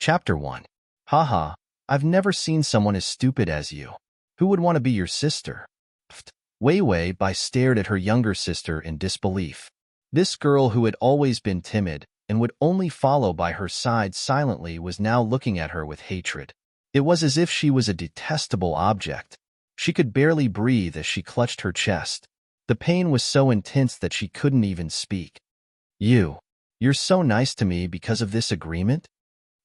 Chapter 1. Haha, I've never seen someone as stupid as you. Who would want to be your sister? Pfft. Wei Wei Bai stared at her younger sister in disbelief. This girl who had always been timid and would only follow by her side silently was now looking at her with hatred. It was as if she was a detestable object. She could barely breathe as she clutched her chest. The pain was so intense that she couldn't even speak. You're so nice to me because of this agreement?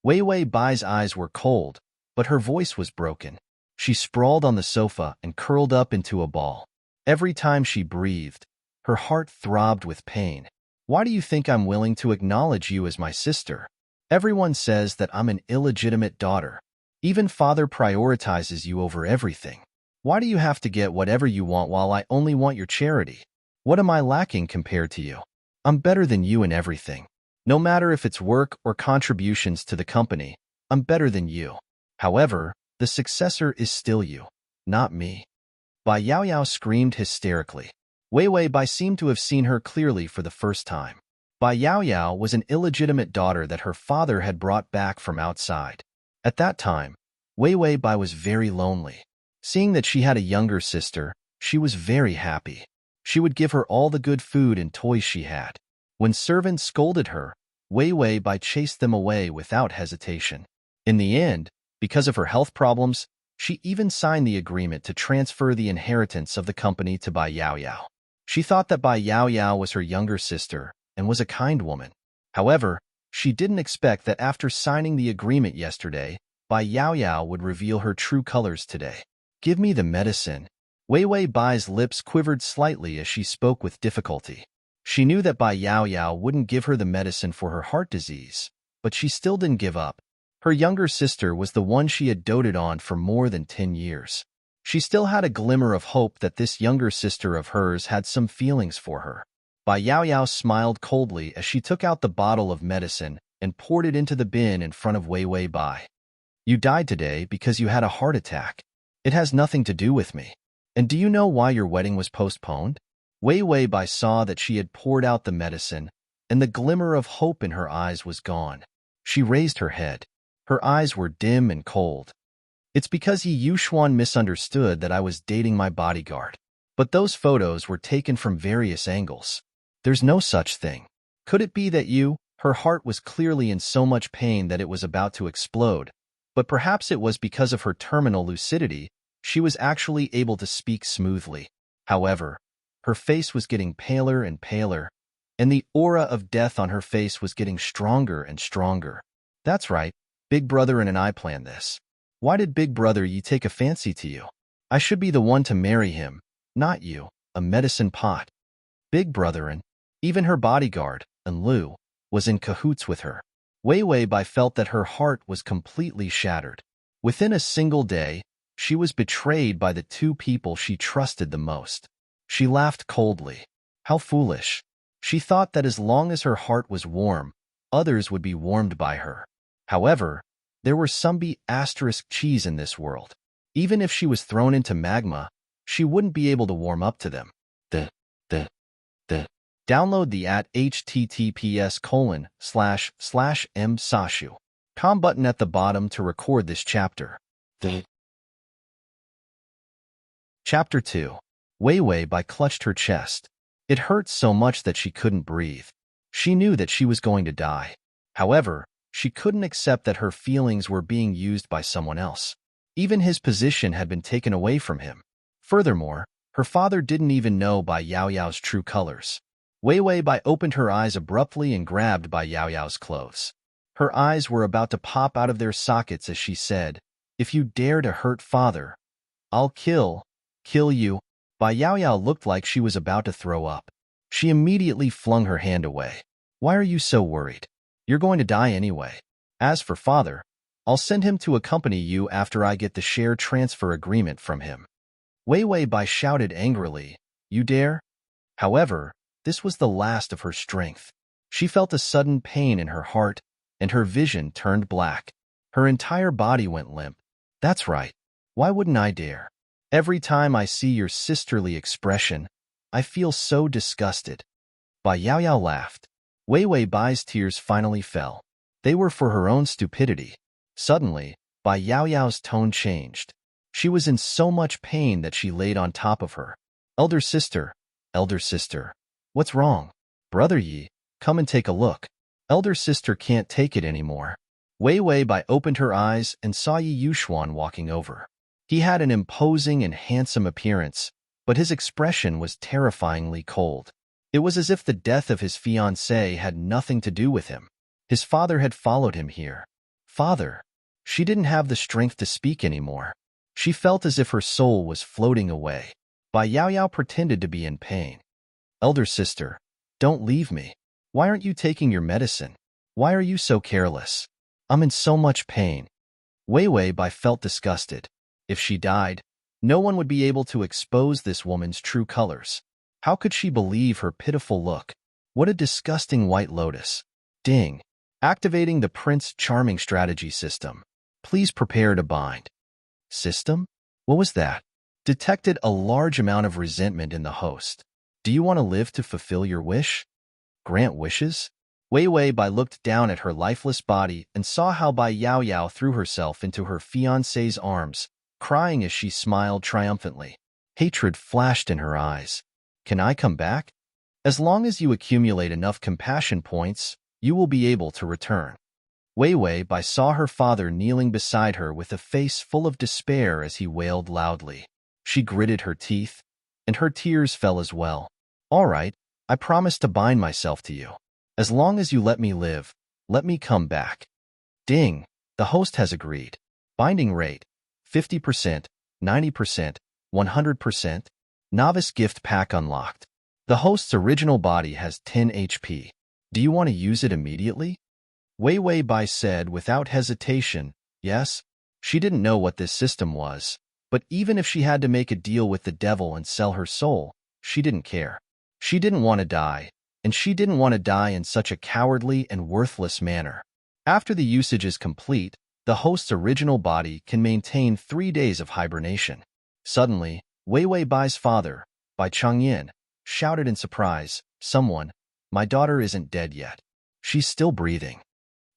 Wei Wei Bai's eyes were cold, but her voice was broken. She sprawled on the sofa and curled up into a ball. Every time she breathed, her heart throbbed with pain. Why do you think I'm willing to acknowledge you as my sister? Everyone says that I'm an illegitimate daughter. Even father prioritizes you over everything. Why do you have to get whatever you want while I only want your charity? What am I lacking compared to you? I'm better than you in everything. No matter if it's work or contributions to the company, I'm better than you. However, the successor is still you, not me. Bai Yaoyao screamed hysterically. Wei Wei Bai seemed to have seen her clearly for the first time. Bai Yaoyao was an illegitimate daughter that her father had brought back from outside. At that time, Wei Wei Bai was very lonely. Seeing that she had a younger sister, she was very happy. She would give her all the good food and toys she had. When servants scolded her, Wei Wei Bai chased them away without hesitation. In the end, because of her health problems, she even signed the agreement to transfer the inheritance of the company to Bai Yaoyao. She thought that Bai Yaoyao was her younger sister and was a kind woman. However, she didn't expect that after signing the agreement yesterday, Bai Yaoyao would reveal her true colors today. Give me the medicine. Wei Wei Bai's lips quivered slightly as she spoke with difficulty. She knew that Bai Yaoyao wouldn't give her the medicine for her heart disease, but she still didn't give up. Her younger sister was the one she had doted on for more than 10 years. She still had a glimmer of hope that this younger sister of hers had some feelings for her. Bai Yaoyao smiled coldly as she took out the bottle of medicine and poured it into the bin in front of Wei Wei Bai. You died today because you had a heart attack. It has nothing to do with me. And do you know why your wedding was postponed? Wei Wei Bai saw that she had poured out the medicine, and the glimmer of hope in her eyes was gone. She raised her head. Her eyes were dim and cold. It's because Yi Yuxuan misunderstood that I was dating my bodyguard. But those photos were taken from various angles. There's no such thing. Could it be that you? Her heart was clearly in so much pain that it was about to explode. But perhaps it was because of her terminal lucidity, she was actually able to speak smoothly. However, her face was getting paler and paler, and the aura of death on her face was getting stronger and stronger. That's right, Big Brother and I planned this. Why did Big Brother Yi take a fancy to you? I should be the one to marry him, not you, a medicine pot. Big Brother and even her bodyguard, and Lu, was in cahoots with her. Wei Wei Bai felt that her heart was completely shattered. Within a single day, she was betrayed by the two people she trusted the most. She laughed coldly. How foolish. She thought that as long as her heart was warm, others would be warmed by her. However, there were some cheese in this world. Even if she was thrown into magma, she wouldn't be able to warm up to them. Download the at https://m-sashu.com button at the bottom to record this chapter. Chapter 2. Wei Wei Bai clutched her chest. It hurt so much that she couldn't breathe. She knew that she was going to die. However, she couldn't accept that her feelings were being used by someone else. Even his position had been taken away from him. Furthermore, her father didn't even know Bai Yaoyao's true colors. Wei Wei Bai opened her eyes abruptly and grabbed Bai Yaoyao's clothes. Her eyes were about to pop out of their sockets as she said, "If you dare to hurt father, I'll kill you." Bai Yaoyao looked like she was about to throw up. She immediately flung her hand away. Why are you so worried? You're going to die anyway. As for father, I'll send him to accompany you after I get the share transfer agreement from him. Wei Wei Bai shouted angrily, You dare? However, this was the last of her strength. She felt a sudden pain in her heart, and her vision turned black. Her entire body went limp. That's right. Why wouldn't I dare? Every time I see your sisterly expression, I feel so disgusted. Bai Yaoyao laughed. Wei Wei Bai's tears finally fell. They were for her own stupidity. Suddenly, Bai Yaoyao's tone changed. She was in so much pain that she laid on top of her. Elder sister, what's wrong? Brother Yi, come and take a look. Elder sister can't take it anymore. Wei Wei Bai opened her eyes and saw Yi Yuxuan walking over. He had an imposing and handsome appearance, but his expression was terrifyingly cold. It was as if the death of his fiancée had nothing to do with him. His father had followed him here. Father. She didn't have the strength to speak anymore. She felt as if her soul was floating away. Bai Yaoyao pretended to be in pain. Elder sister, don't leave me. Why aren't you taking your medicine? Why are you so careless? I'm in so much pain. Wei Wei Bai felt disgusted. If she died, no one would be able to expose this woman's true colors. How could she believe her pitiful look? What a disgusting white lotus. Ding. Activating the Prince Charming strategy system. Please prepare to bind. System? What was that? Detected a large amount of resentment in the host. Do you want to live to fulfill your wish? Grant wishes? Wei Wei Bai looked down at her lifeless body and saw how Bai Yaoyao threw herself into her fiancé's arms, crying as she smiled triumphantly. Hatred flashed in her eyes. Can I come back? As long as you accumulate enough compassion points, you will be able to return. Wei Wei Bai saw her father kneeling beside her with a face full of despair as he wailed loudly. She gritted her teeth, and her tears fell as well. All right, I promise to bind myself to you. As long as you let me live, let me come back. Ding, the host has agreed. Binding rate, 50%, 90%, 100%. Novice gift pack unlocked. The host's original body has 10 HP. Do you want to use it immediately? Wei Wei Bai said without hesitation, yes. She didn't know what this system was, but even if she had to make a deal with the devil and sell her soul, she didn't care. She didn't want to die, and she didn't want to die in such a cowardly and worthless manner. After the usage is complete, the host's original body can maintain 3 days of hibernation. Suddenly, Wei Wei Bai's father, Bai Changyin, shouted in surprise, "Someone, my daughter isn't dead yet. She's still breathing."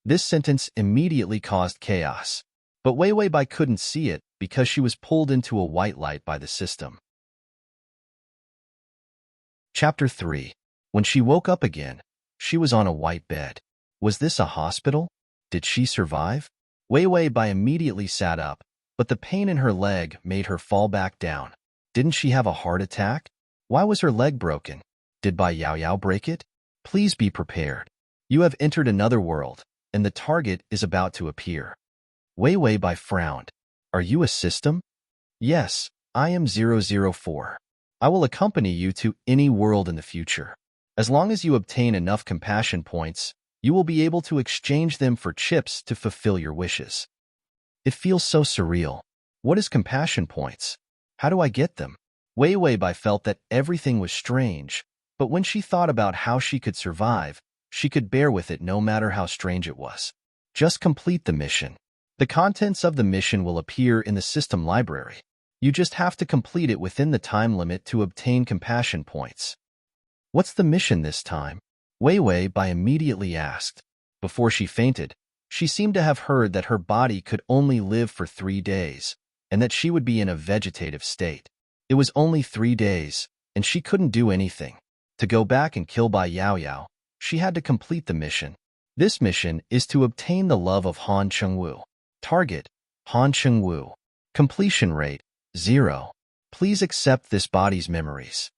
This sentence immediately caused chaos, but Wei Wei Bai couldn't see it because she was pulled into a white light by the system. Chapter 3. When she woke up again, she was on a white bed. Was this a hospital? Did she survive? Wei Wei Bai immediately sat up, but the pain in her leg made her fall back down. Didn't she have a heart attack? Why was her leg broken? Did Bai Yaoyao break it? Please be prepared. You have entered another world, and the target is about to appear. Wei Wei Bai frowned. Are you a system? Yes, I am 004. I will accompany you to any world in the future. As long as you obtain enough compassion points, you will be able to exchange them for chips to fulfill your wishes. It feels so surreal. What is compassion points? How do I get them? Wei Wei Bai felt that everything was strange, but when she thought about how she could survive, she could bear with it no matter how strange it was. Just complete the mission. The contents of the mission will appear in the system library. You just have to complete it within the time limit to obtain compassion points. What's the mission this time? Wei Wei Bai immediately asked. Before she fainted, she seemed to have heard that her body could only live for 3 days, and that she would be in a vegetative state. It was only 3 days, and she couldn't do anything. To go back and kill Bai Yaoyao, she had to complete the mission. This mission is to obtain the love of Han Chengwu. Target, Han Chengwu. Completion rate, 0. Please accept this body's memories.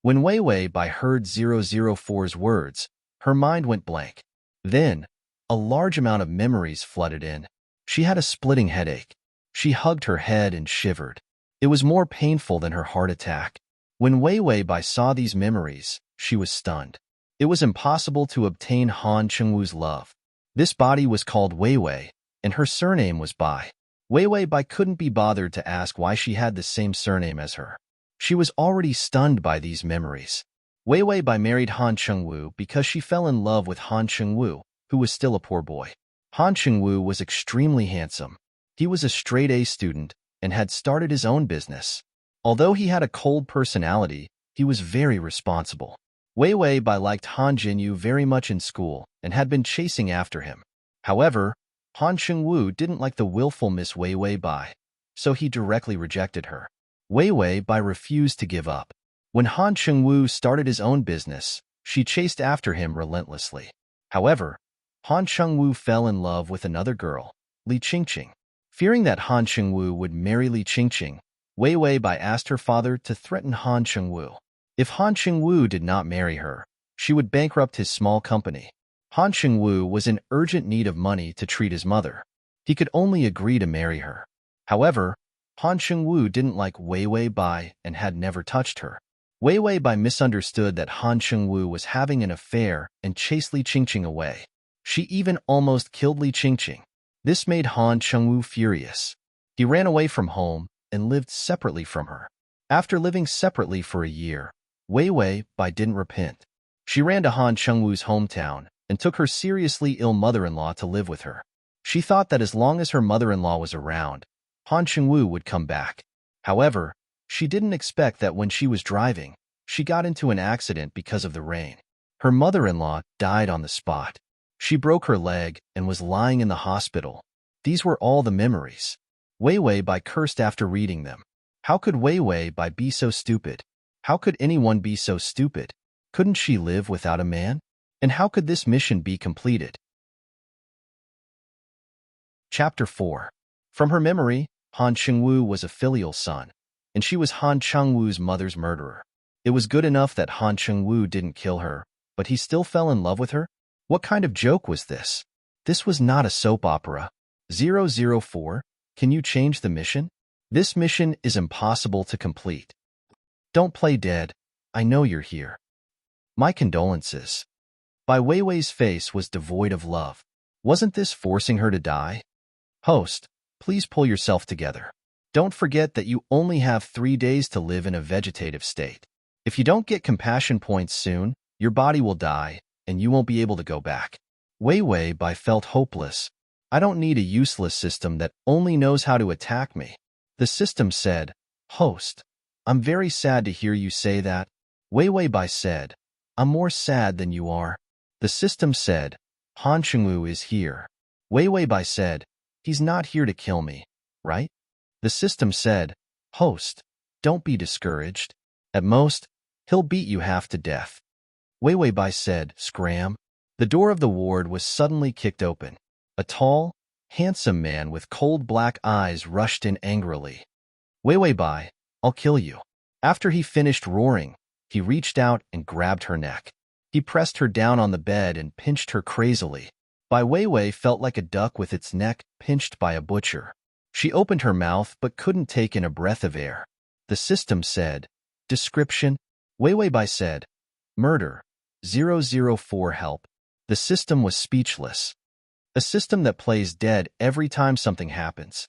When Wei Wei Bai heard 004's words, her mind went blank. Then, a large amount of memories flooded in. She had a splitting headache. She hugged her head and shivered. It was more painful than her heart attack. When Wei Wei Bai saw these memories, she was stunned. It was impossible to obtain Han Chengwu's love. This body was called Wei Wei, and her surname was Bai. Wei Wei Bai couldn't be bothered to ask why she had the same surname as her. She was already stunned by these memories. Wei Wei Bai married Han Chengwu because she fell in love with Han Chengwu, who was still a poor boy. Han Chengwu was extremely handsome. He was a straight-A student and had started his own business. Although he had a cold personality, he was very responsible. Wei Wei Bai liked Han Jinyu very much in school and had been chasing after him. However, Han Chengwu didn't like the willful Miss Wei Wei Bai, so he directly rejected her. Wei Wei Bai refused to give up. When Han Chengwu started his own business, she chased after him relentlessly. However, Han Chengwu fell in love with another girl, Li Qingqing. Fearing that Han Chengwu would marry Li Qingqing, Wei Wei Bai asked her father to threaten Han Chengwu. If Han Chengwu did not marry her, she would bankrupt his small company. Han Chengwu was in urgent need of money to treat his mother. He could only agree to marry her. However, Han Chengwu didn't like Wei Wei Bai and had never touched her. Wei Wei Bai misunderstood that Han Chengwu was having an affair and chased Li Qingqing away. She even almost killed Li Qingqing. This made Han Chengwu furious. He ran away from home and lived separately from her. After living separately for a year, Wei Wei Bai didn't repent. She ran to Han Chengwu's hometown and took her seriously ill mother-in-law to live with her. She thought that as long as her mother-in-law was around, Han Chengwu would come back. However, she didn't expect that when she was driving, she got into an accident because of the rain. Her mother-in-law died on the spot. She broke her leg and was lying in the hospital. These were all the memories. Wei Wei Bai cursed after reading them. How could Wei Wei Bai be so stupid? How could anyone be so stupid? Couldn't she live without a man? And how could this mission be completed? Chapter 4. From her memory, Han Chengwu was a filial son, and she was Han Chengwu's mother's murderer. It was good enough that Han Chengwu didn't kill her, but he still fell in love with her? What kind of joke was this? This was not a soap opera. 004, can you change the mission? This mission is impossible to complete. Don't play dead. I know you're here. My condolences. Bai Weiwei's face was devoid of love. Wasn't this forcing her to die? Host, please pull yourself together. Don't forget that you only have 3 days to live in a vegetative state. If you don't get compassion points soon, your body will die, and you won't be able to go back. Wei Wei Bai felt hopeless. I don't need a useless system that only knows how to attack me. The system said, Host, I'm very sad to hear you say that. Wei Wei Bai said, I'm more sad than you are. The system said, Han Chengwu is here. Wei Wei Bai said, he's not here to kill me, right? The system said, Host, don't be discouraged. At most, he'll beat you half to death. Wei Wei Bai said, Scram. The door of the ward was suddenly kicked open. A tall, handsome man with cold black eyes rushed in angrily. Wei Wei Bai, I'll kill you. After he finished roaring, he reached out and grabbed her neck. He pressed her down on the bed and pinched her crazily. Bai Weiwei felt like a duck with its neck pinched by a butcher. She opened her mouth but couldn't take in a breath of air. The system said, Description. Weiwei Bai said, Murder. 004 help. The system was speechless. A system that plays dead every time something happens.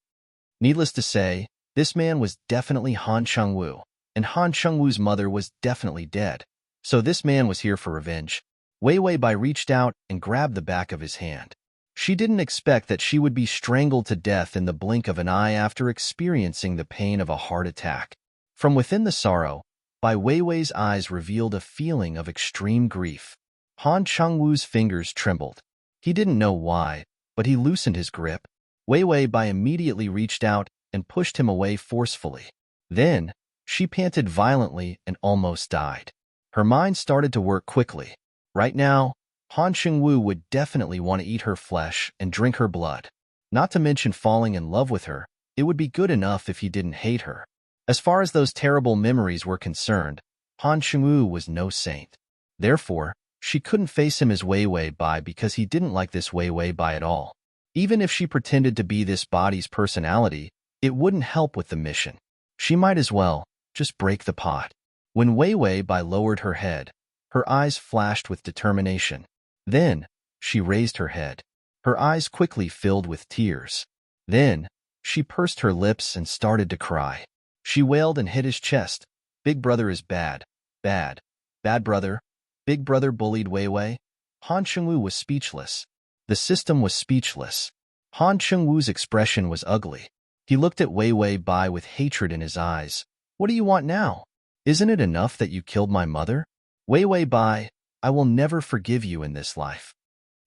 Needless to say, this man was definitely Han Chengwu, and Han Chengwu's mother was definitely dead. So this man was here for revenge. Wei Wei Bai reached out and grabbed the back of his hand. She didn't expect that she would be strangled to death in the blink of an eye after experiencing the pain of a heart attack. From within the sorrow, Bai Weiwei's eyes revealed a feeling of extreme grief. Han Chengwu's fingers trembled. He didn't know why, but he loosened his grip. Wei Wei Bai immediately reached out and pushed him away forcefully. Then, she panted violently and almost died. Her mind started to work quickly. Right now, Han Chengwu would definitely want to eat her flesh and drink her blood. Not to mention falling in love with her, it would be good enough if he didn't hate her. As far as those terrible memories were concerned, Han Chengwu was no saint. Therefore, she couldn't face him as Wei Wei Bai because he didn't like this Wei Wei Bai at all. Even if she pretended to be this body's personality, it wouldn't help with the mission. She might as well just break the pot. When Wei Wei Bai lowered her head, her eyes flashed with determination. Then, she raised her head. Her eyes quickly filled with tears. Then, she pursed her lips and started to cry. She wailed and hit his chest. Big brother is bad. Bad. Bad brother. Big brother bullied Wei Wei. Han Chengwu was speechless. The system was speechless. Han Chengwu's expression was ugly. He looked at Wei Wei Bai with hatred in his eyes. What do you want now? Isn't it enough that you killed my mother? Wei Wei Bai, I will never forgive you in this life.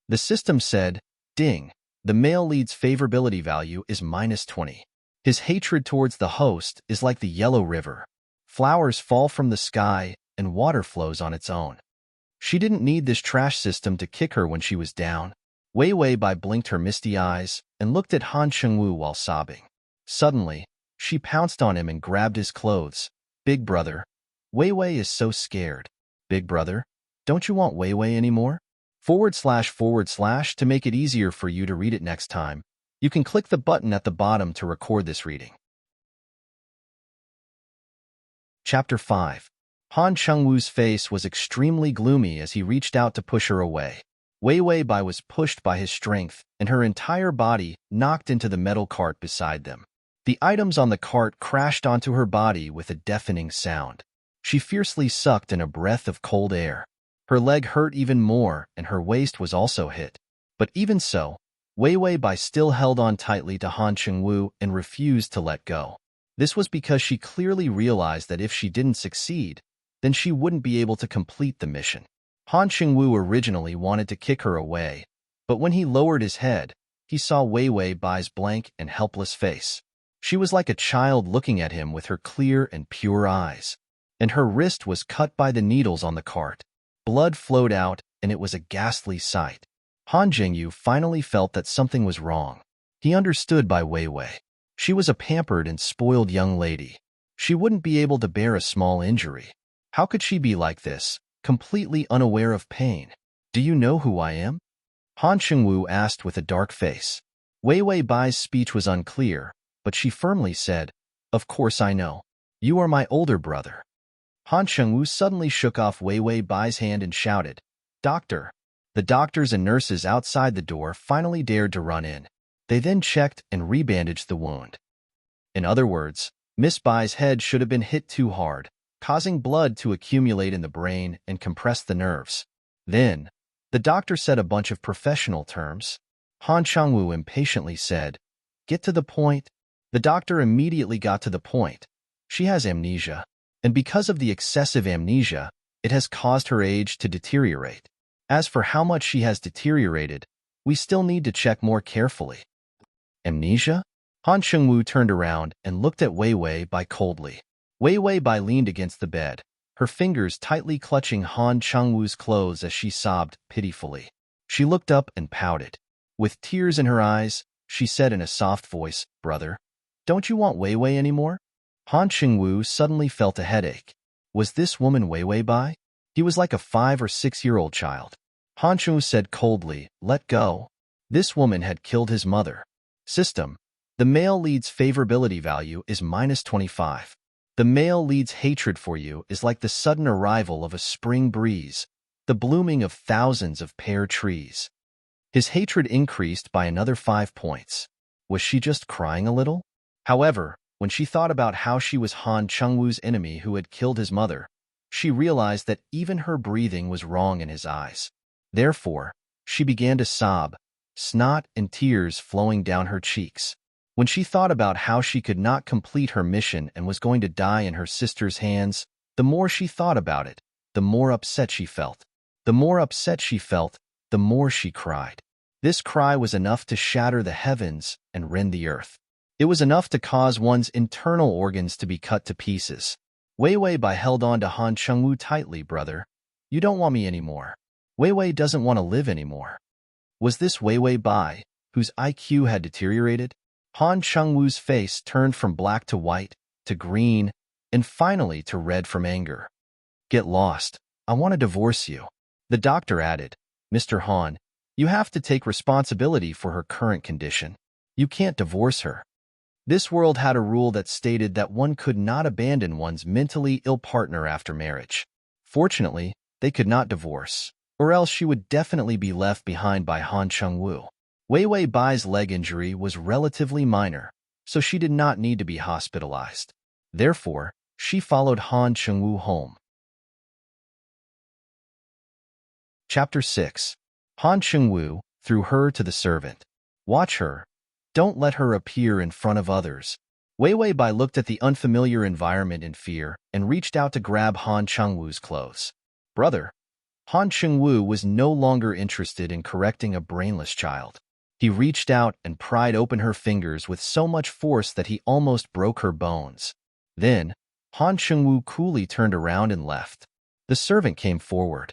The system said, Ding. The male lead's favorability value is -20. His hatred towards the host is like the yellow river. Flowers fall from the sky and water flows on its own. She didn't need this trash system to kick her when she was down. Wei Wei Bai blinked her misty eyes and looked at Han Chengwu while sobbing. Suddenly, she pounced on him and grabbed his clothes. Big brother. Wei Wei is so scared. Big brother, don't you want Wei Wei anymore? / to make it easier for you to read it next time, you can click the button at the bottom to record this reading. Chapter 5. Han Chengwu's face was extremely gloomy as he reached out to push her away. Wei Wei Bai was pushed by his strength, and her entire body knocked into the metal cart beside them. The items on the cart crashed onto her body with a deafening sound. She fiercely sucked in a breath of cold air. Her leg hurt even more, and her waist was also hit. But even so, Wei Wei Bai still held on tightly to Han Chengwu and refused to let go. This was because she clearly realized that if she didn't succeed, then she wouldn't be able to complete the mission. Han Chengwu originally wanted to kick her away, but when he lowered his head, he saw Wei Wei Bai's blank and helpless face. She was like a child looking at him with her clear and pure eyes, and her wrist was cut by the needles on the cart. Blood flowed out, and it was a ghastly sight. Han Zhengyu finally felt that something was wrong. He understood by Wei Wei. She was a pampered and spoiled young lady. She wouldn't be able to bear a small injury. How could she be like this, completely unaware of pain? Do you know who I am? Han Chengwu asked with a dark face. Wei Wei Bai's speech was unclear, but she firmly said, "Of course I know. You are my older brother." Han Chengwu suddenly shook off Wei Wei Bai's hand and shouted, "Doctor!" The doctors and nurses outside the door finally dared to run in. They then checked and rebandaged the wound. In other words, Miss Bai's head should have been hit too hard, causing blood to accumulate in the brain and compress the nerves. Then, the doctor said a bunch of professional terms. Han Chengwu impatiently said, "Get to the point." The doctor immediately got to the point. She has amnesia, and because of the excessive amnesia, it has caused her age to deteriorate. As for how much she has deteriorated, we still need to check more carefully. Amnesia? Han Chengwu turned around and looked at Wei Wei Bai coldly. Wei Wei Bai leaned against the bed, her fingers tightly clutching Han Chengwu's clothes as she sobbed pitifully. She looked up and pouted. With tears in her eyes, she said in a soft voice, "Brother, don't you want Wei Wei anymore?" Han Chengwu suddenly felt a headache. Was this woman Wei Wei Bai? He was like a 5 or 6-year-old child. Han Chengwu said coldly, "Let go." This woman had killed his mother. System. The male lead's favorability value is -25. The male lead's hatred for you is like the sudden arrival of a spring breeze, the blooming of thousands of pear trees. His hatred increased by another 5 points. Was she just crying a little? However, when she thought about how she was Han Chengwu's enemy who had killed his mother, she realized that even her breathing was wrong in his eyes. Therefore, she began to sob, snot and tears flowing down her cheeks. When she thought about how she could not complete her mission and was going to die in her sister's hands, the more she thought about it, the more upset she felt. The more upset she felt, the more she cried. This cry was enough to shatter the heavens and rend the earth. It was enough to cause one's internal organs to be cut to pieces. Wei Wei Bai held on to Han Chengwu tightly. "Brother, you don't want me anymore. Wei Wei doesn't want to live anymore." Was this Wei Wei Bai, whose IQ had deteriorated? Han Chengwu's face turned from black to white, to green, and finally to red from anger. "Get lost. I want to divorce you." The doctor added, "Mr. Han, you have to take responsibility for her current condition. You can't divorce her." This world had a rule that stated that one could not abandon one's mentally ill partner after marriage. Fortunately, they could not divorce, or else she would definitely be left behind by Han Chengwu. Wei Wei Bai's leg injury was relatively minor, so she did not need to be hospitalized. Therefore, she followed Han Chengwu home. Chapter 6. Han Chengwu threw her to the servant. "Watch her. Don't let her appear in front of others." Wei Wei Bai looked at the unfamiliar environment in fear and reached out to grab Han Chengwu's clothes. "Brother." Han Chengwu was no longer interested in correcting a brainless child. He reached out and pried open her fingers with so much force that he almost broke her bones. Then, Han Chengwu coolly turned around and left. The servant came forward.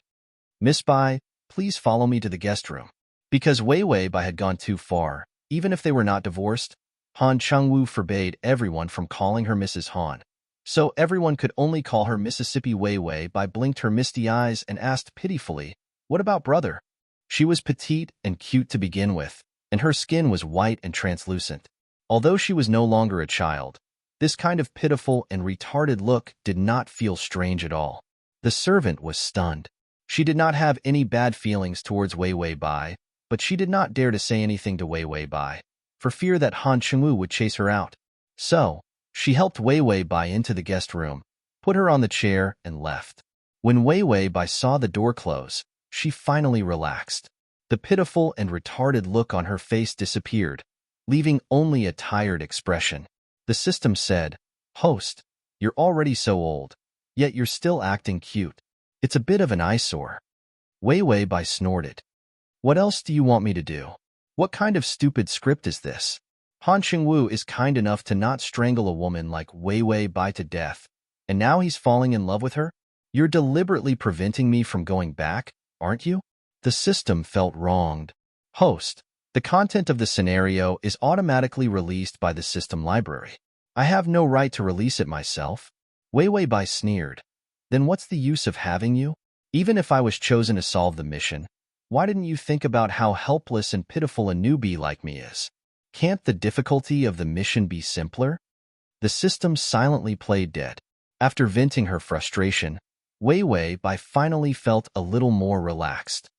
"Miss Bai, please follow me to the guest room." Because Wei Bai had gone too far, even if they were not divorced, Han Chengwu forbade everyone from calling her Mrs. Han. So everyone could only call her Mississippi Wei Bai blinked her misty eyes and asked pitifully, "What about brother?" She was petite and cute to begin with, and her skin was white and translucent. Although she was no longer a child, this kind of pitiful and retarded look did not feel strange at all. The servant was stunned. She did not have any bad feelings towards Wei Bai, but she did not dare to say anything to Wei Bai, for fear that Han Chengwu would chase her out. So, she helped Wei Bai into the guest room, put her on the chair, and left. When Wei Bai saw the door close, she finally relaxed. The pitiful and retarded look on her face disappeared, leaving only a tired expression. The system said, "Host, you're already so old, yet you're still acting cute. It's a bit of an eyesore." Wei Bai snorted. "What else do you want me to do? What kind of stupid script is this? Han Chengwu is kind enough to not strangle a woman like Wei Bai to death, and now he's falling in love with her? You're deliberately preventing me from going back, aren't you?" The system felt wronged. "Host, the content of the scenario is automatically released by the system library. I have no right to release it myself." Wei Bai sneered. "Then what's the use of having you? Even if I was chosen to solve the mission, why didn't you think about how helpless and pitiful a newbie like me is? Can't the difficulty of the mission be simpler?" The system silently played dead. After venting her frustration, Wei Bai finally felt a little more relaxed.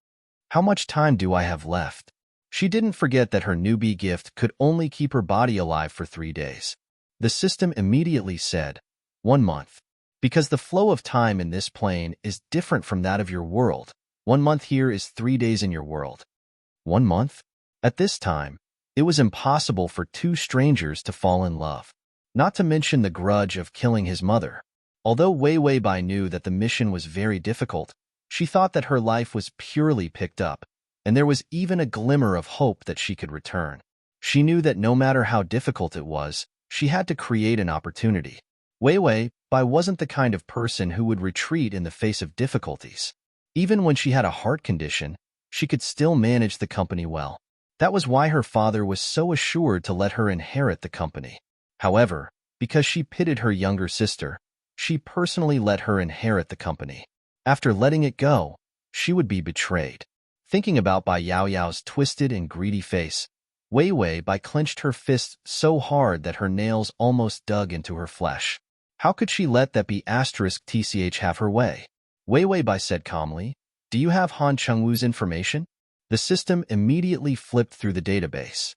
How much time do I have left? She didn't forget that her newbie gift could only keep her body alive for 3 days. The system immediately said, 1 month. Because the flow of time in this plane is different from that of your world. 1 month here is 3 days in your world. 1 month? At this time, it was impossible for 2 strangers to fall in love. Not to mention the grudge of killing his mother. Although Wei Bai knew that the mission was very difficult, she thought that her life was purely picked up, and there was even a glimmer of hope that she could return. She knew that no matter how difficult it was, she had to create an opportunity. Wei Bai wasn't the kind of person who would retreat in the face of difficulties. Even when she had a heart condition, she could still manage the company well. That was why her father was so assured to let her inherit the company. However, because she pitied her younger sister, she personally let her inherit the company. After letting it go, she would be betrayed. Thinking about Bai Yaoyao's twisted and greedy face, Wei Bai clenched her fist so hard that her nails almost dug into her flesh. How could she let that be *tch have her way? Wei Bai said calmly, "Do you have Han Chengwu's information?" The system immediately flipped through the database.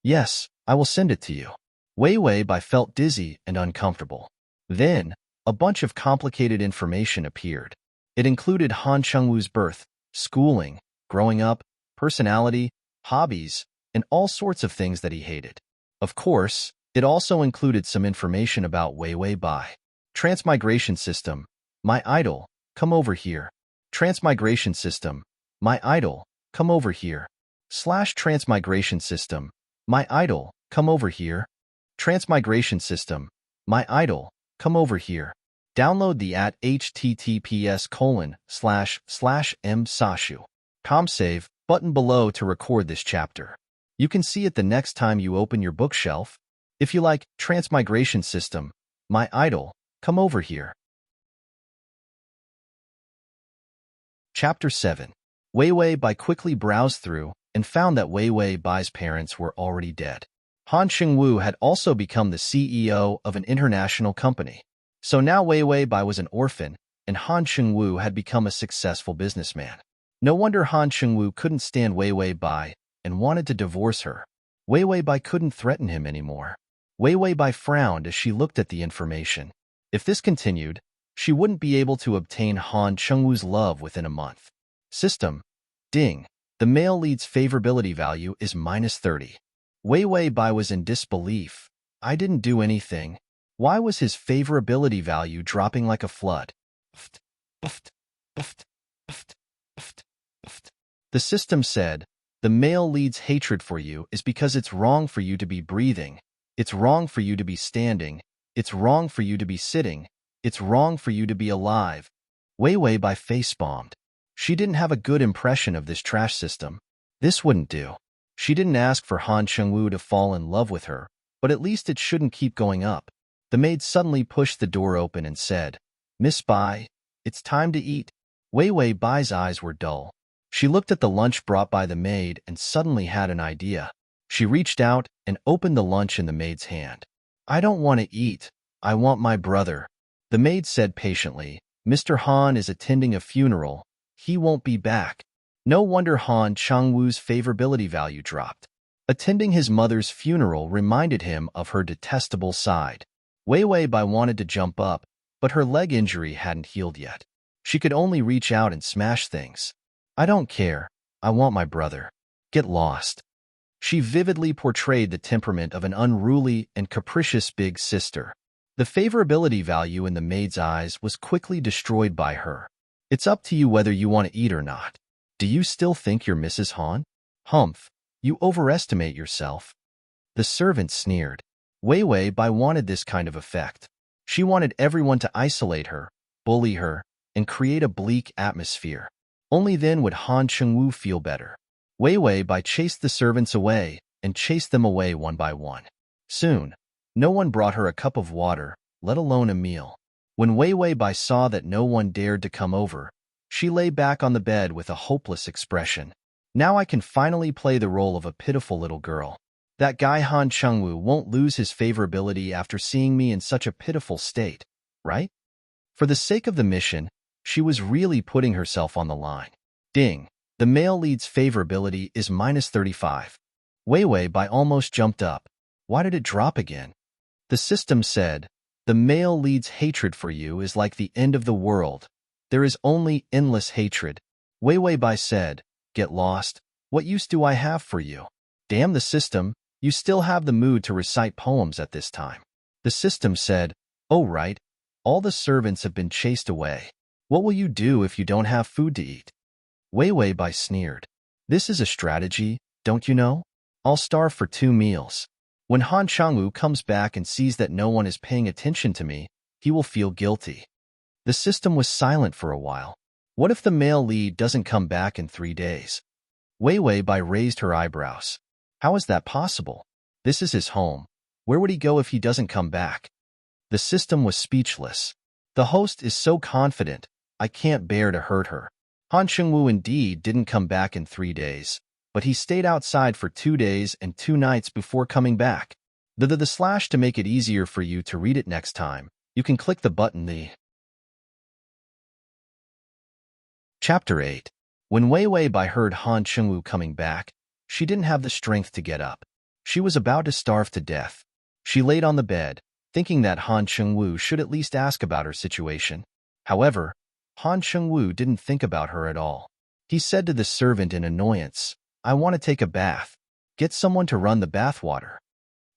"Yes, I will send it to you." Wei Bai felt dizzy and uncomfortable. Then, a bunch of complicated information appeared. It included Han Chengwu's birth, schooling, growing up, personality, hobbies, and all sorts of things that he hated. Of course, it also included some information about Wei Bai. Transmigration system, my idol, come over here. Transmigration system, my idol, come over here. /transmigration system, my idol, come over here. Transmigration system, my idol, come over here. Download the at https://m/sashu.com save button below to record this chapter. You can see it the next time you open your bookshelf. If you like Transmigration System, my idol, come over here. Chapter 7. Wei Bai quickly browsed through and found that Wei Bai's parents were already dead. Han Chengwu had also become the CEO of an international company. So now Wei Bai was an orphan, and Han Chengwu had become a successful businessman. No wonder Han Chengwu couldn't stand Wei Bai and wanted to divorce her. Wei Bai couldn't threaten him anymore. Wei Bai frowned as she looked at the information. If this continued, she wouldn't be able to obtain Han Chengwu's love within a month. System. Ding. The male lead's favorability value is -30. Wei Bai was in disbelief. I didn't do anything. Why was his favorability value dropping like a flood? The system said, The male lead's hatred for you is because it's wrong for you to be breathing, it's wrong for you to be standing, it's wrong for you to be sitting, it's wrong for you to be alive. Wei Wei Bai face-bombed. She didn't have a good impression of this trash system. This wouldn't do. She didn't ask for Han Chengwu to fall in love with her, but at least it shouldn't keep going up. The maid suddenly pushed the door open and said, "Miss Bai, it's time to eat." Wei Wei Bai's eyes were dull. She looked at the lunch brought by the maid and suddenly had an idea. She reached out and opened the lunch in the maid's hand. "I don't want to eat. I want my brother." The maid said patiently, "Mr. Han is attending a funeral. He won't be back." No wonder Han Chengwu's favorability value dropped. Attending his mother's funeral reminded him of her detestable side. Wei Wei Bai wanted to jump up, but her leg injury hadn't healed yet. She could only reach out and smash things. "I don't care. I want my brother. Get lost." She vividly portrayed the temperament of an unruly and capricious big sister. The favorability value in the maid's eyes was quickly destroyed by her. "It's up to you whether you want to eat or not. Do you still think you're Mrs. Han? Humph, you overestimate yourself." The servant sneered. Wei Wei Bai wanted this kind of effect. She wanted everyone to isolate her, bully her, and create a bleak atmosphere. Only then would Han Chengwu feel better. Wei Wei Bai chased the servants away and chased them away one by one. Soon, no one brought her a cup of water, let alone a meal. When Wei Wei Bai saw that no one dared to come over, she lay back on the bed with a hopeless expression. "Now I can finally play the role of a pitiful little girl. That guy Han Chengwu won't lose his favorability after seeing me in such a pitiful state, right?" For the sake of the mission, she was really putting herself on the line. Ding! The male lead's favorability is -35. Wei Wei Bai almost jumped up. Why did it drop again? The system said, "The male lead's hatred for you is like the end of the world. There is only endless hatred." Wei Wei Bai said, "Get lost. What use do I have for you?" Damn the system, you still have the mood to recite poems at this time. The system said, "Oh right, all the servants have been chased away. What will you do if you don't have food to eat?" Wei Wei Bai sneered. "This is a strategy, don't you know? I'll starve for 2 meals. When Han Chengwu comes back and sees that no one is paying attention to me, he will feel guilty." The system was silent for a while. What if the male lead doesn't come back in 3 days? Wei Wei Bai raised her eyebrows. How is that possible? This is his home. Where would he go if he doesn't come back? The system was speechless. The host is so confident, I can't bear to hurt her. Han Chengwu indeed didn't come back in 3 days, but he stayed outside for 2 days and 2 nights before coming back. The slash to make it easier for you to read it next time, you can click the button the. Chapter 8. When Wei Wei Bai heard Han Chengwu coming back, she didn't have the strength to get up. She was about to starve to death. She laid on the bed, thinking that Han Chengwu should at least ask about her situation. However, Han Chengwu didn't think about her at all. He said to the servant in annoyance, "I want to take a bath. Get someone to run the bathwater."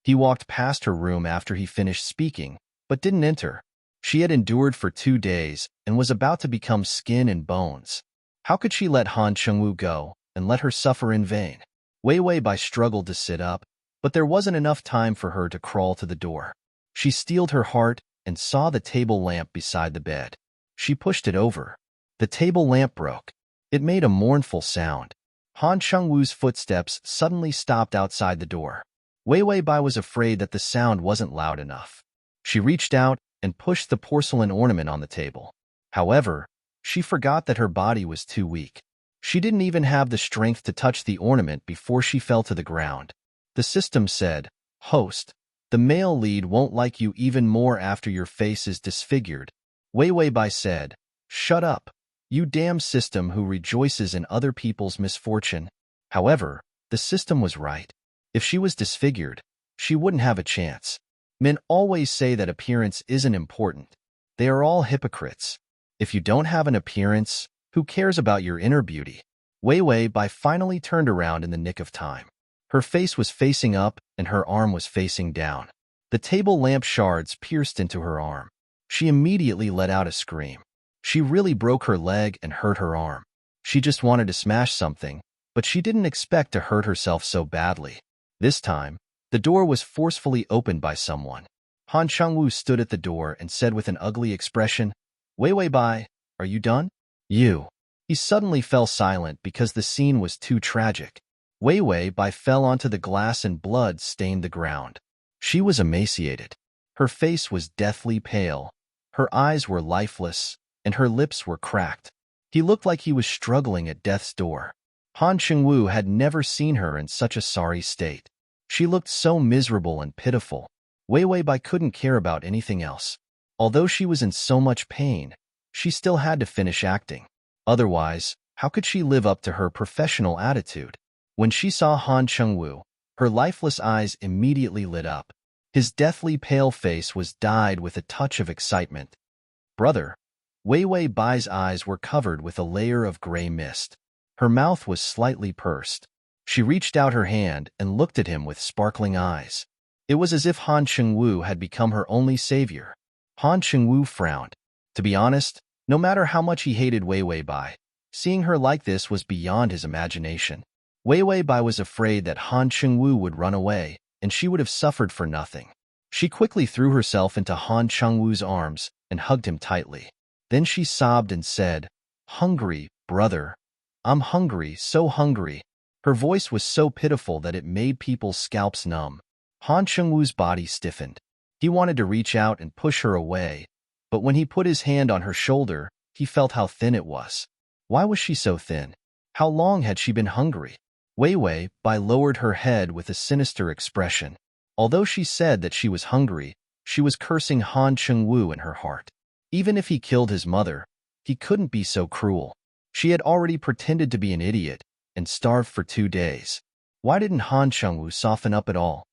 He walked past her room after he finished speaking, but didn't enter. She had endured for 2 days and was about to become skin and bones. How could she let Han Chengwu go and let her suffer in vain? Wei Wei Bai struggled to sit up, but there wasn't enough time for her to crawl to the door. She steeled her heart and saw the table lamp beside the bed. She pushed it over. The table lamp broke. It made a mournful sound. Han Chengwu's footsteps suddenly stopped outside the door. Wei Wei Bai was afraid that the sound wasn't loud enough. She reached out and pushed the porcelain ornament on the table. However, she forgot that her body was too weak. She didn't even have the strength to touch the ornament before she fell to the ground. The system said, "Host, the male lead won't like you even more after your face is disfigured." Wei Wei Bai said, "Shut up, you damn system who rejoices in other people's misfortune." However, the system was right. If she was disfigured, she wouldn't have a chance. Men always say that appearance isn't important. They are all hypocrites. If you don't have an appearance, who cares about your inner beauty? Wei Wei Bai finally turned around in the nick of time. Her face was facing up and her arm was facing down. The table lamp shards pierced into her arm. She immediately let out a scream. She really broke her leg and hurt her arm. She just wanted to smash something, but she didn't expect to hurt herself so badly. This time, the door was forcefully opened by someone. Han Chengwu stood at the door and said with an ugly expression, "Wei Wei Bai, are you done?" "You." He suddenly fell silent because the scene was too tragic. Wei Wei Bai fell onto the glass and blood stained the ground. She was emaciated. Her face was deathly pale. Her eyes were lifeless, and her lips were cracked. He looked like he was struggling at death's door. Han Chengwu had never seen her in such a sorry state. She looked so miserable and pitiful. Wei Wei Bai couldn't care about anything else. Although she was in so much pain, she still had to finish acting. Otherwise, how could she live up to her professional attitude? When she saw Han Chengwu, her lifeless eyes immediately lit up. His deathly pale face was dyed with a touch of excitement. "Brother." Wei Wei Bai's eyes were covered with a layer of gray mist. Her mouth was slightly pursed. She reached out her hand and looked at him with sparkling eyes. It was as if Han Chengwu had become her only savior. Han Chengwu frowned. To be honest, no matter how much he hated Wei Wei Bai, seeing her like this was beyond his imagination. Wei Wei Bai was afraid that Han Chengwu would run away, and she would have suffered for nothing. She quickly threw herself into Han Chengwu's arms and hugged him tightly. Then she sobbed and said, "Hungry, brother. I'm hungry, so hungry." Her voice was so pitiful that it made people's scalps numb. Han Chengwu's body stiffened. He wanted to reach out and push her away, but when he put his hand on her shoulder, he felt how thin it was. Why was she so thin? How long had she been hungry? Wei Wei Bai lowered her head with a sinister expression. Although she said that she was hungry, she was cursing Han Chengwu in her heart. Even if he killed his mother, he couldn't be so cruel. She had already pretended to be an idiot and starved for 2 days. Why didn't Han Chengwu soften up at all?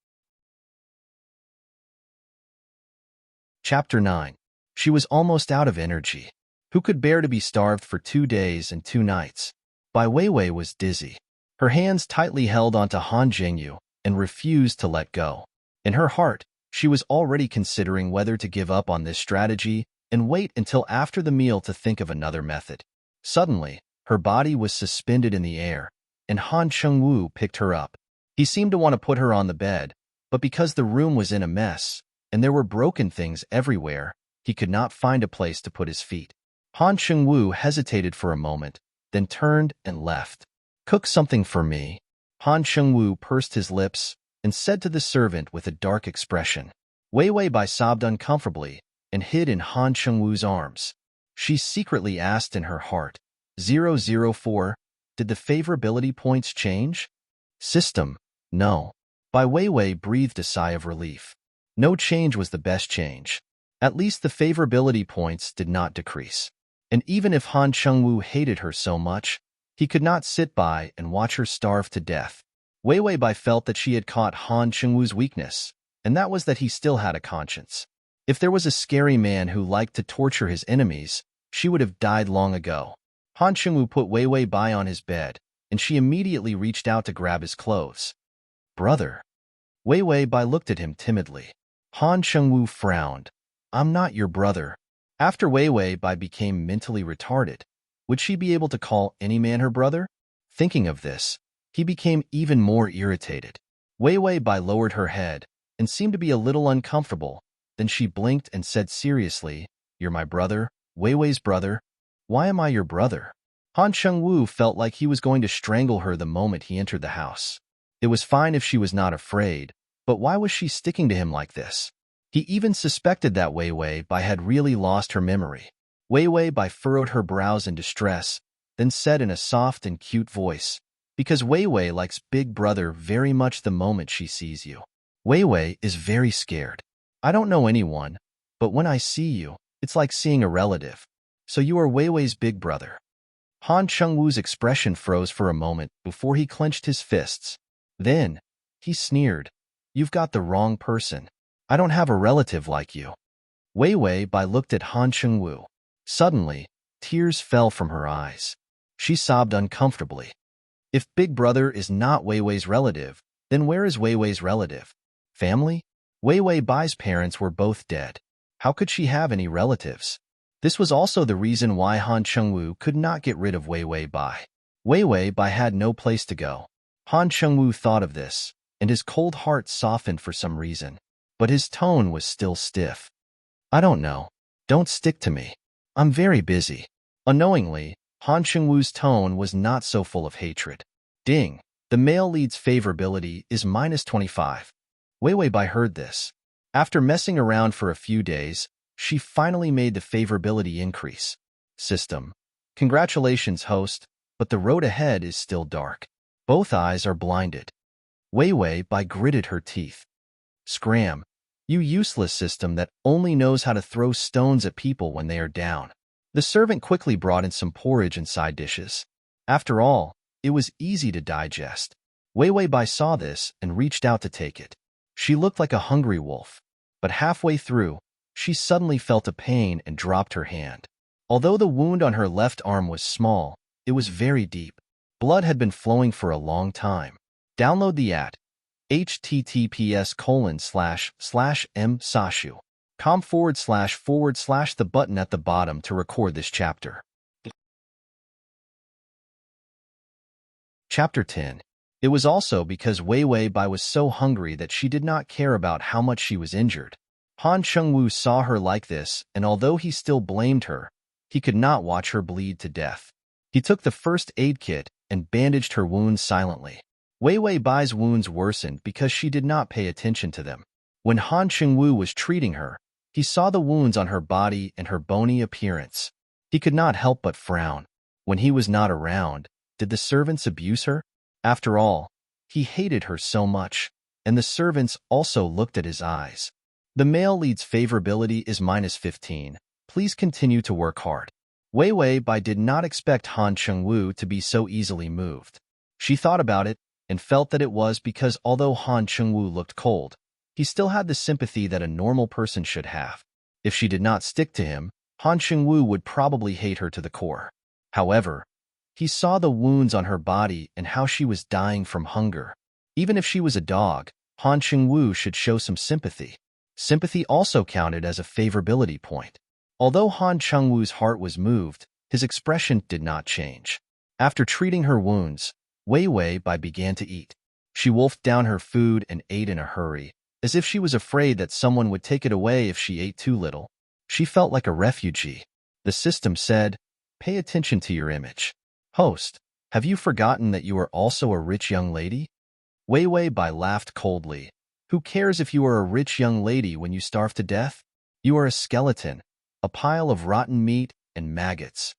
Chapter 9. She was almost out of energy. Who could bear to be starved for 2 days and 2 nights? Bai Weiwei was dizzy. Her hands tightly held onto Han Zhengyu and refused to let go. In her heart, she was already considering whether to give up on this strategy and wait until after the meal to think of another method. Suddenly, her body was suspended in the air, and Han Chengwu picked her up. He seemed to want to put her on the bed, but because the room was in a mess, and there were broken things everywhere, he could not find a place to put his feet. Han Chengwu hesitated for a moment, then turned and left. "Cook something for me." Han Chengwu pursed his lips and said to the servant with a dark expression. Wei Wei Bai sobbed uncomfortably and hid in Han Chengwu's arms. She secretly asked in her heart, 004, did the favorability points change? System, no. Bai Weiwei breathed a sigh of relief. No change was the best change. At least the favorability points did not decrease. And even if Han Chengwu hated her so much, he could not sit by and watch her starve to death. Wei Wei Bai felt that she had caught Han Chengwu's weakness, and that was that he still had a conscience. If there was a scary man who liked to torture his enemies, she would have died long ago. Han Chengwu put Wei Wei Bai on his bed, and she immediately reached out to grab his clothes. "Brother." Wei Wei Bai looked at him timidly. Han Chengwu frowned. "I'm not your brother." After Wei Wei Bai became mentally retarded, would she be able to call any man her brother? Thinking of this, he became even more irritated. Wei Wei Bai lowered her head and seemed to be a little uncomfortable. Then she blinked and said seriously, "You're my brother, Wei Wei's brother." "Why am I your brother?" Han Chengwu felt like he was going to strangle her the moment he entered the house. It was fine if she was not afraid, but why was she sticking to him like this? He even suspected that Wei Wei Bai had really lost her memory. Wei Wei Bai furrowed her brows in distress, then said in a soft and cute voice, "Because Wei Wei likes Big Brother very much the moment she sees you. Wei Wei is very scared. I don't know anyone, but when I see you, it's like seeing a relative. So you are Wei Wei's big brother." Han Chengwu's expression froze for a moment before he clenched his fists. Then, he sneered, "You've got the wrong person. I don't have a relative like you." Wei Wei Bai looked at Han Chengwu. Suddenly, tears fell from her eyes. She sobbed uncomfortably. If Big Brother is not Wei Wei's relative, then where is Wei Wei's relative? Family? Wei Wei Bai's parents were both dead. How could she have any relatives? This was also the reason why Han Chengwu could not get rid of Wei Wei Bai. Wei Wei Bai had no place to go. Han Chengwu thought of this, and his cold heart softened for some reason. But his tone was still stiff. I don't know. Don't stick to me. I'm very busy. Unknowingly, Han Chengwu's tone was not so full of hatred. Ding. The male lead's favorability is -25. Wei Wei Bai heard this. After messing around for a few days, she finally made the favorability increase. System. Congratulations, host, but the road ahead is still dark. Both eyes are blinded. Wei Wei Bai gritted her teeth. Scram. You useless system that only knows how to throw stones at people when they are down. The servant quickly brought in some porridge and side dishes. After all, it was easy to digest. Wei Wei Bai saw this and reached out to take it. She looked like a hungry wolf, but halfway through, she suddenly felt a pain and dropped her hand. Although the wound on her left arm was small, it was very deep. Blood had been flowing for a long time. Download the app. https://msashu.com// the button at the bottom to record this chapter. Chapter 10. It was also because Wei Wei Bai was so hungry that she did not care about how much she was injured. Han Chengwu saw her like this, and although he still blamed her, he could not watch her bleed to death. He took the first aid kit and bandaged her wounds silently. Wei Wei Bai's wounds worsened because she did not pay attention to them. When Han Chengwu was treating her, he saw the wounds on her body and her bony appearance. He could not help but frown. When he was not around, did the servants abuse her? After all, he hated her so much, and the servants also looked at his eyes. The male lead's favorability is -15. Please continue to work hard. Wei Wei Bai did not expect Han Chengwu to be so easily moved. She thought about it and felt that it was because although Han Chengwu looked cold, he still had the sympathy that a normal person should have. If she did not stick to him, Han Chengwu would probably hate her to the core. However, he saw the wounds on her body and how she was dying from hunger. Even if she was a dog, Han Chengwu should show some sympathy. Sympathy also counted as a favorability point. Although Han Chengwu's heart was moved, his expression did not change. After treating her wounds, Wei Wei Bai began to eat. She wolfed down her food and ate in a hurry, as if she was afraid that someone would take it away if she ate too little. She felt like a refugee. The system said, "Pay attention to your image." Host, have you forgotten that you are also a rich young lady? Wei Wei Bai laughed coldly. Who cares if you are a rich young lady when you starve to death? You are a skeleton, a pile of rotten meat and maggots.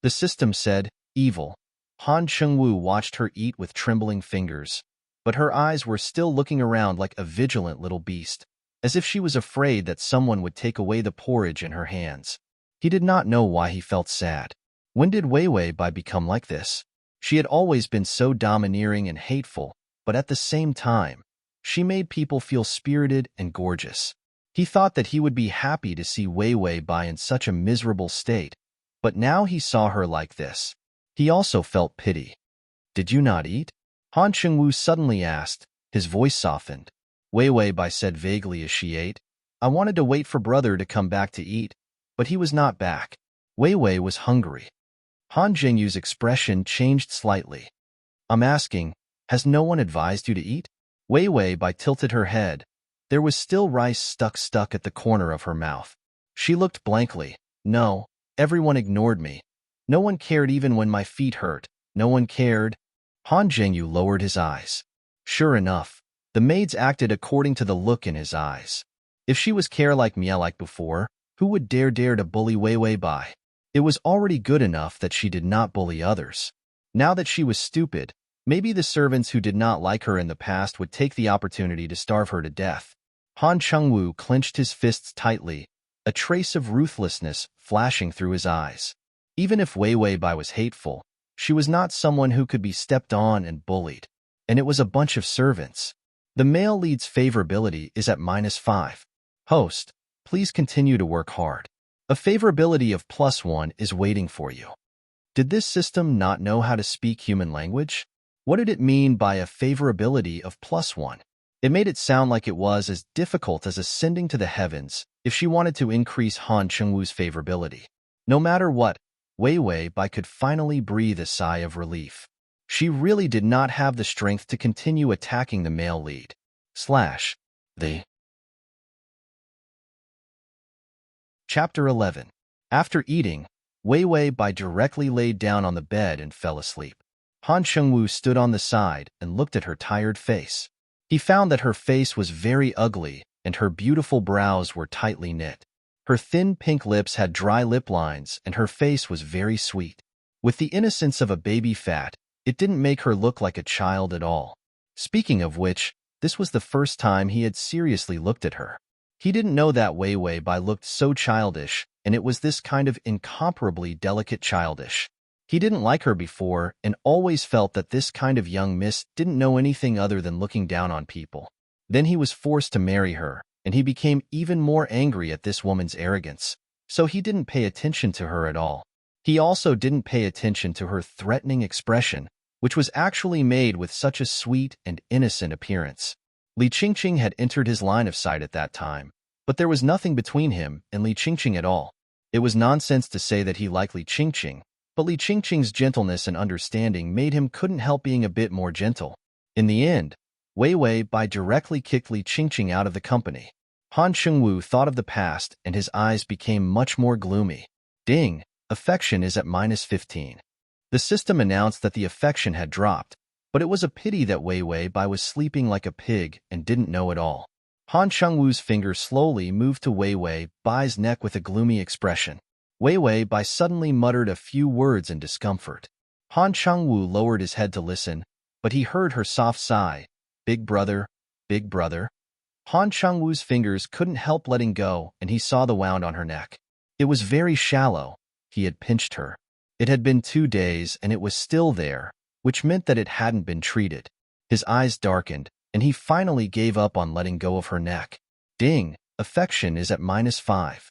The system said, evil. Han Chengwu watched her eat with trembling fingers, but her eyes were still looking around like a vigilant little beast, as if she was afraid that someone would take away the porridge in her hands. He did not know why he felt sad. When did Wei Wei Bai become like this? She had always been so domineering and hateful, but at the same time, she made people feel spirited and gorgeous. He thought that he would be happy to see Wei Wei Bai in such a miserable state, but now he saw her like this. He also felt pity. Did you not eat? Han Chengwu suddenly asked, his voice softened. Wei Wei Bai said vaguely as she ate, I wanted to wait for brother to come back to eat, but he was not back. Wei Wei was hungry. Han Zhengyu's expression changed slightly. I'm asking, has no one advised you to eat? Wei Wei Bai tilted her head. There was still rice stuck at the corner of her mouth. She looked blankly. No, everyone ignored me. No one cared even when my feet hurt. No one cared. Han Zhengyu lowered his eyes. Sure enough, the maids acted according to the look in his eyes. If she was care like Mia like before, who would dare to bully Wei Wei Bai? It was already good enough that she did not bully others. Now that she was stupid, maybe the servants who did not like her in the past would take the opportunity to starve her to death. Han Chengwu clenched his fists tightly, a trace of ruthlessness flashing through his eyes. Even if Wei Wei Bai was hateful, she was not someone who could be stepped on and bullied. And it was a bunch of servants. The male lead's favorability is at -5. Host, please continue to work hard. A favorability of +1 is waiting for you. Did this system not know how to speak human language? What did it mean by a favorability of +1? It made it sound like it was as difficult as ascending to the heavens if she wanted to increase Han Chengwu's favorability. No matter what, Wei Wei Bai could finally breathe a sigh of relief. She really did not have the strength to continue attacking the male lead. The Chapter 11. After eating, Wei Wei Bai directly laid down on the bed and fell asleep. Han Shengwu stood on the side and looked at her tired face. He found that her face was very ugly and her beautiful brows were tightly knit. Her thin pink lips had dry lip lines and her face was very sweet. With the innocence of a baby fat, it didn't make her look like a child at all. Speaking of which, this was the first time he had seriously looked at her. He didn't know that Wei Wei Bai looked so childish, and it was this kind of incomparably delicate childish. He didn't like her before and always felt that this kind of young miss didn't know anything other than looking down on people. Then he was forced to marry her, and he became even more angry at this woman's arrogance, so he didn't pay attention to her at all. He also didn't pay attention to her threatening expression, which was actually made with such a sweet and innocent appearance. Li Qingqing had entered his line of sight at that time, but there was nothing between him and Li Qingqing at all. It was nonsense to say that he liked Li Qingqing, but Li Qingqing's gentleness and understanding made him couldn't help being a bit more gentle. In the end, Wei Wei Bai directly kicked Li Qingqing out of the company. Han Shengwu thought of the past and his eyes became much more gloomy. Ding, affection is at -15. The system announced that the affection had dropped, but it was a pity that Wei Wei Bai was sleeping like a pig and didn't know it all. Han Shengwu's finger slowly moved to Wei Wei Bai's neck with a gloomy expression. Wei Wei Bai suddenly muttered a few words in discomfort. Han Shengwu lowered his head to listen, but he heard her soft sigh, "Big brother, big brother." Han Shengwu's fingers couldn't help letting go, and he saw the wound on her neck. It was very shallow. He had pinched her. It had been 2 days, and it was still there, which meant that it hadn't been treated. His eyes darkened, and he finally gave up on letting go of her neck. Ding, affection is at -5.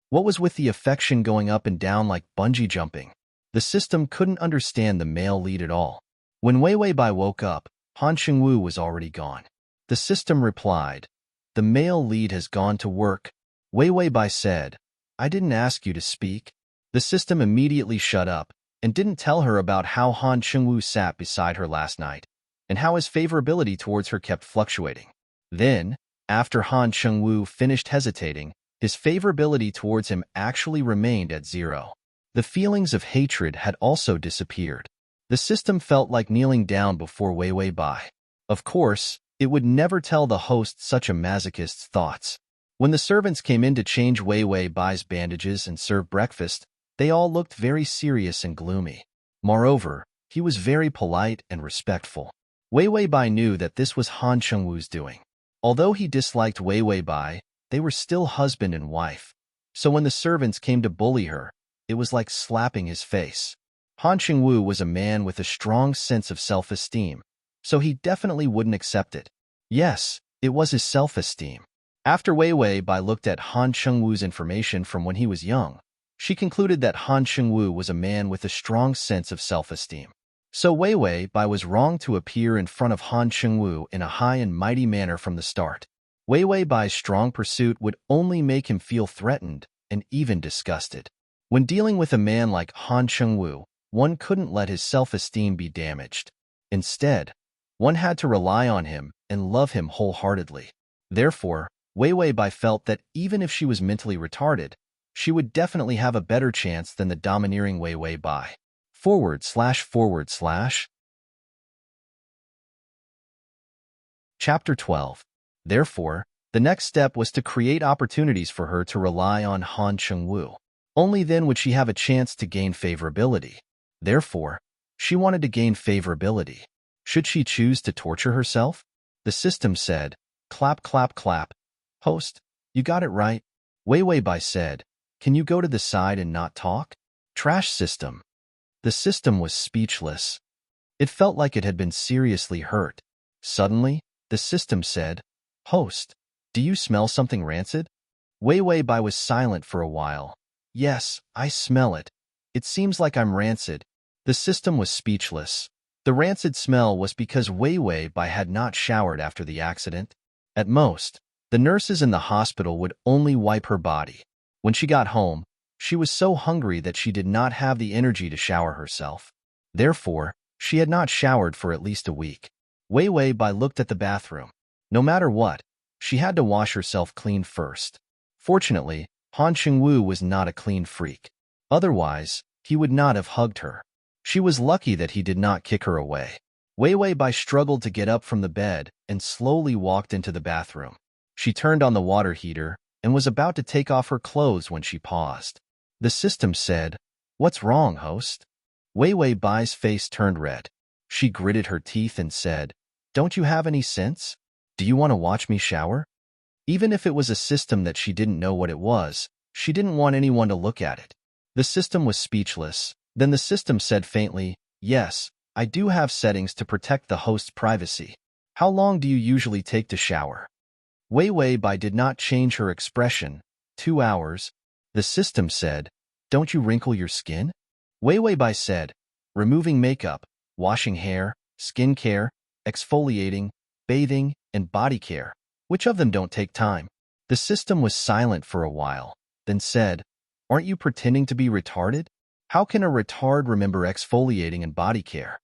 What was with the affection going up and down like bungee jumping? The system couldn't understand the male lead at all. When Wei Wei Bai woke up, Han Shengwu was already gone. The system replied, "The male lead has gone to work." Wei Wei Bai said, "I didn't ask you to speak." The system immediately shut up and didn't tell her about how Han Shengwu sat beside her last night and how his favorability towards her kept fluctuating. Then, after Han Shengwu finished hesitating, his favorability towards him actually remained at 0. The feelings of hatred had also disappeared. The system felt like kneeling down before Wei Wei Bai. Of course, it would never tell the host such a masochist's thoughts. When the servants came in to change Wei Wei Bai's bandages and serve breakfast, they all looked very serious and gloomy. Moreover, he was very polite and respectful. Wei Wei Bai knew that this was Han Shengwu's doing. Although he disliked Wei Wei Bai, they were still husband and wife. So when the servants came to bully her, it was like slapping his face. Han Shengwu was a man with a strong sense of self-esteem, so he definitely wouldn't accept it. Yes, it was his self-esteem. After Wei Wei Bai looked at Han Shengwu's information from when he was young, she concluded that Han Shengwu was a man with a strong sense of self-esteem. So Wei Wei Bai was wrong to appear in front of Han Shengwu in a high and mighty manner from the start. Wei Wei Bai's strong pursuit would only make him feel threatened and even disgusted. When dealing with a man like Han Shengwu, one couldn't let his self-esteem be damaged. Instead, one had to rely on him and love him wholeheartedly. Therefore, Wei Wei Bai felt that even if she was mentally retarded, she would definitely have a better chance than the domineering Wei Wei Bai. // Chapter 12. Therefore, the next step was to create opportunities for her to rely on Han Shengwu. Only then would she have a chance to gain favorability. Therefore, she wanted to gain favorability. Should she choose to torture herself? The system said, "Clap, clap, clap. Host, you got it right." Wei Wei Bai said, "Can you go to the side and not talk?" Trash system. The system was speechless. It felt like it had been seriously hurt. Suddenly, the system said, "Host, do you smell something rancid?" Wei Wei Bai was silent for a while. "Yes, I smell it. It seems like I'm rancid." The system was speechless. The rancid smell was because Wei Wei Bai had not showered after the accident. At most, the nurses in the hospital would only wipe her body. When she got home, She was so hungry that she did not have the energy to shower herself. Therefore, she had not showered for at least a week. Wei Wei Bai looked at the bathroom. No matter what, she had to wash herself clean first. Fortunately, Han Xingwu was not a clean freak. Otherwise, he would not have hugged her. She was lucky that he did not kick her away. Wei Wei Bai struggled to get up from the bed and slowly walked into the bathroom. She turned on the water heater and was about to take off her clothes when she paused. The system said, "What's wrong, host?" Wei Wei Bai's face turned red. She gritted her teeth and said, "Don't you have any sense? Do you want to watch me shower?" Even if it was a system that she didn't know what it was, she didn't want anyone to look at it. The system was speechless. Then the system said faintly, "Yes, I do have settings to protect the host's privacy. How long do you usually take to shower?" Wei Wei Bai did not change her expression. 2 hours. The system said, "Don't you wrinkle your skin?" Wei Wei Bai said, "Removing makeup, washing hair, skin care, exfoliating, bathing, and body care. Which of them don't take time?" The system was silent for a while, then said, "Aren't you pretending to be retarded? How can a retard remember exfoliating and body care?"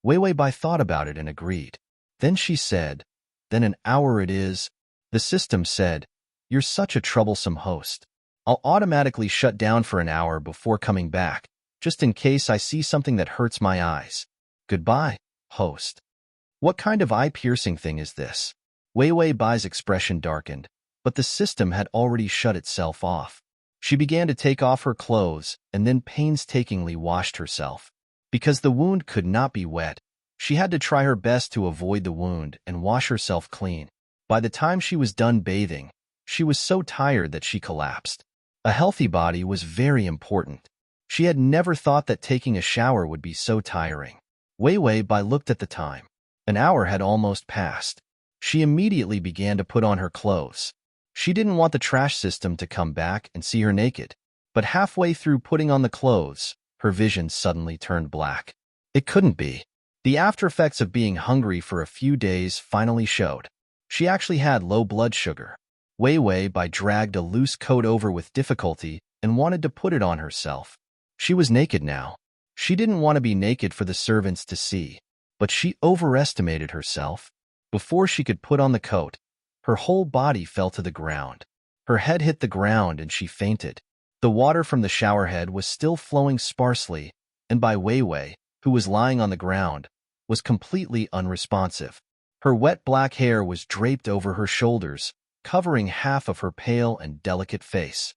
Wei Wei Bai thought about it and agreed. Then she said, "Then an hour it is." The system said, "You're such a troublesome host. I'll automatically shut down for an hour before coming back, just in case I see something that hurts my eyes. Goodbye, host." What kind of eye-piercing thing is this? Wei Wei Bai's expression darkened, but the system had already shut itself off. She began to take off her clothes and then painstakingly washed herself. Because the wound could not be wet, she had to try her best to avoid the wound and wash herself clean. By the time she was done bathing, she was so tired that she collapsed. A healthy body was very important. She had never thought that taking a shower would be so tiring. Wei Wei Bai looked at the time. An hour had almost passed. She immediately began to put on her clothes. She didn't want the trash system to come back and see her naked. But halfway through putting on the clothes, her vision suddenly turned black. It couldn't be. The after effects of being hungry for a few days finally showed. She actually had low blood sugar. Wei Wei Bai dragged a loose coat over with difficulty and wanted to put it on herself. She was naked now. She didn't want to be naked for the servants to see, but she overestimated herself. Before she could put on the coat, her whole body fell to the ground. Her head hit the ground and she fainted. The water from the showerhead was still flowing sparsely, and Bai Wei Wei, who was lying on the ground, was completely unresponsive. Her wet black hair was draped over her shoulders, covering half of her pale and delicate face.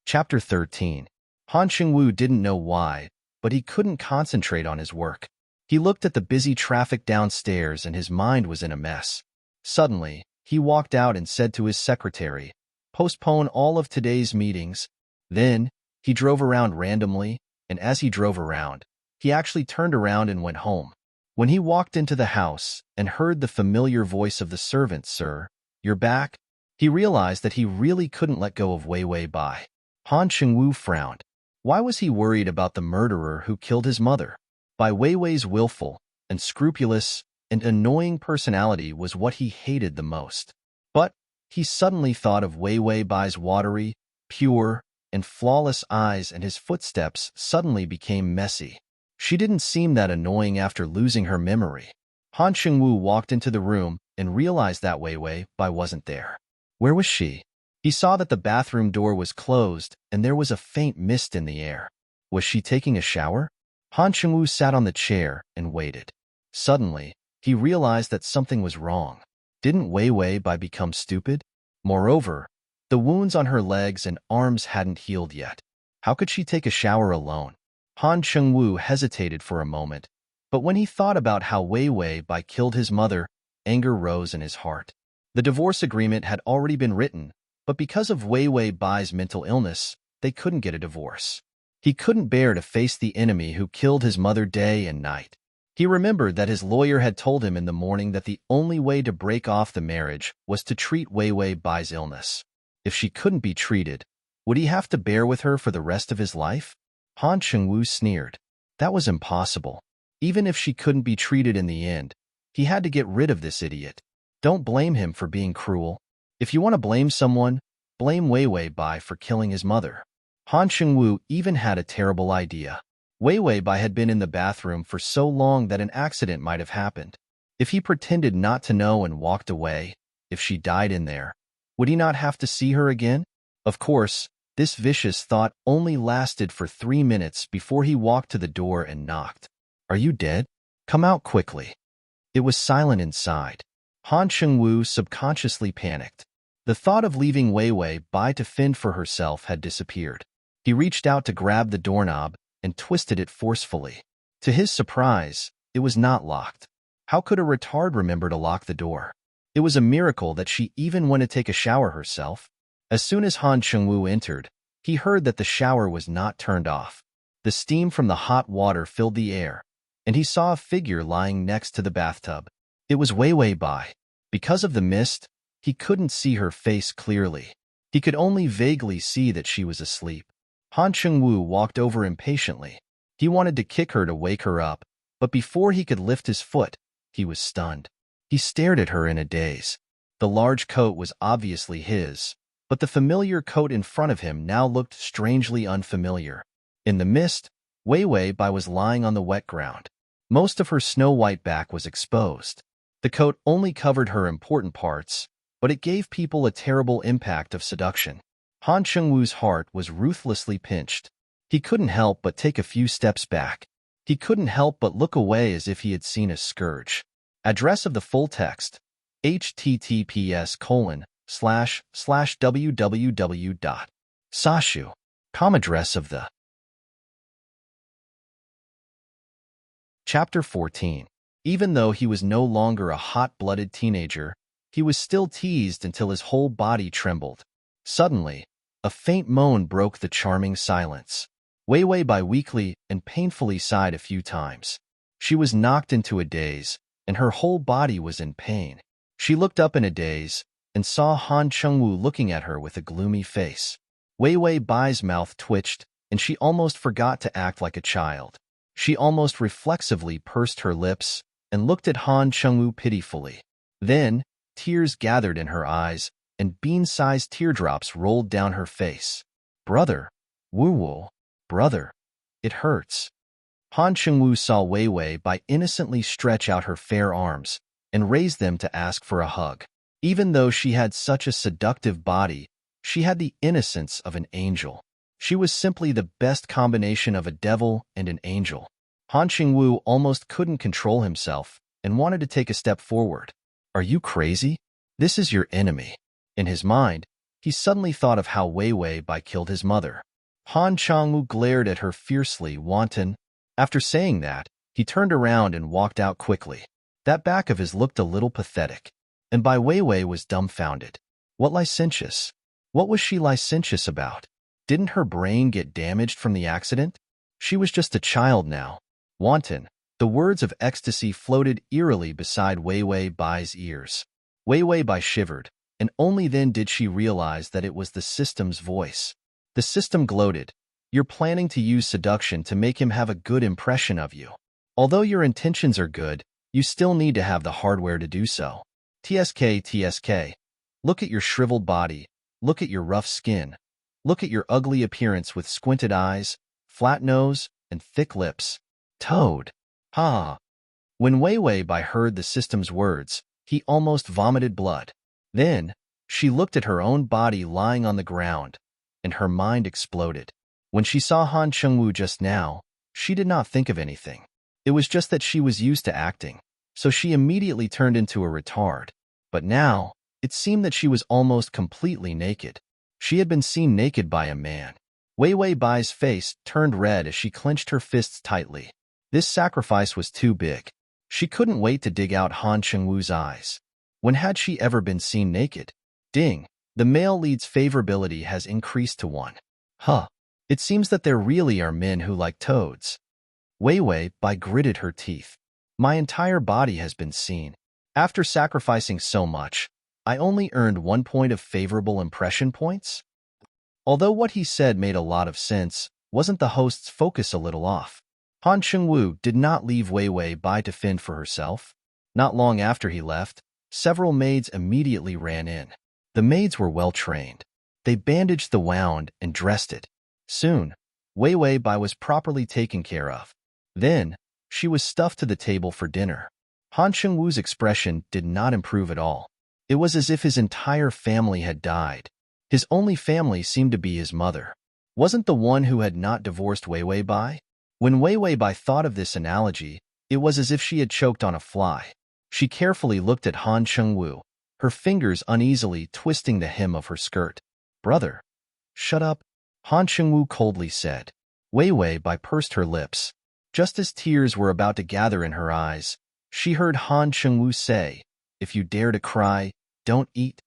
Chapter 13. Han Xingwu didn't know why, but he couldn't concentrate on his work. He looked at the busy traffic downstairs and his mind was in a mess. Suddenly, he walked out and said to his secretary, "Postpone all of today's meetings." Then, he drove around randomly, and as he drove around, he actually turned around and went home. When he walked into the house and heard the familiar voice of the servant, "Sir, you're back," he realized that he really couldn't let go of Wei Wei Bai. Han Xingwu frowned. Why was he worried about the murderer who killed his mother? Bai Wei Wei's willful, unscrupulous, and annoying personality was what he hated the most. But he suddenly thought of Wei Wei Bai's watery, pure, and flawless eyes, and his footsteps suddenly became messy. She didn't seem that annoying after losing her memory. Han Xingwu walked into the room and realized that Wei Wei Bai wasn't there. Where was she? He saw that the bathroom door was closed and there was a faint mist in the air. Was she taking a shower? Han Xingwu sat on the chair and waited. Suddenly, he realized that something was wrong. Didn't Wei Wei Bai become stupid? Moreover, the wounds on her legs and arms hadn't healed yet. How could she take a shower alone? Han Xingwu hesitated for a moment, but when he thought about how Wei Wei Bai killed his mother, anger rose in his heart. The divorce agreement had already been written, but because of Wei Wei Bai's mental illness, they couldn't get a divorce. He couldn't bear to face the enemy who killed his mother day and night. He remembered that his lawyer had told him in the morning that the only way to break off the marriage was to treat Wei Wei Bai's illness. If she couldn't be treated, would he have to bear with her for the rest of his life? Han Xingwu sneered. That was impossible. Even if she couldn't be treated in the end, he had to get rid of this idiot. Don't blame him for being cruel. If you want to blame someone, blame Wei Wei Bai for killing his mother. Han Shengwu even had a terrible idea. Wei Wei Bai had been in the bathroom for so long that an accident might have happened. If he pretended not to know and walked away, if she died in there, would he not have to see her again? Of course, this vicious thought only lasted for 3 minutes before he walked to the door and knocked. Are you dead? Come out quickly. It was silent inside. Han Shengwu subconsciously panicked. The thought of leaving Wei Wei Bai to fend for herself had disappeared. He reached out to grab the doorknob and twisted it forcefully. To his surprise, it was not locked. How could a retard remember to lock the door? It was a miracle that she even went to take a shower herself. As soon as Han Shengwu entered, he heard that the shower was not turned off. The steam from the hot water filled the air, and he saw a figure lying next to the bathtub. It was Wei Wei Bai. Because of the mist, he couldn't see her face clearly. He could only vaguely see that she was asleep. Han Shengwu walked over impatiently. He wanted to kick her to wake her up, but before he could lift his foot, he was stunned. He stared at her in a daze. The large coat was obviously his, but the familiar coat in front of him now looked strangely unfamiliar. In the mist, Wei Wei Bai was lying on the wet ground. Most of her snow-white back was exposed. The coat only covered her important parts, but it gave people a terrible impact of seduction. Han Shengwu's heart was ruthlessly pinched. He couldn't help but take a few steps back. He couldn't help but look away as if he had seen a scourge. Address of the full text: https://www.sashu.com. Address of the Chapter 14. Even though he was no longer a hot-blooded teenager, he was still teased until his whole body trembled. Suddenly, a faint moan broke the charming silence. Wei Wei Bai weakly and painfully sighed a few times. She was knocked into a daze, and her whole body was in pain. She looked up in a daze and saw Han Shengwu looking at her with a gloomy face. Wei Wei Bai's mouth twitched, and she almost forgot to act like a child. She almost reflexively pursed her lips and looked at Han Shengwu pitifully. Then, tears gathered in her eyes, and bean-sized teardrops rolled down her face. Brother, Wu, brother, it hurts. Han Shengwu saw Wei Wei Bai innocently stretch out her fair arms and raise them to ask for a hug. Even though she had such a seductive body, she had the innocence of an angel. She was simply the best combination of a devil and an angel. Han Shengwu almost couldn't control himself and wanted to take a step forward. Are you crazy? This is your enemy. In his mind, he suddenly thought of how Wei Wei Bai killed his mother. Han Shengwu glared at her fiercely, wanton. After saying that, he turned around and walked out quickly. That back of his looked a little pathetic, and Bai Wei Wei was dumbfounded. What licentious? What was she licentious about? Didn't her brain get damaged from the accident? She was just a child now. Wanton. The words of ecstasy floated eerily beside Wei Wei Bai's ears. Wei Wei Bai shivered, and only then did she realize that it was the system's voice. The system gloated. You're planning to use seduction to make him have a good impression of you. Although your intentions are good, you still need to have the hardware to do so. TSK. Look at your shriveled body. Look at your rough skin. Look at your ugly appearance with squinted eyes, flat nose, and thick lips. Toad. Ha! When Wei Wei Bai heard the system's words, he almost vomited blood. Then, she looked at her own body lying on the ground, and her mind exploded. When she saw Han Shengwu just now, she did not think of anything. It was just that she was used to acting, so she immediately turned into a retard. But now, it seemed that she was almost completely naked. She had been seen naked by a man. Wei Wei Bai's face turned red as she clenched her fists tightly. This sacrifice was too big. She couldn't wait to dig out Han Shengwu's eyes. When had she ever been seen naked? Ding! The male lead's favorability has increased to 1. Huh. It seems that there really are men who like toads. Wei Wei Bai gritted her teeth. My entire body has been seen. After sacrificing so much, I only earned 1 point of favorable impression points? Although what he said made a lot of sense, wasn't the host's focus a little off? Han Shengwu did not leave Wei Wei Bai to fend for herself. Not long after he left, several maids immediately ran in. The maids were well trained. They bandaged the wound and dressed it. Soon, Wei Wei Bai was properly taken care of. Then, she was stuffed to the table for dinner. Han Shengwu's expression did not improve at all. It was as if his entire family had died. His only family seemed to be his mother. Wasn't the one who had not divorced Wei Wei Bai? When Wei Wei Bai thought of this analogy, it was as if she had choked on a fly. She carefully looked at Han Shengwu, her fingers uneasily twisting the hem of her skirt. "Brother, shut up," Han Shengwu coldly said. Wei Wei Bai pursed her lips. Just as tears were about to gather in her eyes, she heard Han Shengwu say, "If you dare to cry, don't eat."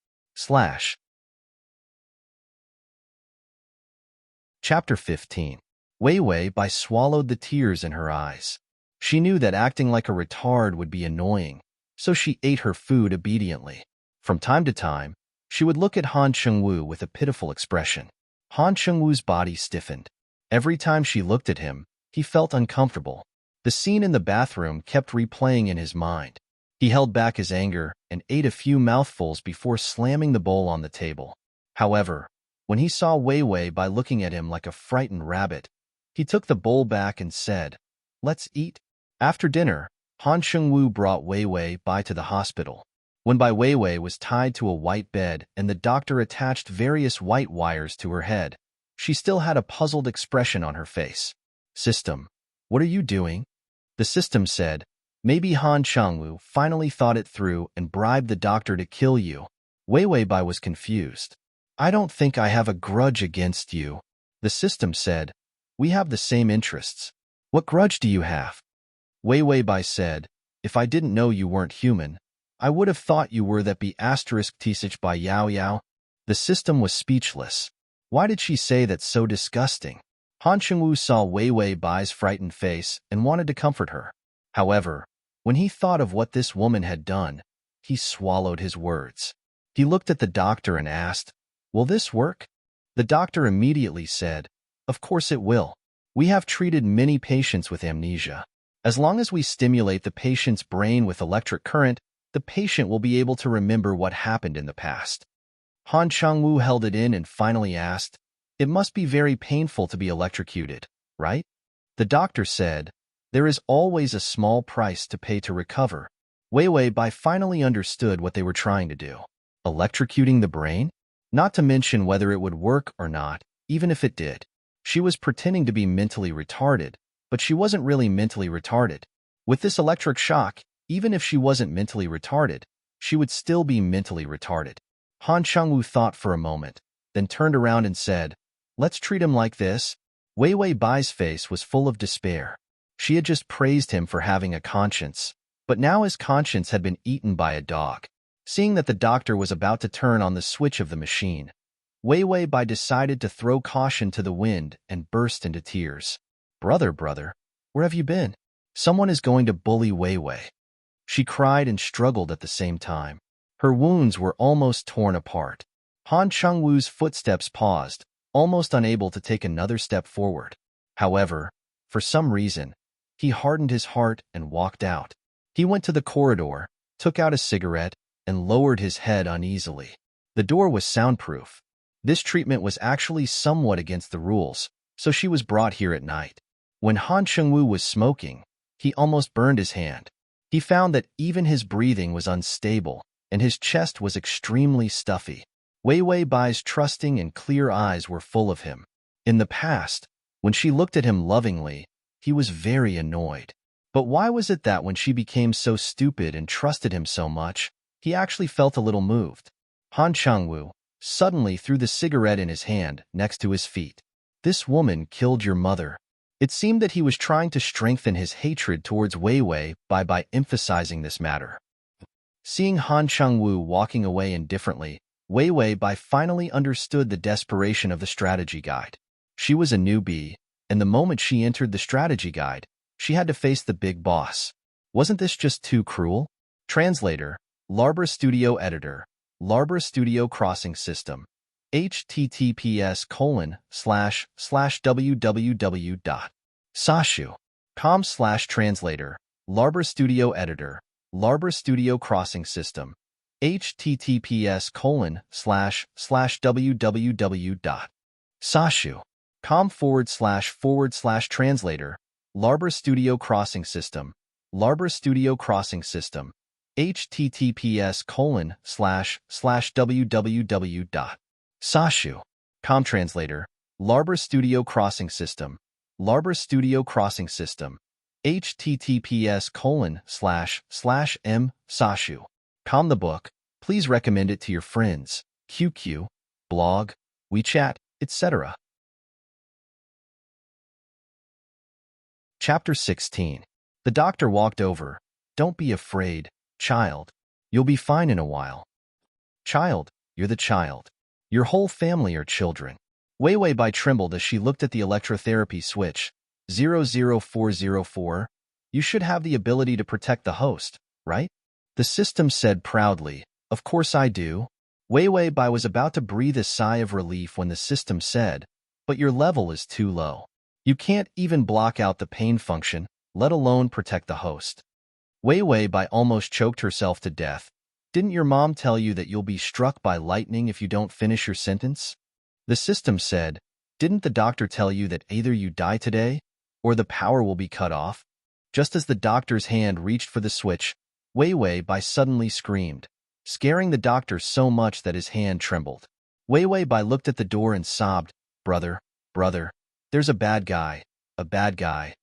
Chapter 15. Wei Wei Bai swallowed the tears in her eyes. She knew that acting like a retard would be annoying, so she ate her food obediently. From time to time, she would look at Han Shengwu with a pitiful expression. Han Shengwu's body stiffened. Every time she looked at him, he felt uncomfortable. The scene in the bathroom kept replaying in his mind. He held back his anger and ate a few mouthfuls before slamming the bowl on the table. However, when he saw Wei Wei Bai looking at him like a frightened rabbit, he took the bowl back and said, "Let's eat." After dinner, Han Shengwu brought Wei Wei Bai to the hospital. When Bai Wei Wei was tied to a white bed and the doctor attached various white wires to her head, she still had a puzzled expression on her face. "System, what are you doing?" The system said, "Maybe Han Shengwu finally thought it through and bribed the doctor to kill you." Wei Wei Bai was confused. "I don't think I have a grudge against you." The system said, "We have the same interests. What grudge do you have?" Wei Wei Bai said, "If I didn't know you weren't human, I would have thought you were that be asterisk tisich by Yao Yao." The system was speechless. Why did she say that so disgusting? Han Shengwu saw Wei Wei Bai's frightened face and wanted to comfort her. However, when he thought of what this woman had done, he swallowed his words. He looked at the doctor and asked, "Will this work?" The doctor immediately said, "Of course it will. We have treated many patients with amnesia. As long as we stimulate the patient's brain with electric current, the patient will be able to remember what happened in the past." Han Shengwu held it in and finally asked, "It must be very painful to be electrocuted, right?" The doctor said, "There is always a small price to pay to recover." Wei Wei Bai finally understood what they were trying to do. Electrocuting the brain? Not to mention whether it would work or not, even if it did. She was pretending to be mentally retarded, but she wasn't really mentally retarded. With this electric shock, even if she wasn't mentally retarded, she would still be mentally retarded. Han Shengwu thought for a moment, then turned around and said, "Let's treat him like this." Wei Wei Bai's face was full of despair. She had just praised him for having a conscience, but now his conscience had been eaten by a dog. Seeing that the doctor was about to turn on the switch of the machine, Wei Wei Bai decided to throw caution to the wind and burst into tears. Brother, where have you been? Someone is going to bully Wei Wei." She cried and struggled at the same time. Her wounds were almost torn apart. Han Shengwu's footsteps paused, almost unable to take another step forward. However, for some reason, he hardened his heart and walked out. He went to the corridor, took out a cigarette, and lowered his head uneasily. The door was soundproof. This treatment was actually somewhat against the rules, so she was brought here at night. When Han Shengwu was smoking, he almost burned his hand. He found that even his breathing was unstable, and his chest was extremely stuffy. Wei Wei Bai's trusting and clear eyes were full of him. In the past, when she looked at him lovingly, he was very annoyed. But why was it that when she became so stupid and trusted him so much, he actually felt a little moved? Han Shengwu suddenly threw the cigarette in his hand next to his feet. "This woman killed your mother." It seemed that he was trying to strengthen his hatred towards Wei Wei by emphasizing this matter. Seeing Han Shengwu walking away indifferently, Wei Wei Bai finally understood the desperation of the strategy guide. She was a newbie, and the moment she entered the strategy guide, she had to face the big boss. Wasn't this just too cruel? Translator, Larbor Studio Editor, Larbor Studio Crossing System, https://www.sashu.com/translator, Larbor Studio Editor, Larbor Studio Crossing System, https://www.sashu.com/translator, Larbor Studio Crossing System, Larbor Studio Crossing System, https://www.sashu.com translator, Larbor Studio Crossing System, Larbor Studio Crossing System, https://m sashu.com the book. Please recommend it to your friends, QQ, blog, WeChat, etc. Chapter 16. The doctor walked over. Don't be afraid, child. You'll be fine in a while. Child, you're the child. Your whole family are children. Wei Wei Bai trembled as she looked at the electrotherapy switch. 00404. You should have the ability to protect the host, right? The system said proudly. Of course I do. Wei Wei Bai was about to breathe a sigh of relief when the system said, but your level is too low. You can't even block out the pain function, let alone protect the host. Wei Wei Bai almost choked herself to death. Didn't your mom tell you that you'll be struck by lightning if you don't finish your sentence? The system said, didn't the doctor tell you that either you die today, or the power will be cut off? Just as the doctor's hand reached for the switch, Wei Wei Bai suddenly screamed, scaring the doctor so much that his hand trembled. Wei Wei Bai looked at the door and sobbed, brother, brother, there's a bad guy, a bad guy.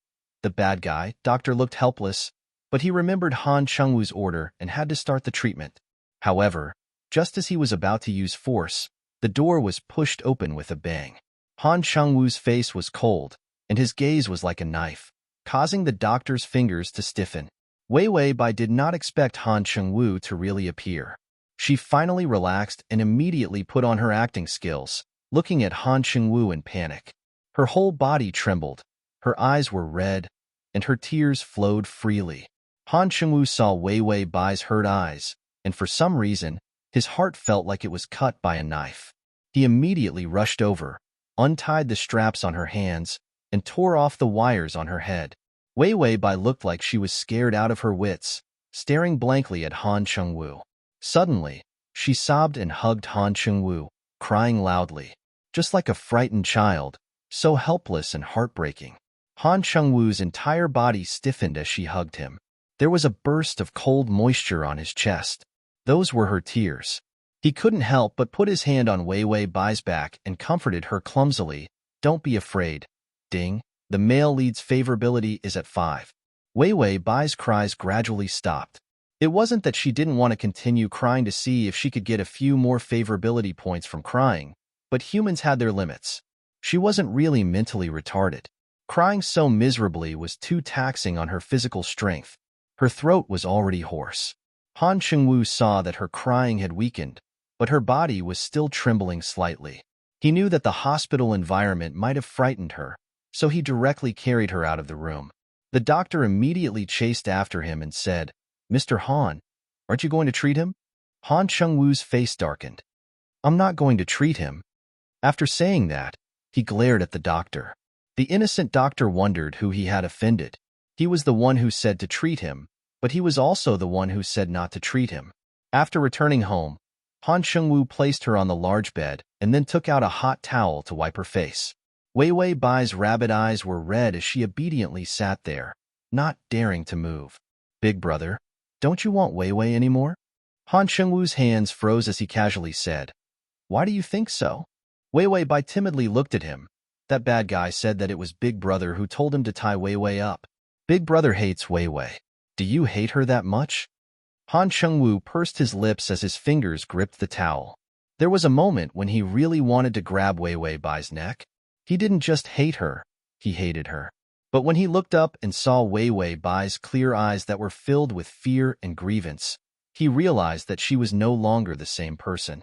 The bad guy. Doctor looked helpless, but he remembered Han Chengwu's order and had to start the treatment. However, just as he was about to use force, the door was pushed open with a bang. Han Chengwu's face was cold, and his gaze was like a knife, causing the doctor's fingers to stiffen. Wei Wei Bai did not expect Han Chengwu to really appear. She finally relaxed and immediately put on her acting skills, looking at Han Chengwu in panic. Her whole body trembled, her eyes were red, and her tears flowed freely. Han Chengwu saw Wei Wei Bai's hurt eyes, and for some reason, his heart felt like it was cut by a knife. He immediately rushed over, untied the straps on her hands, and tore off the wires on her head. Wei Wei Bai looked like she was scared out of her wits, staring blankly at Han Chengwu. Suddenly, she sobbed and hugged Han Chengwu, crying loudly. Just like a frightened child, so helpless and heartbreaking. Han Chengwu's entire body stiffened as she hugged him. There was a burst of cold moisture on his chest. Those were her tears. He couldn't help but put his hand on Wei Wei Bai's back and comforted her clumsily. Don't be afraid. Ding. The male lead's favorability is at 5. Wei Wei Bai's cries gradually stopped. It wasn't that she didn't want to continue crying to see if she could get a few more favorability points from crying, but humans had their limits. She wasn't really mentally retarded. Crying so miserably was too taxing on her physical strength. Her throat was already hoarse. Han Chengwu saw that her crying had weakened, but her body was still trembling slightly. He knew that the hospital environment might have frightened her, so he directly carried her out of the room. The doctor immediately chased after him and said, Mr. Han, aren't you going to treat him? Han Chengwu's face darkened. I'm not going to treat him. After saying that, he glared at the doctor. The innocent doctor wondered who he had offended. He was the one who said to treat him, but he was also the one who said not to treat him. After returning home, Han Chengwu placed her on the large bed and then took out a hot towel to wipe her face. Wei Wei Bai's rabbit eyes were red as she obediently sat there, not daring to move. Big brother, don't you want Wei Wei anymore? Han Chengwu's hands froze as he casually said, Why do you think so? Wei Wei Bai timidly looked at him. That bad guy said that it was Big Brother who told him to tie Wei Wei up. Big Brother hates Wei Wei. Do you hate her that much? Han Chengwu pursed his lips as his fingers gripped the towel. There was a moment when he really wanted to grab Wei Wei Bai's neck. He didn't just hate her, he hated her. But when he looked up and saw Wei Wei Bai's clear eyes that were filled with fear and grievance, he realized that she was no longer the same person.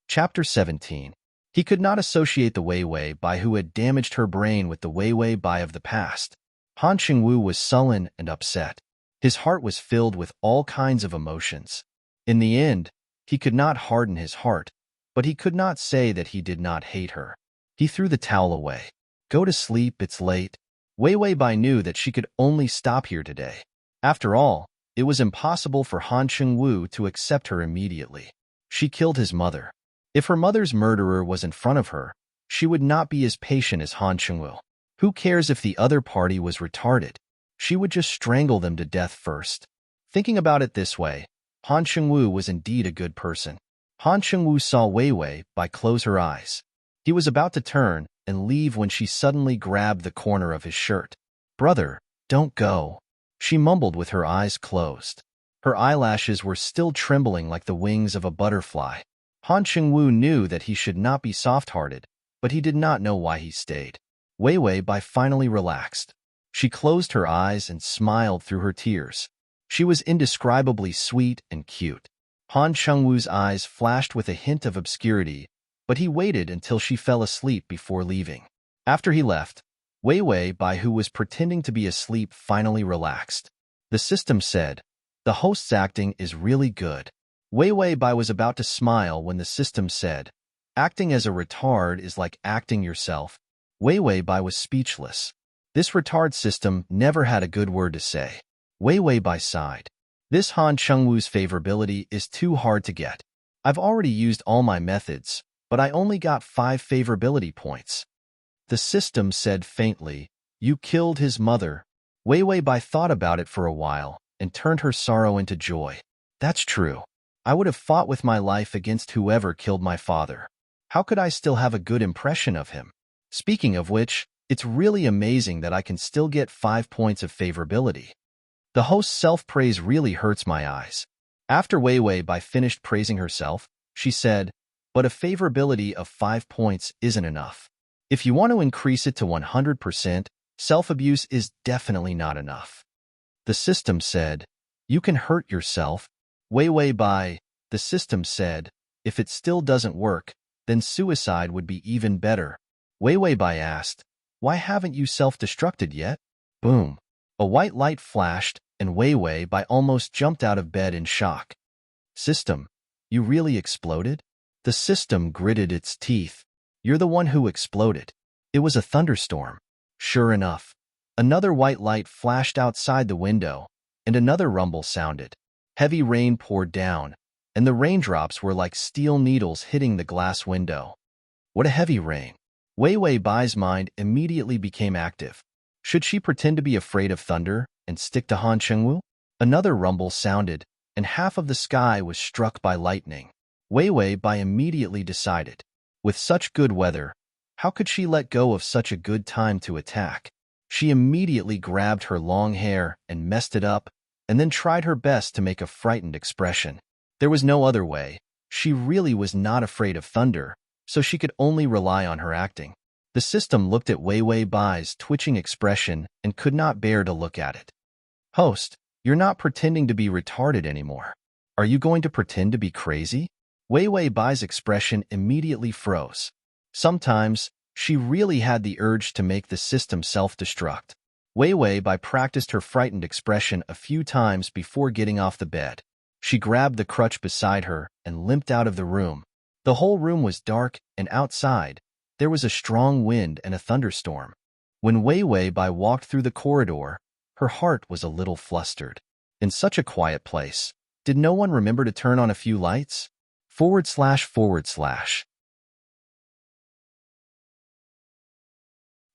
Chapter 17. He could not associate the Wei Wei Bai who had damaged her brain with the Wei Wei Bai of the past. Han Chengwu was sullen and upset. His heart was filled with all kinds of emotions. In the end, he could not harden his heart, but he could not say that he did not hate her. He threw the towel away. Go to sleep, it's late. Wei Wei Bai knew that she could only stop here today. After all, It was impossible for Han Chengwu to accept her immediately. She killed his mother. If her mother's murderer was in front of her, she would not be as patient as Han Chengwu. Who cares if the other party was retarded? She would just strangle them to death first. Thinking about it this way, Han Chengwu was indeed a good person. Han Chengwu saw Wei Wei Bai close her eyes. He was about to turn and leave when she suddenly grabbed the corner of his shirt. "Brother, don't go," she mumbled with her eyes closed. Her eyelashes were still trembling like the wings of a butterfly. Han Chengwu knew that he should not be soft-hearted, but he did not know why he stayed. Wei Wei Bai finally relaxed. She closed her eyes and smiled through her tears. She was indescribably sweet and cute. Han Chengwu's eyes flashed with a hint of obscurity, but he waited until she fell asleep before leaving. After he left, Wei Wei Bai, who was pretending to be asleep, finally relaxed. The system said, "The host's acting is really good." Wei Wei Bai was about to smile when the system said, "Acting as a retard is like acting yourself." Wei Wei Bai was speechless. This retard system never had a good word to say. Wei Wei Bai sighed. This Han Chengwu's favorability is too hard to get. I've already used all my methods, but I only got 5 favorability points. The system said faintly, "You killed his mother." Wei Wei Bai thought about it for a while and turned her sorrow into joy. That's true. I would have fought with my life against whoever killed my father. How could I still have a good impression of him? Speaking of which, it's really amazing that I can still get 5 points of favorability. The host's self-praise really hurts my eyes. After Wei Wei Bai finished praising herself, she said, "But a favorability of 5 points isn't enough. If you want to increase it to 100%, self-abuse is definitely not enough." The system said, "You can hurt yourself." Wei Wei Bai, the system said, "If it still doesn't work, then suicide would be even better." Wei Wei Bai asked, "Why haven't you self-destructed yet?" Boom. A white light flashed, and Wei Wei Bai almost jumped out of bed in shock. "System, you really exploded?" The system gritted its teeth. "You're the one who exploded. It was a thunderstorm." Sure enough, another white light flashed outside the window, and another rumble sounded. Heavy rain poured down, and the raindrops were like steel needles hitting the glass window. What a heavy rain. Wei Wei Bai's mind immediately became active. Should she pretend to be afraid of thunder and stick to Han Chengwu? Another rumble sounded, and half of the sky was struck by lightning. Wei Wei Bai immediately decided, with such good weather, how could she let go of such a good time to attack? She immediately grabbed her long hair and messed it up, and then tried her best to make a frightened expression. There was no other way. She really was not afraid of thunder, so she could only rely on her acting. The system looked at Wei Wei Bai's twitching expression and could not bear to look at it. "Host, you're not pretending to be retarded anymore. Are you going to pretend to be crazy?" Wei Wei Bai's expression immediately froze. Sometimes, she really had the urge to make the system self-destruct. Wei Wei Bai practiced her frightened expression a few times before getting off the bed. She grabbed the crutch beside her and limped out of the room. The whole room was dark, and outside, there was a strong wind and a thunderstorm. When Wei Wei Bai walked through the corridor, her heart was a little flustered. In such a quiet place, did no one remember to turn on a few lights? //.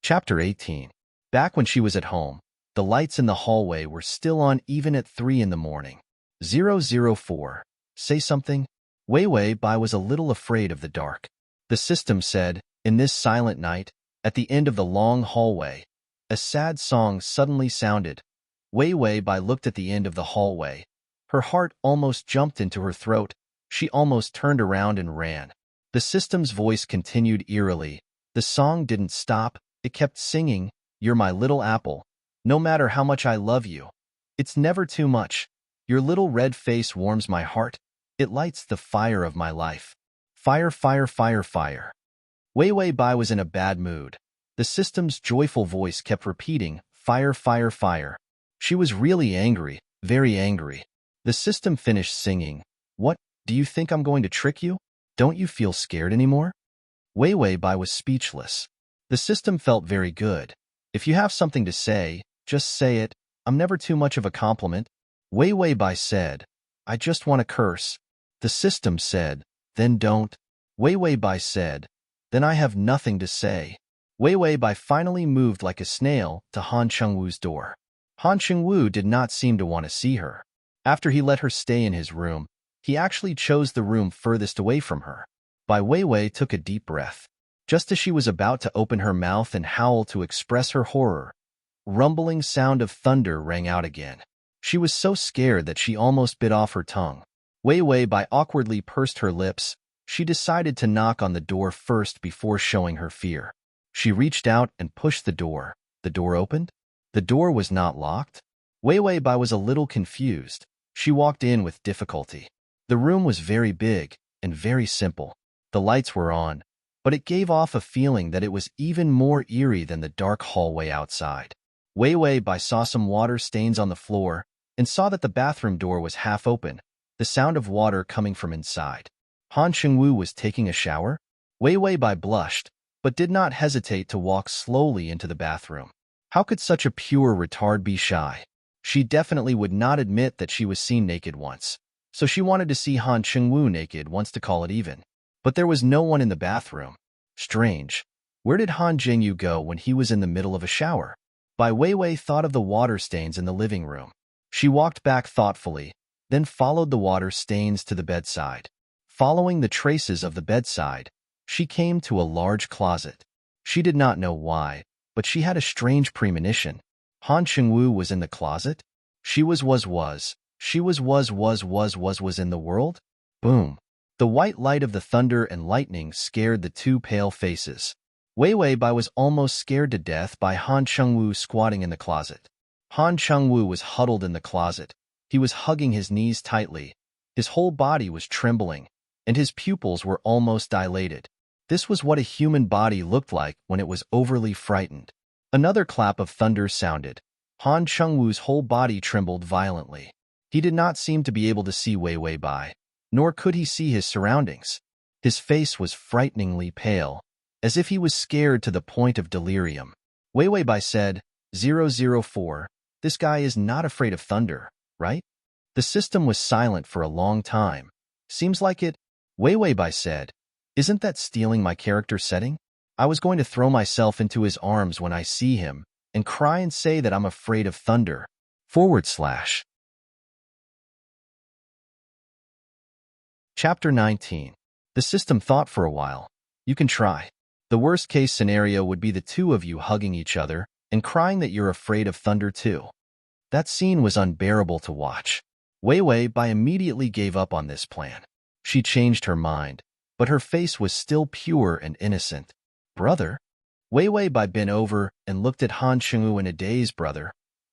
Chapter 18. Back when she was at home, the lights in the hallway were still on even at 3 in the morning. 004. Say something? Wei Wei Bai was a little afraid of the dark. The system said, in this silent night, at the end of the long hallway, a sad song suddenly sounded. Wei Wei Bai looked at the end of the hallway. Her heart almost jumped into her throat. She almost turned around and ran. The system's voice continued eerily. The song didn't stop. It kept singing, "You're my little apple. No matter how much I love you. It's never too much. Your little red face warms my heart. It lights the fire of my life. Fire, fire, fire, fire." Wei Wei Bai was in a bad mood. The system's joyful voice kept repeating, "Fire, fire, fire." She was really angry, very angry. The system finished singing. "What, do you think I'm going to trick you? Don't you feel scared anymore?" Wei Wei Bai was speechless. The system felt very good. "If you have something to say, just say it. I'm never too much of a compliment." Wei Wei Bai said, I just want to curse. The system said, then don't. Wei Wei Bai said, then I have nothing to say. Wei Wei Bai finally moved like a snail to Han Chengwu's door. Han Chengwu did not seem to want to see her. After he let her stay in his room, he actually chose the room furthest away from her. Bai Weiwei took a deep breath. Just as she was about to open her mouth and howl to express her horror, rumbling sound of thunder rang out again. She was so scared that she almost bit off her tongue. Weiwei Bai awkwardly pursed her lips. She decided to knock on the door first before showing her fear. She reached out and pushed the door. The door opened. The door was not locked. Weiwei Bai was a little confused. She walked in with difficulty. The room was very big and very simple. The lights were on, but it gave off a feeling that it was even more eerie than the dark hallway outside. Weiwei Bai saw some water stains on the floor and saw that the bathroom door was half open, the sound of water coming from inside. Han Chengwu was taking a shower? Weiwei Bai blushed, but did not hesitate to walk slowly into the bathroom. How could such a pure retard be shy? She definitely would not admit that she was seen naked once, so she wanted to see Han Chengwu naked once to call it even. But there was no one in the bathroom. Strange. Where did Han Zhengyu go when he was in the middle of a shower? Bai Weiwei thought of the water stains in the living room. She walked back thoughtfully, then followed the water stains to the bedside. Following the traces of the bedside, she came to a large closet. She did not know why, but she had a strange premonition. Han Chengwu was in the closet? She was in the world? Boom. The white light of the thunder and lightning scared the two pale faces. Weiwei Bai was almost scared to death by Han Chengwu squatting in the closet. Han Chengwu was huddled in the closet. He was hugging his knees tightly. His whole body was trembling, and his pupils were almost dilated. This was what a human body looked like when it was overly frightened. Another clap of thunder sounded. Han Chengwu's whole body trembled violently. He did not seem to be able to see Weiwei Bai, nor could he see his surroundings. His face was frighteningly pale, as if he was scared to the point of delirium. Weiwei Bai said, 004, this guy is not afraid of thunder, right? The system was silent for a long time. Seems like it. Weiwei Bai said, isn't that stealing my character setting? I was going to throw myself into his arms when I see him and cry and say that I'm afraid of thunder. / Chapter 19. The system thought for a while. You can try. The worst-case scenario would be the two of you hugging each other and crying that you're afraid of thunder too. That scene was unbearable to watch. Weiwei Bai immediately gave up on this plan. She changed her mind, but her face was still pure and innocent. Brother? Weiwei Bai bent over and looked at Han Chengwu in a daze. Brother,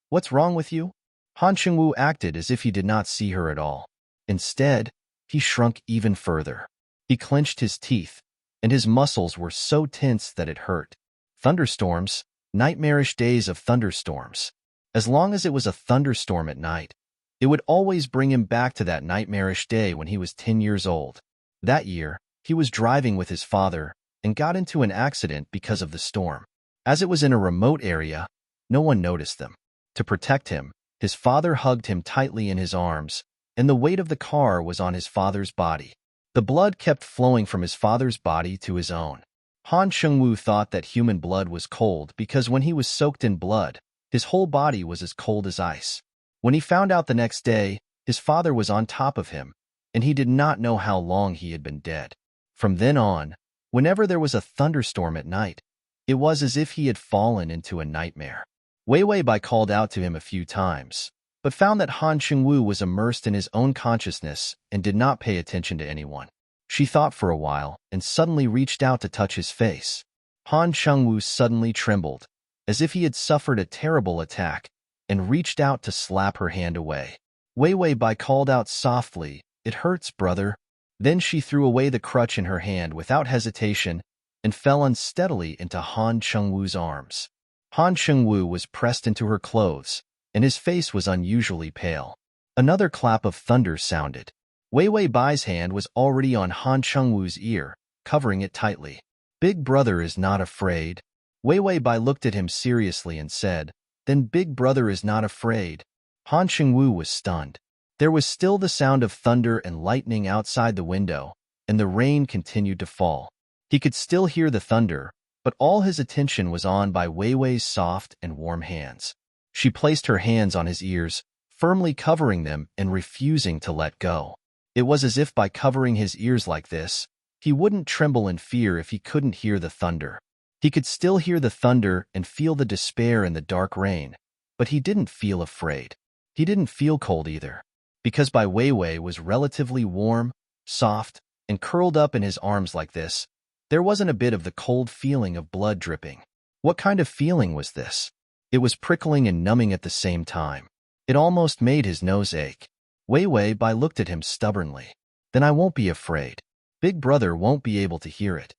what's wrong with you? Han Chengwu acted as if he did not see her at all. Instead, he shrunk even further. He clenched his teeth, and his muscles were so tense that it hurt. Thunderstorms, nightmarish days of thunderstorms. As long as it was a thunderstorm at night, it would always bring him back to that nightmarish day when he was 10 years old. That year, he was driving with his father and got into an accident because of the storm. As it was in a remote area, no one noticed them. To protect him, his father hugged him tightly in his arms, and the weight of the car was on his father's body. The blood kept flowing from his father's body to his own. Han Chengwu thought that human blood was cold because when he was soaked in blood, his whole body was as cold as ice. When he found out the next day, his father was on top of him, and he did not know how long he had been dead. From then on, whenever there was a thunderstorm at night, it was as if he had fallen into a nightmare. Weiwei Bai called out to him a few times, but found that Han Chengwu was immersed in his own consciousness and did not pay attention to anyone. She thought for a while and suddenly reached out to touch his face. Han Chengwu suddenly trembled, as if he had suffered a terrible attack, and reached out to slap her hand away. Weiwei Bai called out softly, "It hurts, brother." Then she threw away the crutch in her hand without hesitation and fell unsteadily into Han Chengwu's arms. Han Chengwu was pressed into her clothes, and his face was unusually pale. Another clap of thunder sounded. Weiwei Bai's hand was already on Han Chengwu's ear, covering it tightly. "Big brother is not afraid." Weiwei Bai looked at him seriously and said, "Then Big brother is not afraid." Han Shengwu was stunned. There was still the sound of thunder and lightning outside the window, and the rain continued to fall. He could still hear the thunder, but all his attention was on by Wei Wei's soft and warm hands. She placed her hands on his ears, firmly covering them and refusing to let go. It was as if by covering his ears like this, he wouldn't tremble in fear if he couldn't hear the thunder. He could still hear the thunder and feel the despair in the dark rain, but he didn't feel afraid. He didn't feel cold either, because Bai Weiwei was relatively warm, soft, and curled up in his arms like this. There wasn't a bit of the cold feeling of blood dripping. What kind of feeling was this? It was prickling and numbing at the same time. It almost made his nose ache. Weiwei Bai looked at him stubbornly. Then I won't be afraid. Big brother won't be able to hear it.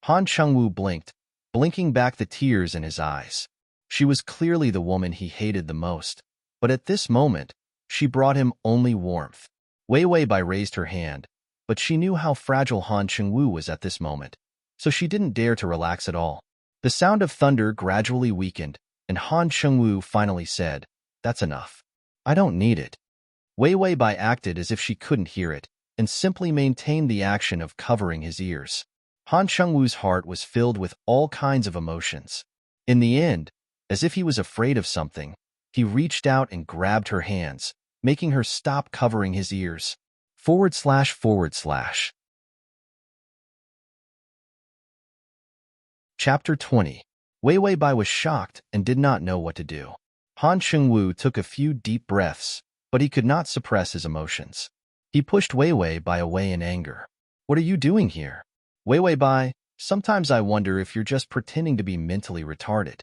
Han Chengwu blinked, blinking back the tears in his eyes. She was clearly the woman he hated the most, but at this moment, she brought him only warmth. Weiwei Bai raised her hand, but she knew how fragile Han Chengwu was at this moment, so she didn't dare to relax at all. The sound of thunder gradually weakened, and Han Chengwu finally said, "That's enough. I don't need it." Weiwei Bai acted as if she couldn't hear it, and simply maintained the action of covering his ears. Han Chengwu's heart was filled with all kinds of emotions. In the end, as if he was afraid of something, he reached out and grabbed her hands, making her stop covering his ears. // Chapter 20. Weiwei Bai was shocked and did not know what to do. Han Chengwu took a few deep breaths, but he could not suppress his emotions. He pushed Weiwei Bai away in anger. "What are you doing here? Weiwei Bai, sometimes I wonder if you're just pretending to be mentally retarded."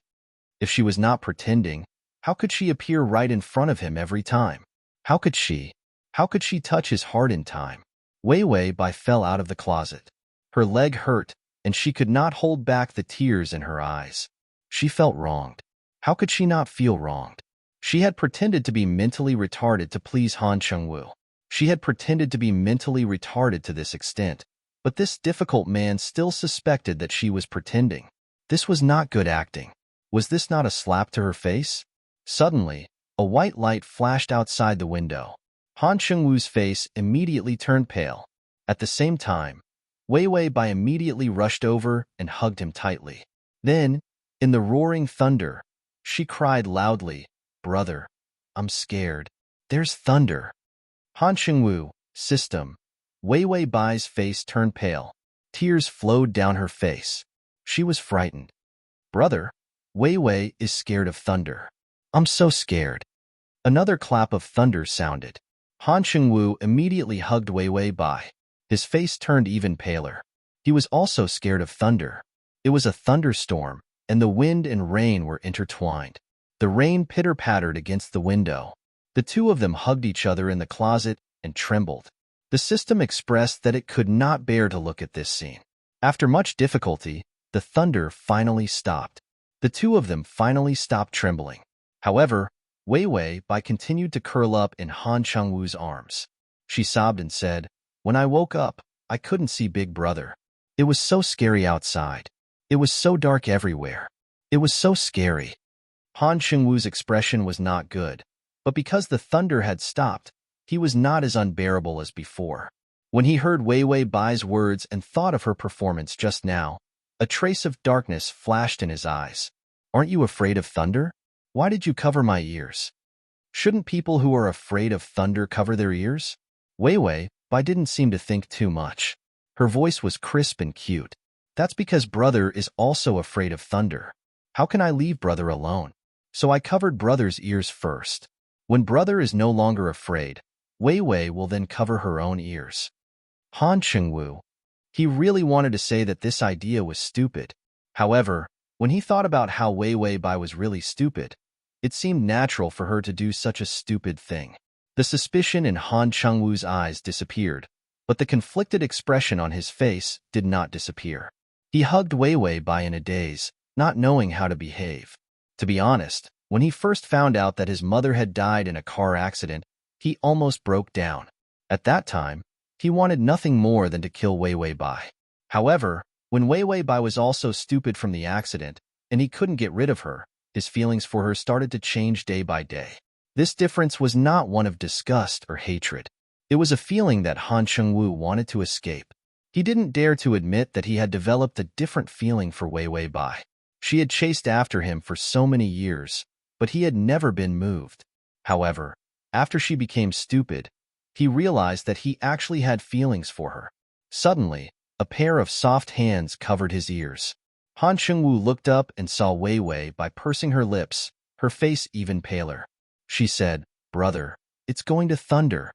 If she was not pretending, how could she appear right in front of him every time? How could she touch his heart in time? Weiwei Bai fell out of the closet. Her leg hurt, and she could not hold back the tears in her eyes. She felt wronged. How could she not feel wronged? She had pretended to be mentally retarded to please Han Chengwu. She had pretended to be mentally retarded to this extent, but this difficult man still suspected that she was pretending. This was not good acting. Was this not a slap to her face? Suddenly, a white light flashed outside the window. Han Chengwu's face immediately turned pale. At the same time, Weiwei Bai immediately rushed over and hugged him tightly. Then, in the roaring thunder, she cried loudly, "Brother, I'm scared. There's thunder." Han Chengwu, system. Weiwei Bai's face turned pale. Tears flowed down her face. She was frightened. "Brother, Weiwei is scared of thunder. I'm so scared." Another clap of thunder sounded. Han Chengwu immediately hugged Weiwei Bai. His face turned even paler. He was also scared of thunder. It was a thunderstorm, and the wind and rain were intertwined. The rain pitter-pattered against the window. The two of them hugged each other in the closet and trembled. The system expressed that it could not bear to look at this scene. After much difficulty, the thunder finally stopped. The two of them finally stopped trembling. However, Weiwei Bai continued to curl up in Han Chengwu's arms. She sobbed and said, "When I woke up, I couldn't see Big Brother. It was so scary outside. It was so dark everywhere. It was so scary." Han Chengwu's expression was not good, but because the thunder had stopped, he was not as unbearable as before. When he heard Weiwei Bai's words and thought of her performance just now, a trace of darkness flashed in his eyes. "Aren't you afraid of thunder? Why did you cover my ears? Shouldn't people who are afraid of thunder cover their ears?" Weiwei Bai didn't seem to think too much. Her voice was crisp and cute. "That's because brother is also afraid of thunder. How can I leave brother alone? So I covered brother's ears first. When brother is no longer afraid, Weiwei will then cover her own ears." Han Chengwu. He really wanted to say that this idea was stupid. However, when he thought about how Weiwei Bai was really stupid, it seemed natural for her to do such a stupid thing. The suspicion in Han Chengwu's eyes disappeared, but the conflicted expression on his face did not disappear. He hugged Weiwei Bai in a daze, not knowing how to behave. To be honest, when he first found out that his mother had died in a car accident, he almost broke down. At that time, he wanted nothing more than to kill Weiwei Bai. However, when Weiwei Bai was also stupid from the accident, and he couldn't get rid of her, his feelings for her started to change day by day. This difference was not one of disgust or hatred. It was a feeling that Han Chengwu wanted to escape. He didn't dare to admit that he had developed a different feeling for Wei Wei Bai. She had chased after him for so many years, but he had never been moved. However, after she became stupid, he realized that he actually had feelings for her. Suddenly, a pair of soft hands covered his ears. Han Chengwu looked up and saw Wei Wei Bai pursing her lips, her face even paler. She said, "Brother, it's going to thunder."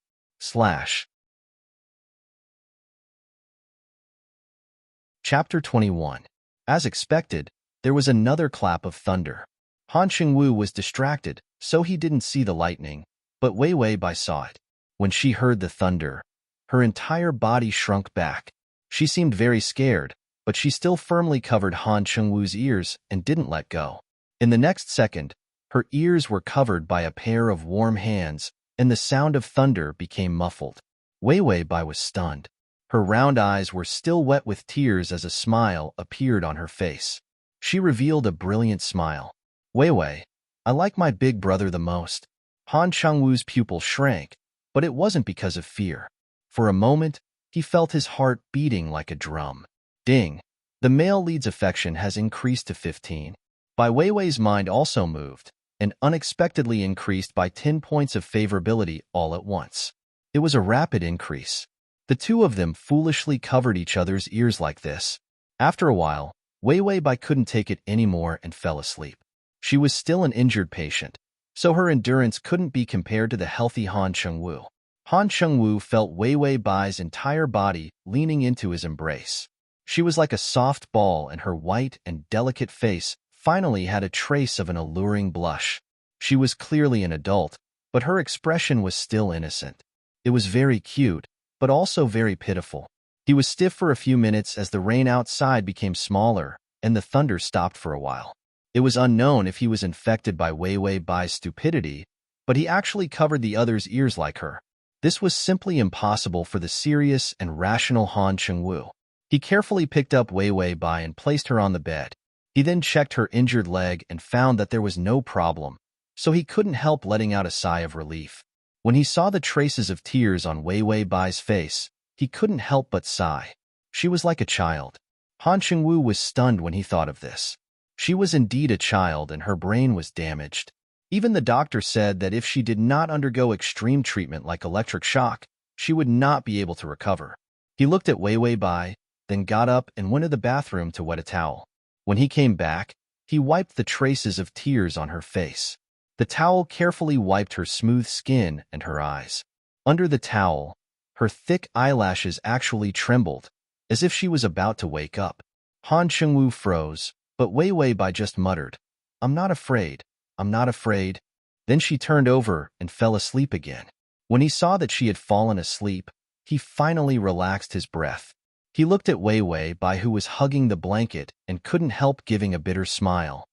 Chapter 21. As expected, there was another clap of thunder. Han Chengwu was distracted, so he didn't see the lightning, but Wei Wei Bai saw it. When she heard the thunder, her entire body shrunk back. She seemed very scared, but she still firmly covered Han Chengwu's ears and didn't let go. In the next second, her ears were covered by a pair of warm hands, and the sound of thunder became muffled. Wei Wei Bai was stunned. Her round eyes were still wet with tears as a smile appeared on her face. She revealed a brilliant smile. "Wei Wei, I like my big brother the most." Han Chengwu's pupil shrank, but it wasn't because of fear. For a moment, he felt his heart beating like a drum. Ding! The male lead's affection has increased to 15. Bai Wei Wei's mind also moved, and unexpectedly increased by 10 points of favorability all at once. It was a rapid increase. The two of them foolishly covered each other's ears like this. After a while, Wei Wei Bai couldn't take it anymore and fell asleep. She was still an injured patient, so her endurance couldn't be compared to the healthy Han Chengwu. Han Chengwu felt Wei Wei Bai's entire body leaning into his embrace. She was like a soft ball, and her white and delicate face finally had a trace of an alluring blush. She was clearly an adult, but her expression was still innocent. It was very cute, but also very pitiful. He was stiff for a few minutes as the rain outside became smaller, and the thunder stopped for a while. It was unknown if he was infected by Wei Wei Bai's stupidity, but he actually covered the other's ears like her. This was simply impossible for the serious and rational Han Chengwu. He carefully picked up Wei Wei Bai and placed her on the bed. He then checked her injured leg and found that there was no problem, so he couldn't help letting out a sigh of relief. When he saw the traces of tears on Wei Wei Bai's face, he couldn't help but sigh. She was like a child. Han Chengwu was stunned when he thought of this. She was indeed a child, and her brain was damaged. Even the doctor said that if she did not undergo extreme treatment like electric shock, she would not be able to recover. He looked at Wei Wei Bai, then got up and went to the bathroom to wet a towel. When he came back, he wiped the traces of tears on her face. The towel carefully wiped her smooth skin and her eyes. Under the towel, her thick eyelashes actually trembled, as if she was about to wake up. Han Chengwu froze, but Wei Wei Bai just muttered, "I'm not afraid. I'm not afraid." Then she turned over and fell asleep again. When he saw that she had fallen asleep, he finally relaxed his breath. He looked at Wei Wei Bai, who was hugging the blanket, and couldn't help giving a bitter smile.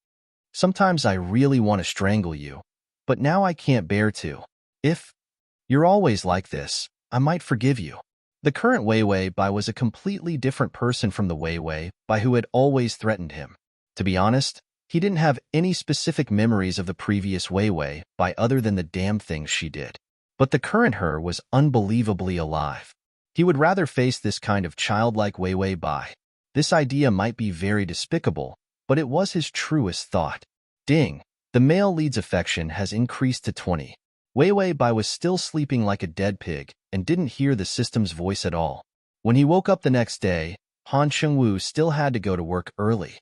"Sometimes I really want to strangle you, but now I can't bear to. If you're always like this, I might forgive you." The current Wei Wei Bai was a completely different person from the Wei Wei Bai who had always threatened him. To be honest, he didn't have any specific memories of the previous Wei Wei Bai other than the damn things she did. But the current her was unbelievably alive. He would rather face this kind of childlike Wei Wei Bai. This idea might be very despicable, but it was his truest thought. Ding! The male lead's affection has increased to 20. Wei Wei Bai was still sleeping like a dead pig and didn't hear the system's voice at all. When he woke up the next day, Han Chengwu still had to go to work early.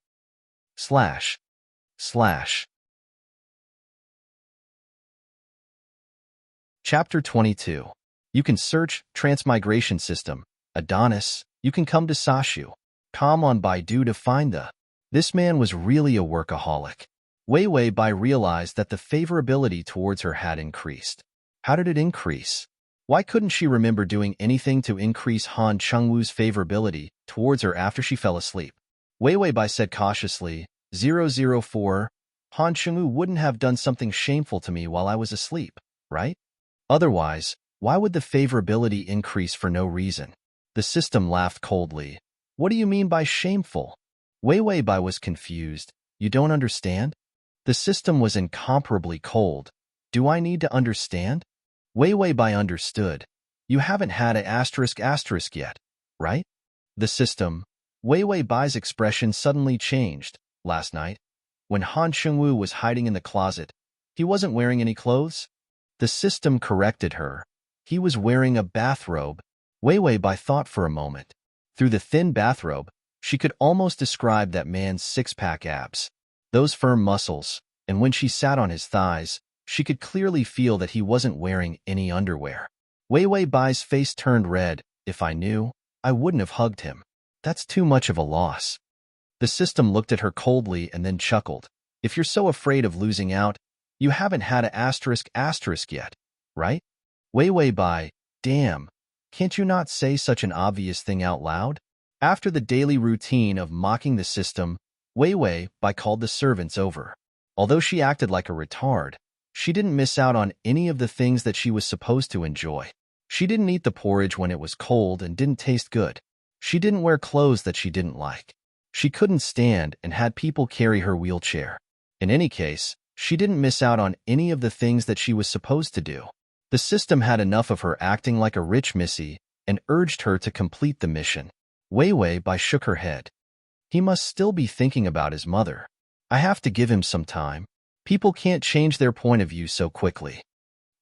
Chapter 22. You can search Transmigration System, Adonis. You can come to Sashu. Come on Baidu to find the. This man was really a workaholic. Wei Wei Bai realized that the favorability towards her had increased. How did it increase? Why couldn't she remember doing anything to increase Han Chengwu's favorability towards her after she fell asleep? Wei Wei Bai said cautiously, 004, Han Chengwu wouldn't have done something shameful to me while I was asleep, right? Otherwise, why would the favorability increase for no reason? The system laughed coldly. What do you mean by shameful? Wei Wei Bai was confused. You don't understand? The system was incomparably cold. Do I need to understand? Wei Wei Bai understood. You haven't had a asterisk yet, right? The system. Wei Wei Bai's expression suddenly changed. Last night, when Han Chengwu was hiding in the closet, he wasn't wearing any clothes? The system corrected her. He was wearing a bathrobe. Wei Wei Bai thought for a moment. Through the thin bathrobe, she could almost describe that man's six-pack abs. Those firm muscles, and when she sat on his thighs, she could clearly feel that he wasn't wearing any underwear. Wei Wei Bai's face turned red. If I knew, I wouldn't have hugged him. That's too much of a loss. The system looked at her coldly and then chuckled. If you're so afraid of losing out, you haven't had a asterisk yet, right? Wei Wei Bai, damn, can't you not say such an obvious thing out loud? After the daily routine of mocking the system, Wei Wei Bai called the servants over. Although she acted like a retard, she didn't miss out on any of the things that she was supposed to enjoy. She didn't eat the porridge when it was cold and didn't taste good. She didn't wear clothes that she didn't like. She couldn't stand and had people carry her wheelchair. In any case, she didn't miss out on any of the things that she was supposed to do. The system had enough of her acting like a rich missy and urged her to complete the mission. Wei Wei Bai shook her head. He must still be thinking about his mother. I have to give him some time. People can't change their point of view so quickly.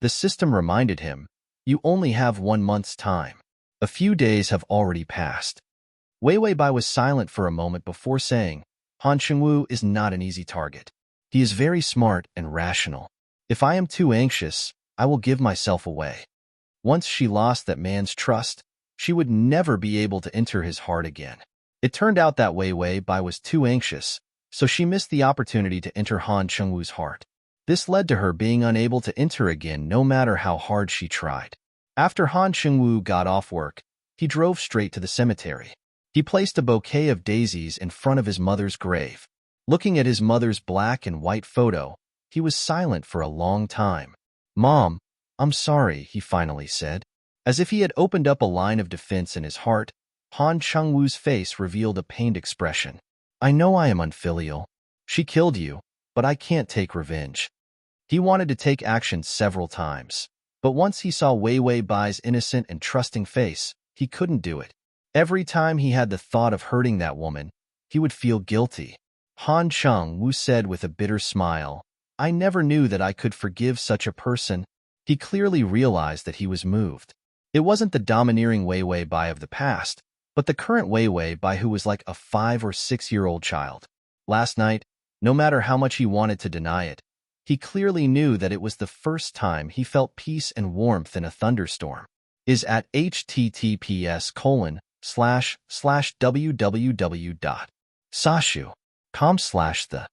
The system reminded him, you only have 1 month's time. A few days have already passed. Wei Wei Bai was silent for a moment before saying, Han Chengwu is not an easy target. He is very smart and rational. If I am too anxious, I will give myself away. Once she lost that man's trust, she would never be able to enter his heart again. It turned out that Wei Wei Bai was too anxious, so she missed the opportunity to enter Han Chengwu's heart. This led to her being unable to enter again no matter how hard she tried. After Han Chengwu got off work, he drove straight to the cemetery. He placed a bouquet of daisies in front of his mother's grave. Looking at his mother's black and white photo, he was silent for a long time. Mom, I'm sorry, he finally said. As if he had opened up a line of defense in his heart, Han Chengwu's face revealed a pained expression. I know I am unfilial. She killed you, but I can't take revenge. He wanted to take action several times, but once he saw Wei Wei Bai's innocent and trusting face, he couldn't do it. Every time he had the thought of hurting that woman, he would feel guilty. Han Chengwu said with a bitter smile, I never knew that I could forgive such a person. He clearly realized that he was moved. It wasn't the domineering Wei Wei Bai of the past, but the current Wei Wei Bai who was like a 5 or 6-year-old child. Last night, no matter how much he wanted to deny it, he clearly knew that it was the first time he felt peace and warmth in a thunderstorm. Is at https://www.sashu.com/the.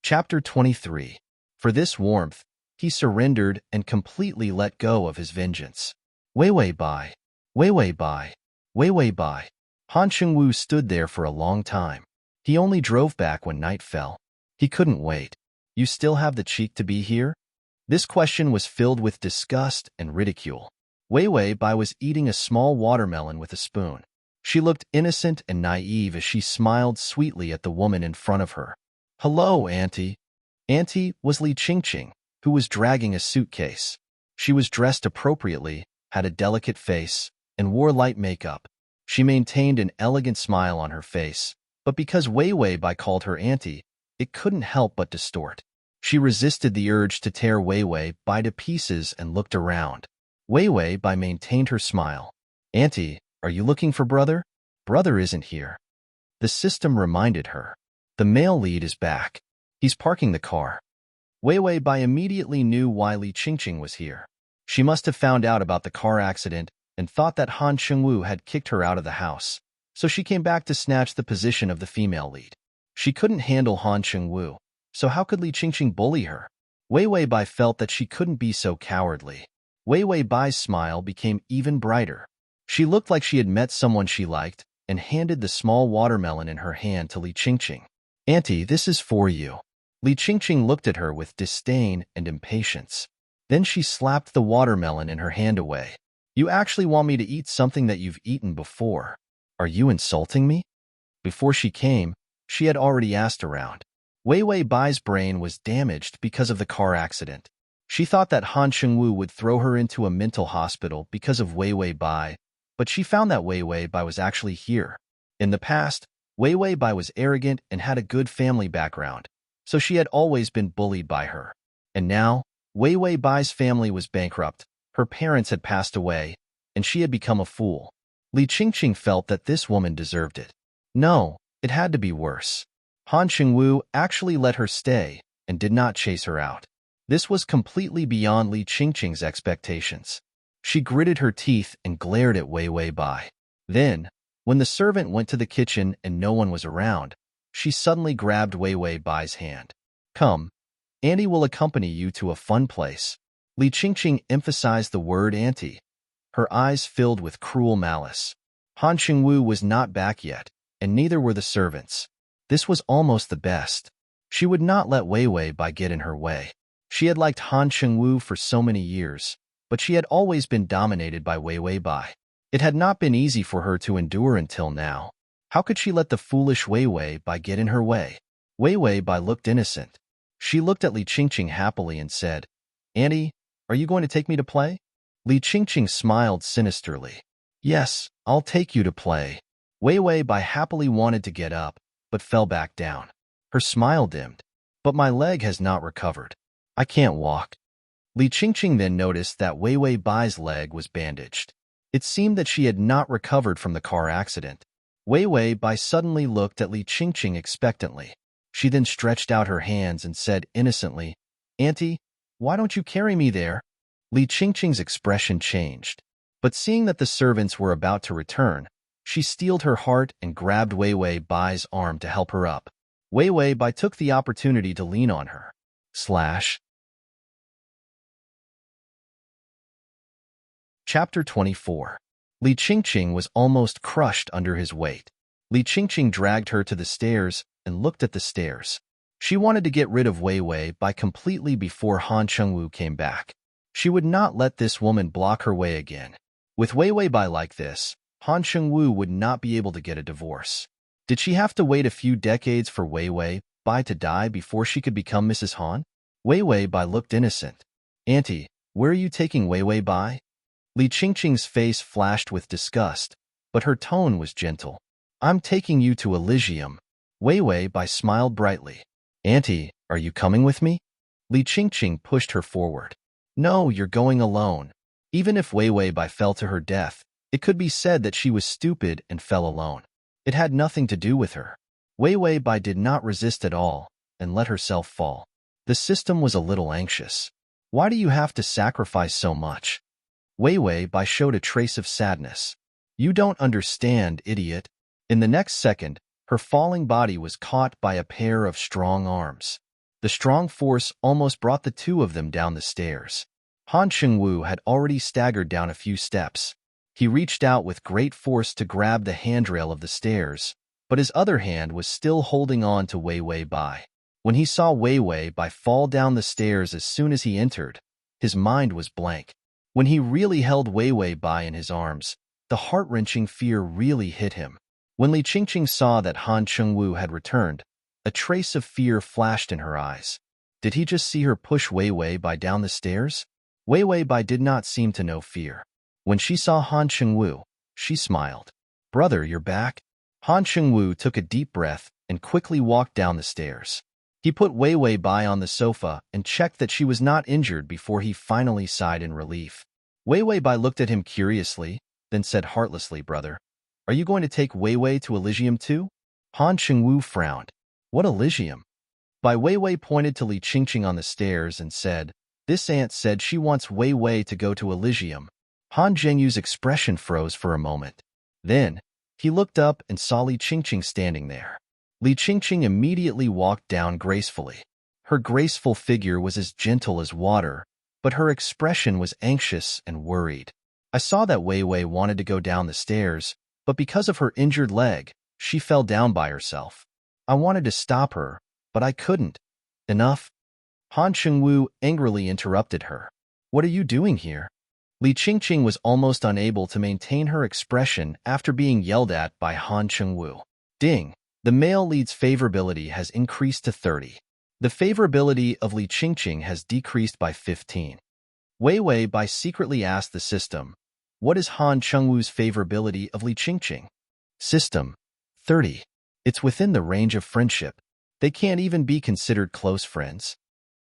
Chapter 23. For this warmth, he surrendered and completely let go of his vengeance. Wei Wei Bai, Wei Wei Bai, Wei Wei Bai. Han Chengwu stood there for a long time. He only drove back when night fell. He couldn't wait. You still have the cheek to be here? This question was filled with disgust and ridicule. Wei Wei Bai was eating a small watermelon with a spoon. She looked innocent and naive as she smiled sweetly at the woman in front of her. Hello, Auntie. Auntie was Li Qingqing, who was dragging a suitcase. She was dressed appropriately, had a delicate face, and wore light makeup. She maintained an elegant smile on her face, but because Wei Wei Bai called her Auntie, it couldn't help but distort. She resisted the urge to tear Wei Wei Bai to pieces and looked around. Wei Wei Bai maintained her smile. Auntie, are you looking for brother? Brother isn't here. The system reminded her. The male lead is back. He's parking the car. Wei Wei Bai immediately knew why Li Qingqing was here. She must have found out about the car accident and thought that Han Chengwu had kicked her out of the house, so she came back to snatch the position of the female lead. She couldn't handle Han Chengwu, so how could Li Qingqing bully her? Wei Wei Bai felt that she couldn't be so cowardly. Wei Wei Bai's smile became even brighter. She looked like she had met someone she liked and handed the small watermelon in her hand to Li Qingqing. Auntie, this is for you. Li Qingqing looked at her with disdain and impatience. Then she slapped the watermelon in her hand away. You actually want me to eat something that you've eaten before? Are you insulting me? Before she came, she had already asked around. Wei Wei Bai's brain was damaged because of the car accident. She thought that Han Chengwu would throw her into a mental hospital because of Wei Wei Bai, but she found that Wei Wei Bai was actually here. In the past, Wei Wei Bai was arrogant and had a good family background, so she had always been bullied by her. And now, Wei Wei Bai's family was bankrupt, her parents had passed away, and she had become a fool. Li Qingqing felt that this woman deserved it. No, it had to be worse. Han Chengwu actually let her stay and did not chase her out. This was completely beyond Li Qingqing's expectations. She gritted her teeth and glared at Wei Wei Bai. Then, when the servant went to the kitchen and no one was around, she suddenly grabbed Wei Wei Bai's hand. Come, Auntie will accompany you to a fun place. Li Qingqing emphasized the word auntie. Her eyes filled with cruel malice. Han Chengwu was not back yet, and neither were the servants. This was almost the best. She would not let Wei Wei Bai get in her way. She had liked Han Chengwu for so many years, but she had always been dominated by Wei Wei Bai. It had not been easy for her to endure until now. How could she let the foolish Wei Wei Bai get in her way? Wei Wei Bai looked innocent. She looked at Li Qingqing happily and said, Auntie, are you going to take me to play? Li Qingqing smiled sinisterly. Yes, I'll take you to play. Wei Wei Bai happily wanted to get up, but fell back down. Her smile dimmed. But my leg has not recovered. I can't walk. Li Qingqing then noticed that Wei Wei Bai's leg was bandaged. It seemed that she had not recovered from the car accident. Wei Wei Bai suddenly looked at Li Qingqing expectantly. She then stretched out her hands and said innocently, Auntie, why don't you carry me there? Li Qingqing's expression changed. But seeing that the servants were about to return, she steeled her heart and grabbed Wei Wei Bai's arm to help her up. Wei Wei Bai took the opportunity to lean on her. Chapter 24. Li Qingqing was almost crushed under his weight. Li Qingqing dragged her to the stairs and looked at the stairs. She wanted to get rid of Wei Wei Bai completely before Han Chengwu came back. She would not let this woman block her way again. With Wei Wei Bai like this, Han Chengwu would not be able to get a divorce. Did she have to wait a few decades for Wei Wei Bai to die before she could become Mrs. Han? Wei Wei Bai looked innocent. Auntie, where are you taking Wei Wei Bai? Li Qingqing's face flashed with disgust, but her tone was gentle. I'm taking you to Elysium. Wei Wei Bai smiled brightly. Auntie, are you coming with me? Li Qingqing pushed her forward. No, you're going alone. Even if Wei Wei Bai fell to her death, it could be said that she was stupid and fell alone. It had nothing to do with her. Wei Wei Bai did not resist at all and let herself fall. The system was a little anxious. Why do you have to sacrifice so much? Wei Wei Bai showed a trace of sadness. You don't understand, idiot. In the next second, her falling body was caught by a pair of strong arms. The strong force almost brought the two of them down the stairs. Han Chengwu had already staggered down a few steps. He reached out with great force to grab the handrail of the stairs, but his other hand was still holding on to Wei Wei Bai. When he saw Wei Wei Bai fall down the stairs as soon as he entered, his mind was blank. When he really held Wei Wei Bai in his arms, the heart-wrenching fear really hit him. When Li Qingqing saw that Han Chengwu had returned, a trace of fear flashed in her eyes. Did he just see her push Wei Wei Bai down the stairs? Wei Wei Bai did not seem to know fear. When she saw Han Chengwu, she smiled. Brother, you're back? Han Chengwu took a deep breath and quickly walked down the stairs. He put Wei Wei Bai on the sofa and checked that she was not injured before he finally sighed in relief. Wei Wei Bai looked at him curiously, then said heartlessly, Brother, are you going to take Wei Wei to Elysium too? Han Chengwu frowned. What Elysium? Bai Wei Wei pointed to Li Qingqing on the stairs and said, This aunt said she wants Wei Wei to go to Elysium. Han Zhengyu's expression froze for a moment. Then, he looked up and saw Li Qingqing standing there. Li Qingqing immediately walked down gracefully. Her graceful figure was as gentle as water, but her expression was anxious and worried. I saw that Wei Wei wanted to go down the stairs, but because of her injured leg, she fell down by herself. I wanted to stop her, but I couldn't. Enough? Han Chengwu angrily interrupted her. What are you doing here? Li Qingqing was almost unable to maintain her expression after being yelled at by Han Chengwu. Ding! The male lead's favorability has increased to 30. The favorability of Li Qingqing has decreased by 15. Wei Wei Bai secretly asked the system, "What is Han Chengwu's favorability of Li Qingqing?" System: 30. It's within the range of friendship. They can't even be considered close friends.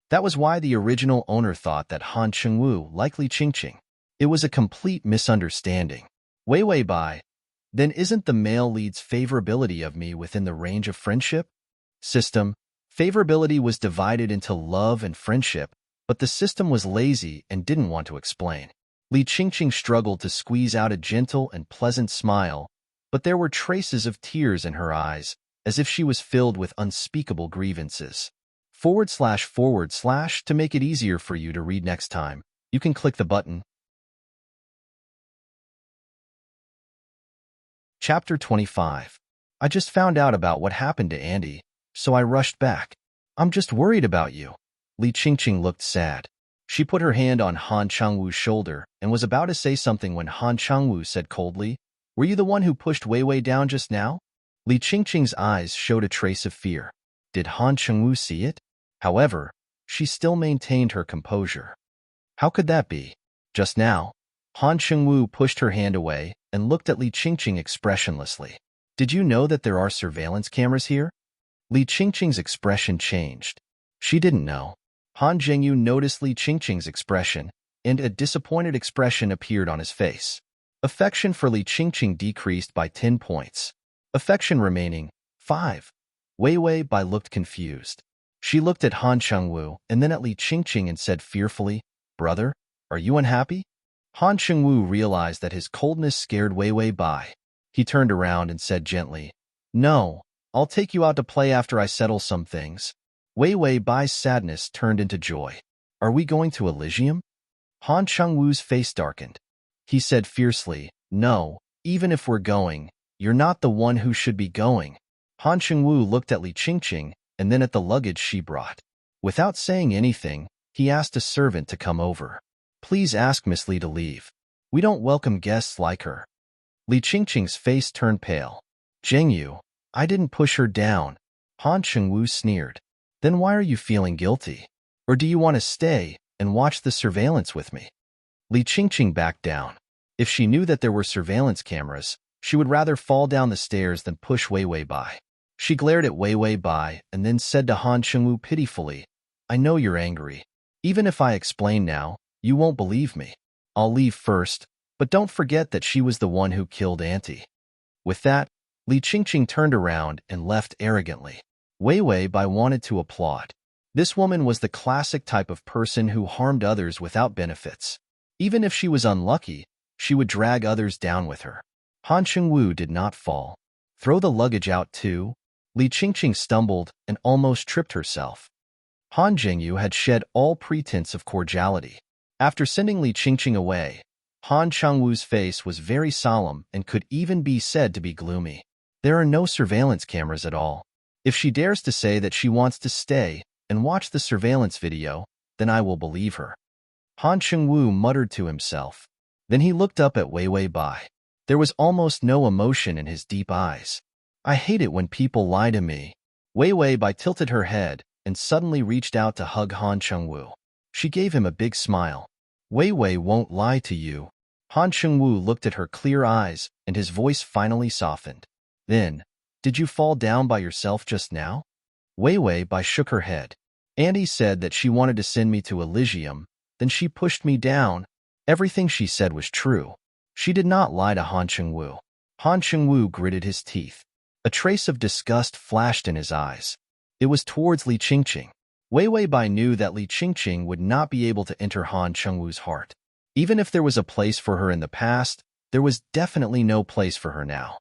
That was why the original owner thought that Han Chengwu liked Li Qingqing. It was a complete misunderstanding. Wei Wei Bai, then isn't the male lead's favorability of me within the range of friendship? System: favorability was divided into love and friendship, but the system was lazy and didn't want to explain. Li Qingqing struggled to squeeze out a gentle and pleasant smile, but there were traces of tears in her eyes, as if she was filled with unspeakable grievances. // to make it easier for you to read next time, you can click the button. Chapter 25. I just found out about what happened to Andy, so I rushed back. I'm just worried about you. Li Qingqing looked sad. She put her hand on Han Changwu's shoulder and was about to say something when Han Changwu said coldly, "Were you the one who pushed Wei Wei down just now?" Li Qingqing's eyes showed a trace of fear. Did Han Chengwu see it? However, she still maintained her composure. How could that be? Just now, Han Chengwu pushed her hand away and looked at Li Qingqing expressionlessly. Did you know that there are surveillance cameras here? Li Qingqing's expression changed. She didn't know. Han Zhengyu noticed Li Qingqing's expression, and a disappointed expression appeared on his face. Affection for Li Qingqing decreased by 10 points. Affection remaining, 5. Wei Wei Bai looked confused. She looked at Han Chengwu and then at Li Qingqing and said fearfully, "Brother, are you unhappy?" Han Chengwu realized that his coldness scared Wei Wei Bai. He turned around and said gently, "No, I'll take you out to play after I settle some things." Wei Wei Bai's sadness turned into joy. "Are we going to Elysium?" Han Chengwu's face darkened. He said fiercely, "No, even if we're going, you're not the one who should be going." Han Chengwu looked at Li Qingqing and then at the luggage she brought. Without saying anything, he asked a servant to come over. "Please ask Miss Li to leave. We don't welcome guests like her." Li Qingqing's face turned pale. "Zhengyu, I didn't push her down." Han Chengwu sneered. "Then why are you feeling guilty? Or do you want to stay and watch the surveillance with me?" Li Qingqing backed down. If she knew that there were surveillance cameras, she would rather fall down the stairs than push Wei Wei Bai. She glared at Wei Wei Bai and then said to Han Chengwu pitifully, "I know you're angry. Even if I explain now, you won't believe me. I'll leave first, but don't forget that she was the one who killed Auntie." With that, Li Qingqing turned around and left arrogantly. Wei Wei Bai wanted to applaud. This woman was the classic type of person who harmed others without benefits. Even if she was unlucky, she would drag others down with her. Han Chengwu did not fall. "Throw the luggage out too?" Li Qingqing stumbled and almost tripped herself. Han Zhengyu had shed all pretense of cordiality. After sending Li Qingqing away, Han Chengwu's face was very solemn and could even be said to be gloomy. There are no surveillance cameras at all. If she dares to say that she wants to stay and watch the surveillance video, then I will believe her. Han Chengwu muttered to himself. Then he looked up at Wei Wei Bai. There was almost no emotion in his deep eyes. "I hate it when people lie to me." Wei Wei Bai tilted her head and suddenly reached out to hug Han Chengwu. She gave him a big smile. "Wei Wei won't lie to you." Han Chengwu looked at her clear eyes and his voice finally softened. Then, "Did you fall down by yourself just now?" Wei Wei Bai shook her head. "Andy said that she wanted to send me to Elysium, then she pushed me down." Everything she said was true. She did not lie to Han Chengwu. Han Chengwu gritted his teeth. A trace of disgust flashed in his eyes. It was towards Li Qingqing. Wei Wei Bai knew that Li Qingqing would not be able to enter Han Chengwu's heart. Even if there was a place for her in the past, there was definitely no place for her now.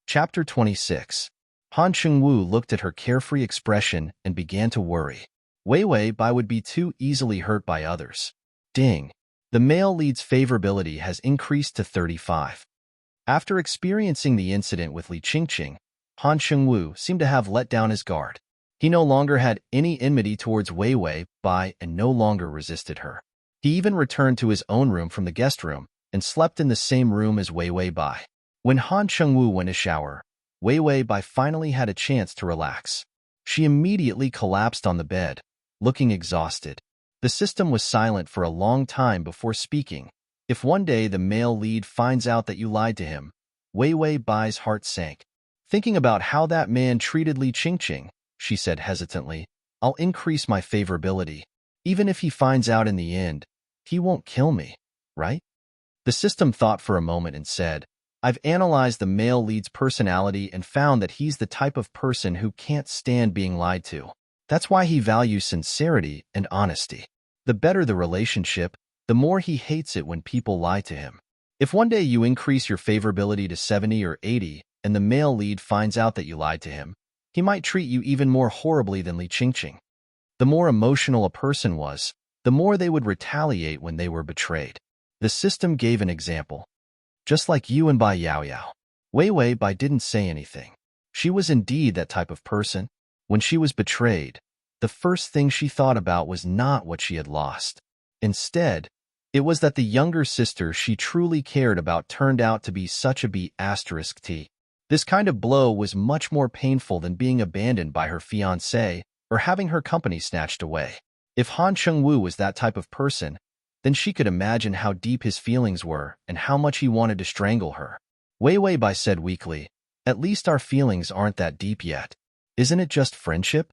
Chapter 26. Han Chengwu looked at her carefree expression and began to worry. Wei Wei Bai would be too easily hurt by others. Ding. The male lead's favorability has increased to 35. After experiencing the incident with Li Qingqing, Han Chengwu seemed to have let down his guard. He no longer had any enmity towards Wei Wei Bai and no longer resisted her. He even returned to his own room from the guest room, and slept in the same room as Wei Wei Bai. When Han Chengwu went to shower, Wei Wei Bai finally had a chance to relax. She immediately collapsed on the bed, looking exhausted. The system was silent for a long time before speaking. If one day the male lead finds out that you lied to him, Wei Wei Bai's heart sank. Thinking about how that man treated Li Qingqing, she said hesitantly, I'll increase my favorability. Even if he finds out in the end, he won't kill me, right? The system thought for a moment and said, I've analyzed the male lead's personality and found that he's the type of person who can't stand being lied to. That's why he values sincerity and honesty. The better the relationship, the more he hates it when people lie to him. If one day you increase your favorability to 70 or 80 and the male lead finds out that you lied to him, he might treat you even more horribly than Li Qingqing. The more emotional a person was, the more they would retaliate when they were betrayed. The system gave an example. Just like you and Bai Yaoyao. Wei Wei Bai didn't say anything. She was indeed that type of person. When she was betrayed, the first thing she thought about was not what she had lost. Instead, it was that the younger sister she truly cared about turned out to be such a B*T. This kind of blow was much more painful than being abandoned by her fiancé or having her company snatched away. If Han Chengwu was that type of person, then she could imagine how deep his feelings were and how much he wanted to strangle her. Wei Wei Bai said weakly, at least our feelings aren't that deep yet. Isn't it just friendship?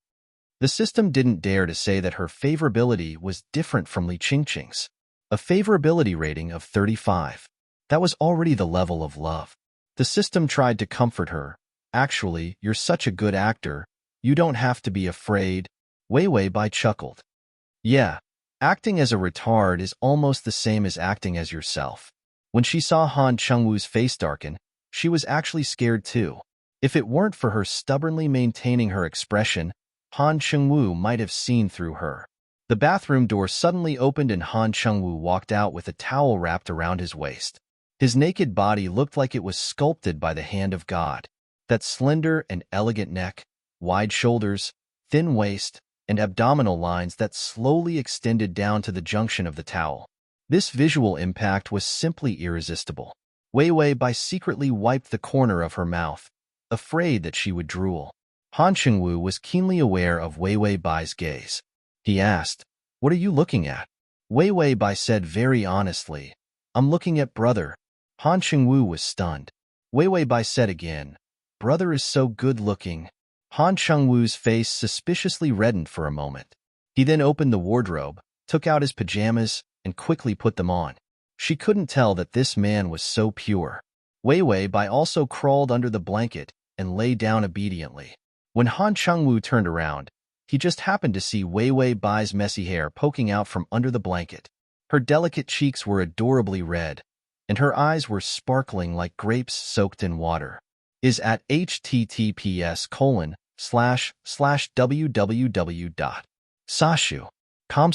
The system didn't dare to say that her favorability was different from Li Qingqing's. A favorability rating of 35. That was already the level of love. The system tried to comfort her. Actually, you're such a good actor. You don't have to be afraid. Wei Wei Bai chuckled. Yeah. Acting as a retard is almost the same as acting as yourself. When she saw Han Chengwu's face darken, she was actually scared too. If it weren't for her stubbornly maintaining her expression, Han Chengwu might have seen through her. The bathroom door suddenly opened and Han Chengwu walked out with a towel wrapped around his waist. His naked body looked like it was sculpted by the hand of God. That slender and elegant neck, wide shoulders, thin waist, and abdominal lines that slowly extended down to the junction of the towel. This visual impact was simply irresistible. Wei Wei Bai secretly wiped the corner of her mouth, afraid that she would drool. Han Chengwu was keenly aware of Wei Wei Bai's gaze. He asked, What are you looking at? Wei Wei Bai said very honestly, I'm looking at brother. Han Chengwu was stunned. Wei Wei Bai said again, Brother is so good-looking. Han Chengwu's face suspiciously reddened for a moment. He then opened the wardrobe, took out his pajamas, and quickly put them on. She couldn't tell that this man was so pure. Wei Wei Bai also crawled under the blanket and lay down obediently. When Han Chengwu turned around, he just happened to see Wei Wei Bai's messy hair poking out from under the blanket. Her delicate cheeks were adorably red, and her eyes were sparkling like grapes soaked in water. Is at https://www.sashu.com/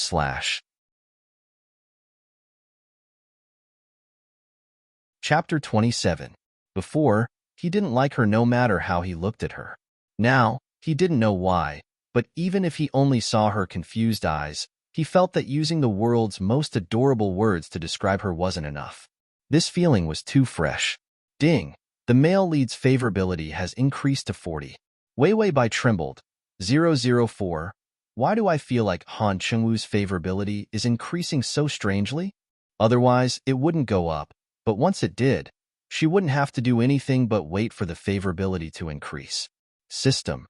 Chapter 27. Before, he didn't like her no matter how he looked at her. Now, he didn't know why, but even if he only saw her confused eyes, he felt that using the world's most adorable words to describe her wasn't enough. This feeling was too fresh. Ding! The male lead's favorability has increased to 40. Wei Wei Bai trembled. 004. Why do I feel like Han Chengwu's favorability is increasing so strangely? Otherwise, it wouldn't go up, but once it did, she wouldn't have to do anything but wait for the favorability to increase. System.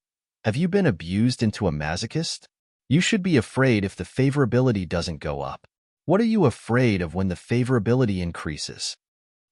Have you been abused into a masochist? You should be afraid if the favorability doesn't go up. What are you afraid of when the favorability increases?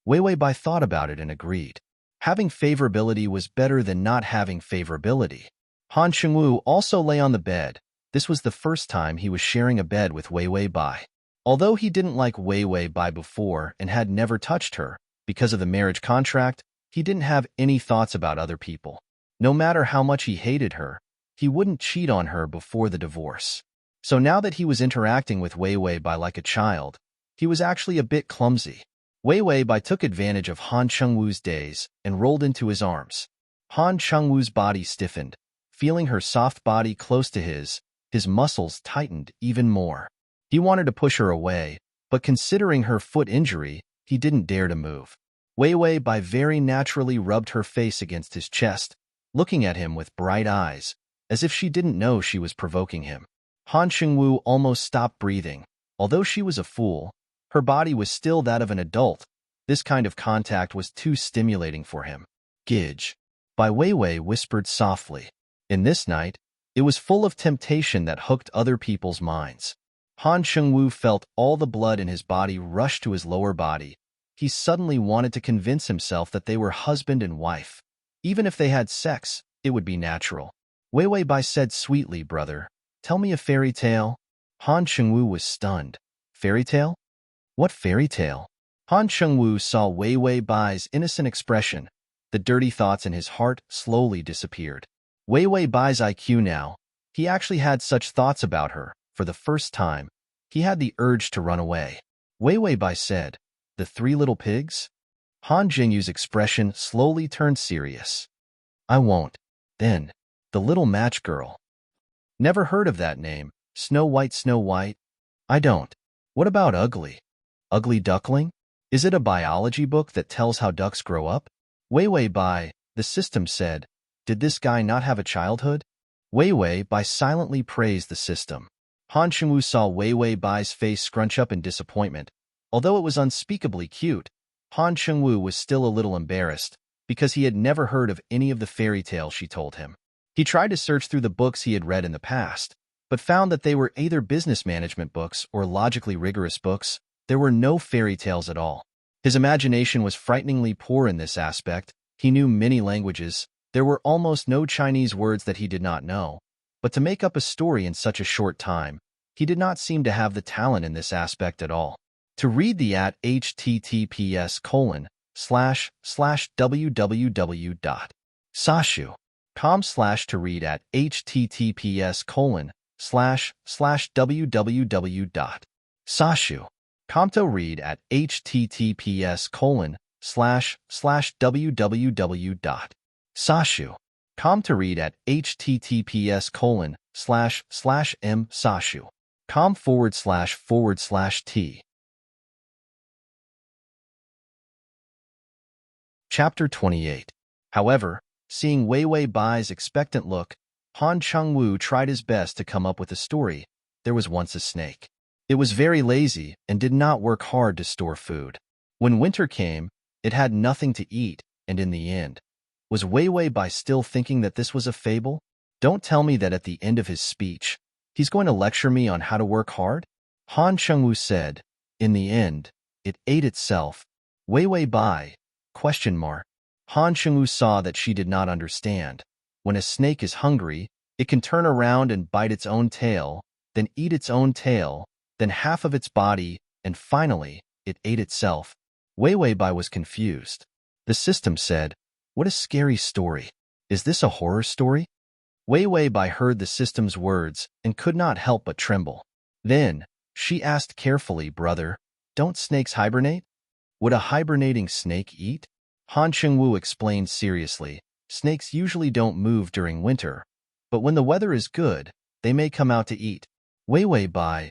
Wei Wei Bai thought about it and agreed. Having favorability was better than not having favorability. Han Chengwu also lay on the bed. This was the first time he was sharing a bed with Wei Wei Bai. Although he didn't like Wei Wei Bai before and had never touched her, because of the marriage contract, he didn't have any thoughts about other people. No matter how much he hated her, he wouldn't cheat on her before the divorce. So now that he was interacting with Wei Wei Bai like a child, he was actually a bit clumsy. Wei Wei Bai took advantage of Han Chengwu's daze and rolled into his arms. Han Chengwu's body stiffened. Feeling her soft body close to his muscles tightened even more. He wanted to push her away, but considering her foot injury, he didn't dare to move. Wei Wei Bai very naturally rubbed her face against his chest, looking at him with bright eyes, as if she didn't know she was provoking him. Han Shengwu almost stopped breathing. Although she was a fool, her body was still that of an adult. This kind of contact was too stimulating for him. Gidge. Bai Weiwei whispered softly. In this night, it was full of temptation that hooked other people's minds. Han Shengwu felt all the blood in his body rush to his lower body. He suddenly wanted to convince himself that they were husband and wife. Even if they had sex, it would be natural. Weiwei Bai said sweetly, brother, tell me a fairy tale. Han Shengwu was stunned. Fairy tale? What fairy tale? Han Shengwu saw Weiwei Bai's innocent expression. The dirty thoughts in his heart slowly disappeared. Weiwei Bai's IQ now. He actually had such thoughts about her. For the first time, he had the urge to run away. Weiwei Bai said, the three little pigs? Han Jingyu's expression slowly turned serious. I won't. Then, the little match girl. Never heard of that name. Snow White, Snow White? I don't. What about Ugly? Ugly Duckling? Is it a biology book that tells how ducks grow up? Weiwei Bai, the system said, did this guy not have a childhood? Weiwei Bai silently praised the system. Han Shengwu saw Weiwei Bai's face scrunch up in disappointment. Although it was unspeakably cute, Han Shengwu was still a little embarrassed because he had never heard of any of the fairy tales she told him. He tried to search through the books he had read in the past, but found that they were either business management books or logically rigorous books. There were no fairy tales at all. His imagination was frighteningly poor in this aspect. He knew many languages. There were almost no Chinese words that he did not know. But to make up a story in such a short time, he did not seem to have the talent in this aspect at all. To read the at https://www.sashu.com/ to read at https://www.sashu.com to read at https://www.sashu.com to read at https://msashu.com//t. Chapter 28. However, seeing Weiwei Bai's expectant look, Han Shengwu tried his best to come up with a story. There was once a snake. It was very lazy and did not work hard to store food. When winter came, it had nothing to eat, and in the end, was Weiwei Bai still thinking that this was a fable? Don't tell me that at the end of his speech, he's going to lecture me on how to work hard? Han Shengwu said, in the end, it ate itself. Weiwei Bai? ? Han Shengwu saw that she did not understand. When a snake is hungry, it can turn around and bite its own tail, then eat its own tail, then half of its body, and finally, it ate itself. Weiwei Bai was confused. The system said, what a scary story. Is this a horror story? Weiwei Bai heard the system's words and could not help but tremble. Then, she asked carefully, brother, don't snakes hibernate? Would a hibernating snake eat? Han Shengwu explained seriously, snakes usually don't move during winter, but when the weather is good, they may come out to eat. Weiwei Bai,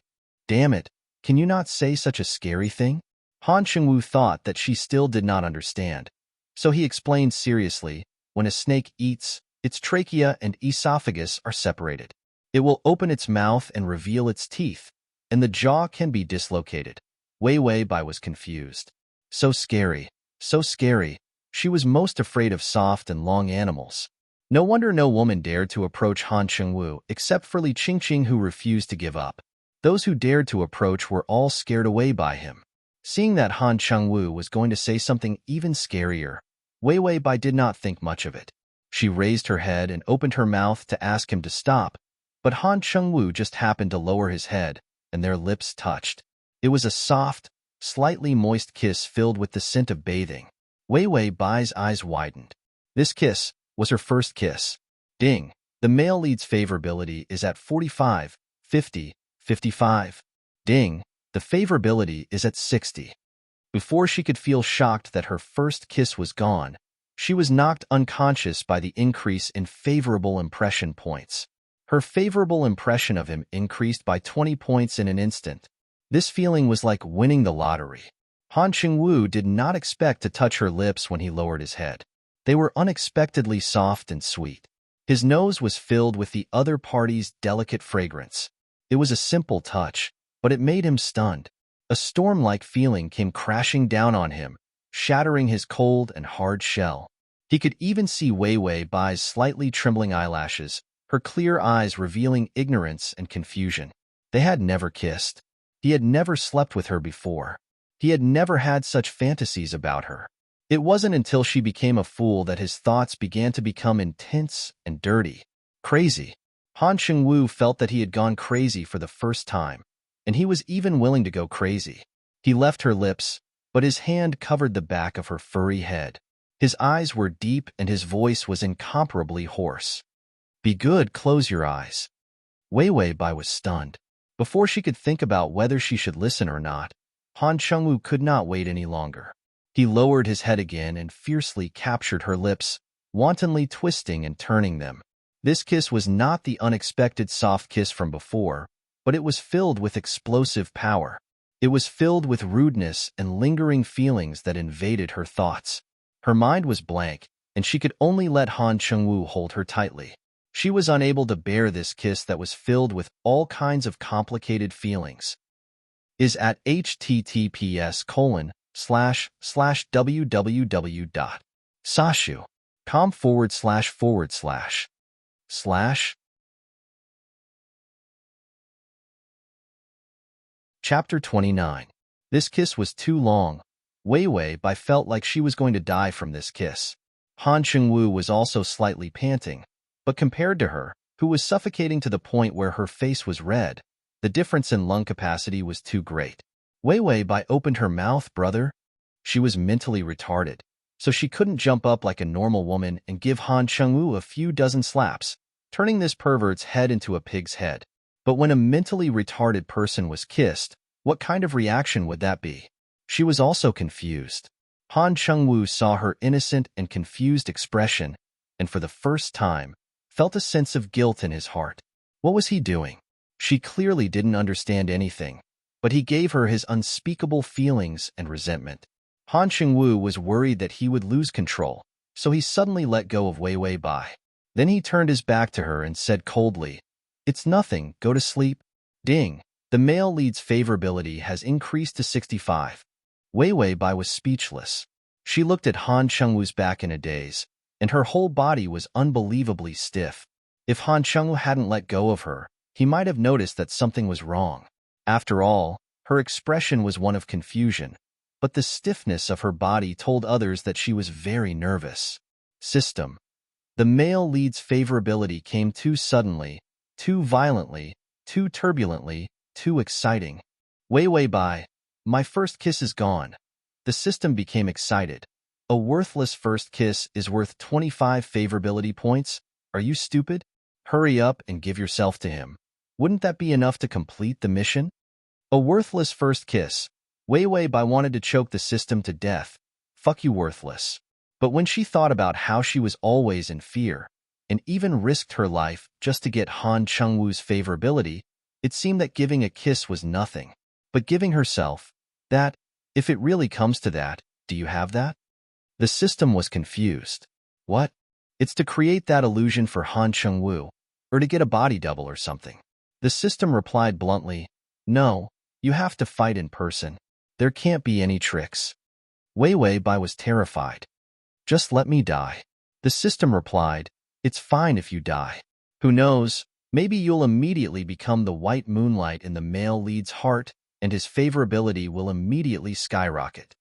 damn it, can you not say such a scary thing? Han Shengwu thought that she still did not understand. So he explained seriously, when a snake eats, its trachea and esophagus are separated. It will open its mouth and reveal its teeth, and the jaw can be dislocated. Weiwei Bai was confused. So scary, so scary. She was most afraid of soft and long animals. No wonder no woman dared to approach Han Shengwu except for Li Qingqing, who refused to give up. Those who dared to approach were all scared away by him. Seeing that Han Shengwu was going to say something even scarier, Weiwei Bai did not think much of it. She raised her head and opened her mouth to ask him to stop, but Han Shengwu just happened to lower his head, and their lips touched. It was a soft, slightly moist kiss filled with the scent of bathing. Weiwei Bai's eyes widened. This kiss was her first kiss. Ding. The male lead's favorability is at 45, 50, 55. Ding. The favorability is at 60. Before she could feel shocked that her first kiss was gone, she was knocked unconscious by the increase in favorable impression points. Her favorable impression of him increased by 20 points in an instant. This feeling was like winning the lottery. Han Xingwu did not expect to touch her lips when he lowered his head. They were unexpectedly soft and sweet. His nose was filled with the other party's delicate fragrance. It was a simple touch, but it made him stunned. A storm-like feeling came crashing down on him, shattering his cold and hard shell. He could even see Wei Wei Bai's slightly trembling eyelashes, her clear eyes revealing ignorance and confusion. They had never kissed. He had never slept with her before. He had never had such fantasies about her. It wasn't until she became a fool that his thoughts began to become intense and dirty. Crazy. Han Xingwu felt that he had gone crazy for the first time, and he was even willing to go crazy. He left her lips, but his hand covered the back of her furry head. His eyes were deep and his voice was incomparably hoarse. Be good, close your eyes. Wei Wei Bai was stunned. Before she could think about whether she should listen or not, Han Xingwu could not wait any longer. He lowered his head again and fiercely captured her lips, wantonly twisting and turning them. This kiss was not the unexpected soft kiss from before, but it was filled with explosive power. It was filled with rudeness and lingering feelings that invaded her thoughts. Her mind was blank, and she could only let Han Xingwu hold her tightly. She was unable to bear this kiss that was filled with all kinds of complicated feelings. Is at https://www.sashu.com// Chapter 29. This kiss was too long. Wei Wei Bai felt like she was going to die from this kiss. Han Xingwu was also slightly panting, but compared to her, who was suffocating to the point where her face was red, the difference in lung capacity was too great. Wei Wei Bai opened her mouth, brother. She was mentally retarded, so she couldn't jump up like a normal woman and give Han Xingwu a few dozen slaps, turning this pervert's head into a pig's head. But when a mentally retarded person was kissed, what kind of reaction would that be? She was also confused. Han Xingwu saw her innocent and confused expression, and for the first time, felt a sense of guilt in his heart. What was he doing? She clearly didn't understand anything, but he gave her his unspeakable feelings and resentment. Han Xingwu was worried that he would lose control, so he suddenly let go of Wei Wei Bai. Then he turned his back to her and said coldly, "It's nothing, go to sleep." Ding. The male lead's favorability has increased to 65. Wei Wei Bai was speechless. She looked at Han Xingwu's back in a daze, and her whole body was unbelievably stiff. If Han Xingwu hadn't let go of her, he might have noticed that something was wrong. After all, her expression was one of confusion, but the stiffness of her body told others that she was very nervous. System. The male lead's favorability came too suddenly, too violently, too turbulently, too exciting. Wei Wei Bai, my first kiss is gone. The system became excited. A worthless first kiss is worth 25 favorability points? Are you stupid? Hurry up and give yourself to him. Wouldn't that be enough to complete the mission? A worthless first kiss. Wei Wei Bai wanted to choke the system to death. Fuck you, worthless. But when she thought about how she was always in fear, and even risked her life just to get Han Xingwu's favorability, it seemed that giving a kiss was nothing. But giving herself, that, if it really comes to that, do you have that? The system was confused. What? It's to create that illusion for Han Xingwu, or to get a body double or something. The system replied bluntly, no, you have to fight in person. There can't be any tricks. Wei Wei Bai was terrified. Just let me die. The system replied, it's fine if you die. Who knows, maybe you'll immediately become the white moonlight in the male lead's heart, and his favorability will immediately skyrocket.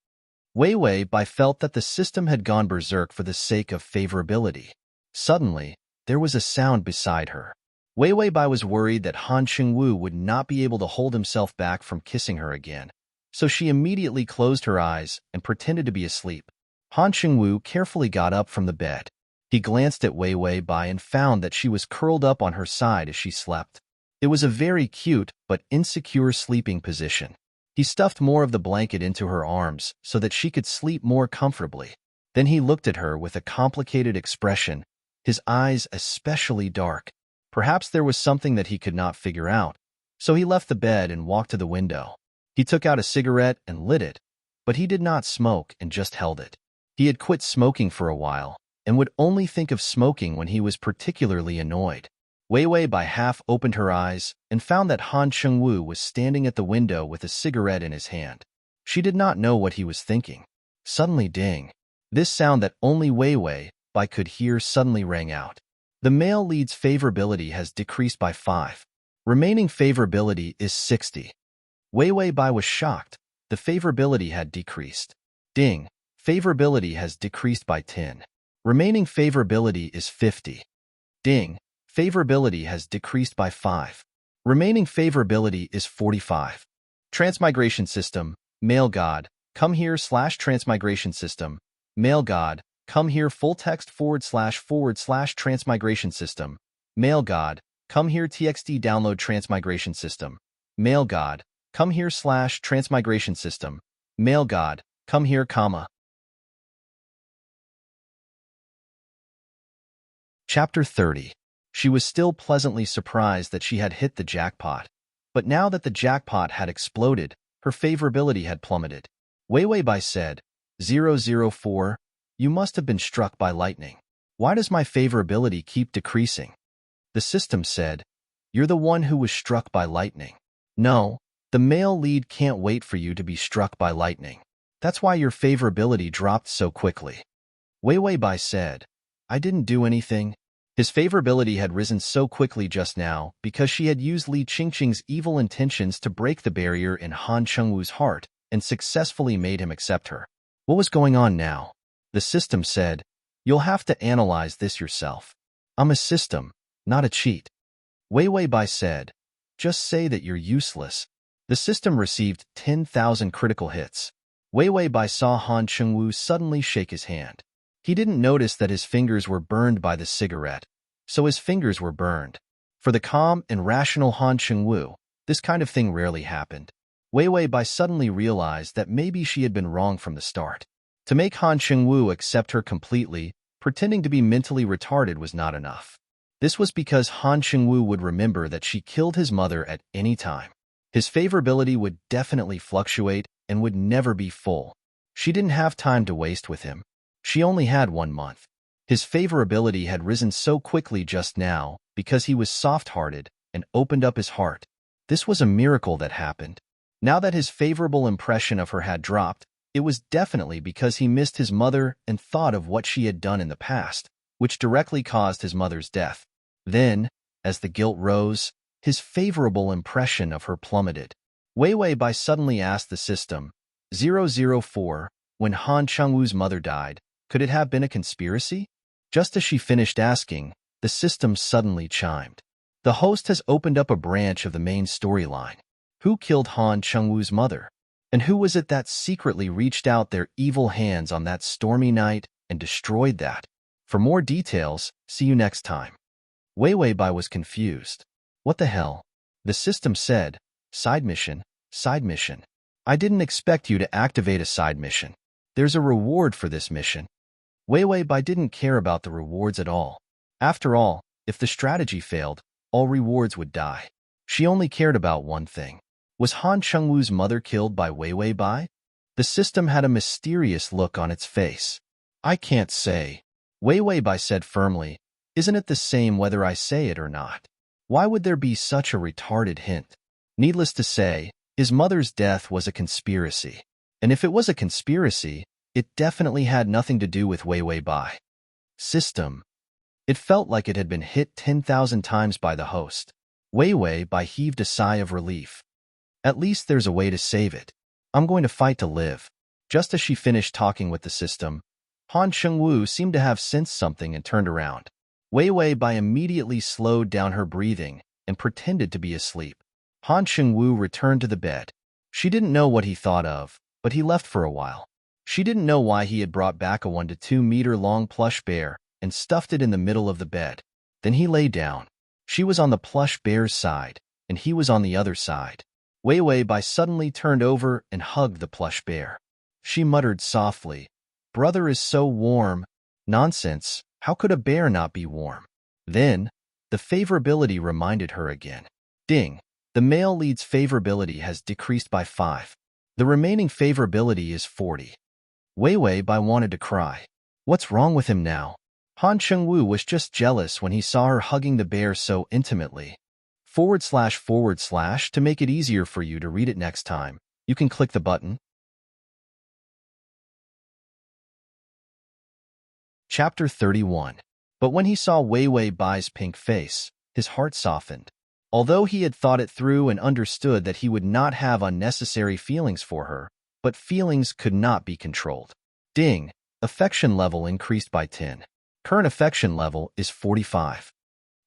Wei Wei Bai felt that the system had gone berserk for the sake of favorability. Suddenly, there was a sound beside her. Wei Wei Bai was worried that Han Xingwu would not be able to hold himself back from kissing her again, so she immediately closed her eyes and pretended to be asleep. Han Xingwu carefully got up from the bed. He glanced at Wei Wei Bai and found that she was curled up on her side as she slept. It was a very cute but insecure sleeping position. He stuffed more of the blanket into her arms so that she could sleep more comfortably. Then he looked at her with a complicated expression, his eyes especially dark. Perhaps there was something that he could not figure out, so he left the bed and walked to the window. He took out a cigarette and lit it, but he did not smoke and just held it. He had quit smoking for a while and would only think of smoking when he was particularly annoyed. Wei Wei by half opened her eyes and found that Han Chengwu was standing at the window with a cigarette in his hand. She did not know what he was thinking. Suddenly, ding. This sound that only Wei Wei by could hear suddenly rang out. The male lead's favorability has decreased by 5. Remaining favorability is 60. Wei Wei Bai was shocked. The favorability had decreased. Ding. Favorability has decreased by 10. Remaining favorability is 50. Ding. Favorability has decreased by 5. Remaining favorability is 45. Transmigration system. Male God. Come here / transmigration system. Male God. Come here full text // transmigration system. Male God. Come here txt download transmigration system. Male God. Come here / transmigration system. Male God. Come here, comma. Chapter 30. She was still pleasantly surprised that she had hit the jackpot. But now that the jackpot had exploded, her favorability had plummeted. Wei Wei Bai said, 004, you must have been struck by lightning. Why does my favorability keep decreasing? The system said, you're the one who was struck by lightning. No, the male lead can't wait for you to be struck by lightning. That's why your favorability dropped so quickly. Wei Wei Bai said, I didn't do anything. His favorability had risen so quickly just now because she had used Li Qingqing's evil intentions to break the barrier in Han Chengwu's heart and successfully made him accept her. What was going on now? The system said, you'll have to analyze this yourself. I'm a system, not a cheat. Wei Wei Bai said, just say that you're useless. The system received 10,000 critical hits. Wei Wei Bai saw Han Chengwu suddenly shake his hand. He didn't notice that his fingers were burned by the cigarette, so his fingers were burned. For the calm and rational Han Chengwu, this kind of thing rarely happened. Wei Wei Bai suddenly realized that maybe she had been wrong from the start. To make Han Chengwu accept her completely, pretending to be mentally retarded was not enough. This was because Han Chengwu would remember that she killed his mother at any time. His favorability would definitely fluctuate and would never be full. She didn't have time to waste with him. She only had 1 month. His favorability had risen so quickly just now because he was soft-hearted and opened up his heart. This was a miracle that happened. Now that his favorable impression of her had dropped, it was definitely because he missed his mother and thought of what she had done in the past, which directly caused his mother's death. Then, as the guilt rose, his favorable impression of her plummeted. Wei Wei Bai suddenly asked the system, 004, when Han Chengwu's mother died, could it have been a conspiracy? Just as she finished asking, the system suddenly chimed. The host has opened up a branch of the main storyline. Who killed Han Chengwu's mother? And who was it that secretly reached out their evil hands on that stormy night and destroyed that? For more details, see you next time. Wei Wei Bai was confused. What the hell? The system said, side mission, side mission. I didn't expect you to activate a side mission. There's a reward for this mission. Wei Wei Bai didn't care about the rewards at all. After all, if the strategy failed, all rewards would die. She only cared about one thing. Was Han Chengwu's mother killed by Wei Wei Bai? The system had a mysterious look on its face. I can't say. Wei Wei Bai said firmly, isn't it the same whether I say it or not? Why would there be such a retarded hint? Needless to say, his mother's death was a conspiracy. And if it was a conspiracy, it definitely had nothing to do with Wei Wei Bai. System. It felt like it had been hit 10,000 times by the host. Wei Wei Bai heaved a sigh of relief. At least there's a way to save it. I'm going to fight to live. Just as she finished talking with the system, Han Chengwu seemed to have sensed something and turned around. Wei Wei Bai immediately slowed down her breathing and pretended to be asleep. Han Chengwu returned to the bed. She didn't know what he thought of, but he left for a while. She didn't know why he had brought back a 1 to 2 meter long plush bear and stuffed it in the middle of the bed. Then he lay down. She was on the plush bear's side, and he was on the other side. Wei Wei Bai suddenly turned over and hugged the plush bear. She muttered softly, "Brother is so warm." Nonsense, how could a bear not be warm? Then, the favorability reminded her again. Ding, the male lead's favorability has decreased by 5. The remaining favorability is 40. Wei Wei Bai wanted to cry. What's wrong with him now? Han Chengwu was just jealous when he saw her hugging the bear so intimately. / to make it easier for you to read it next time, you can click the button. Chapter 31. But when he saw Wei Wei Bai's pink face, his heart softened. Although he had thought it through and understood that he would not have unnecessary feelings for her, but feelings could not be controlled. Ding! Affection level increased by 10. Current affection level is 45.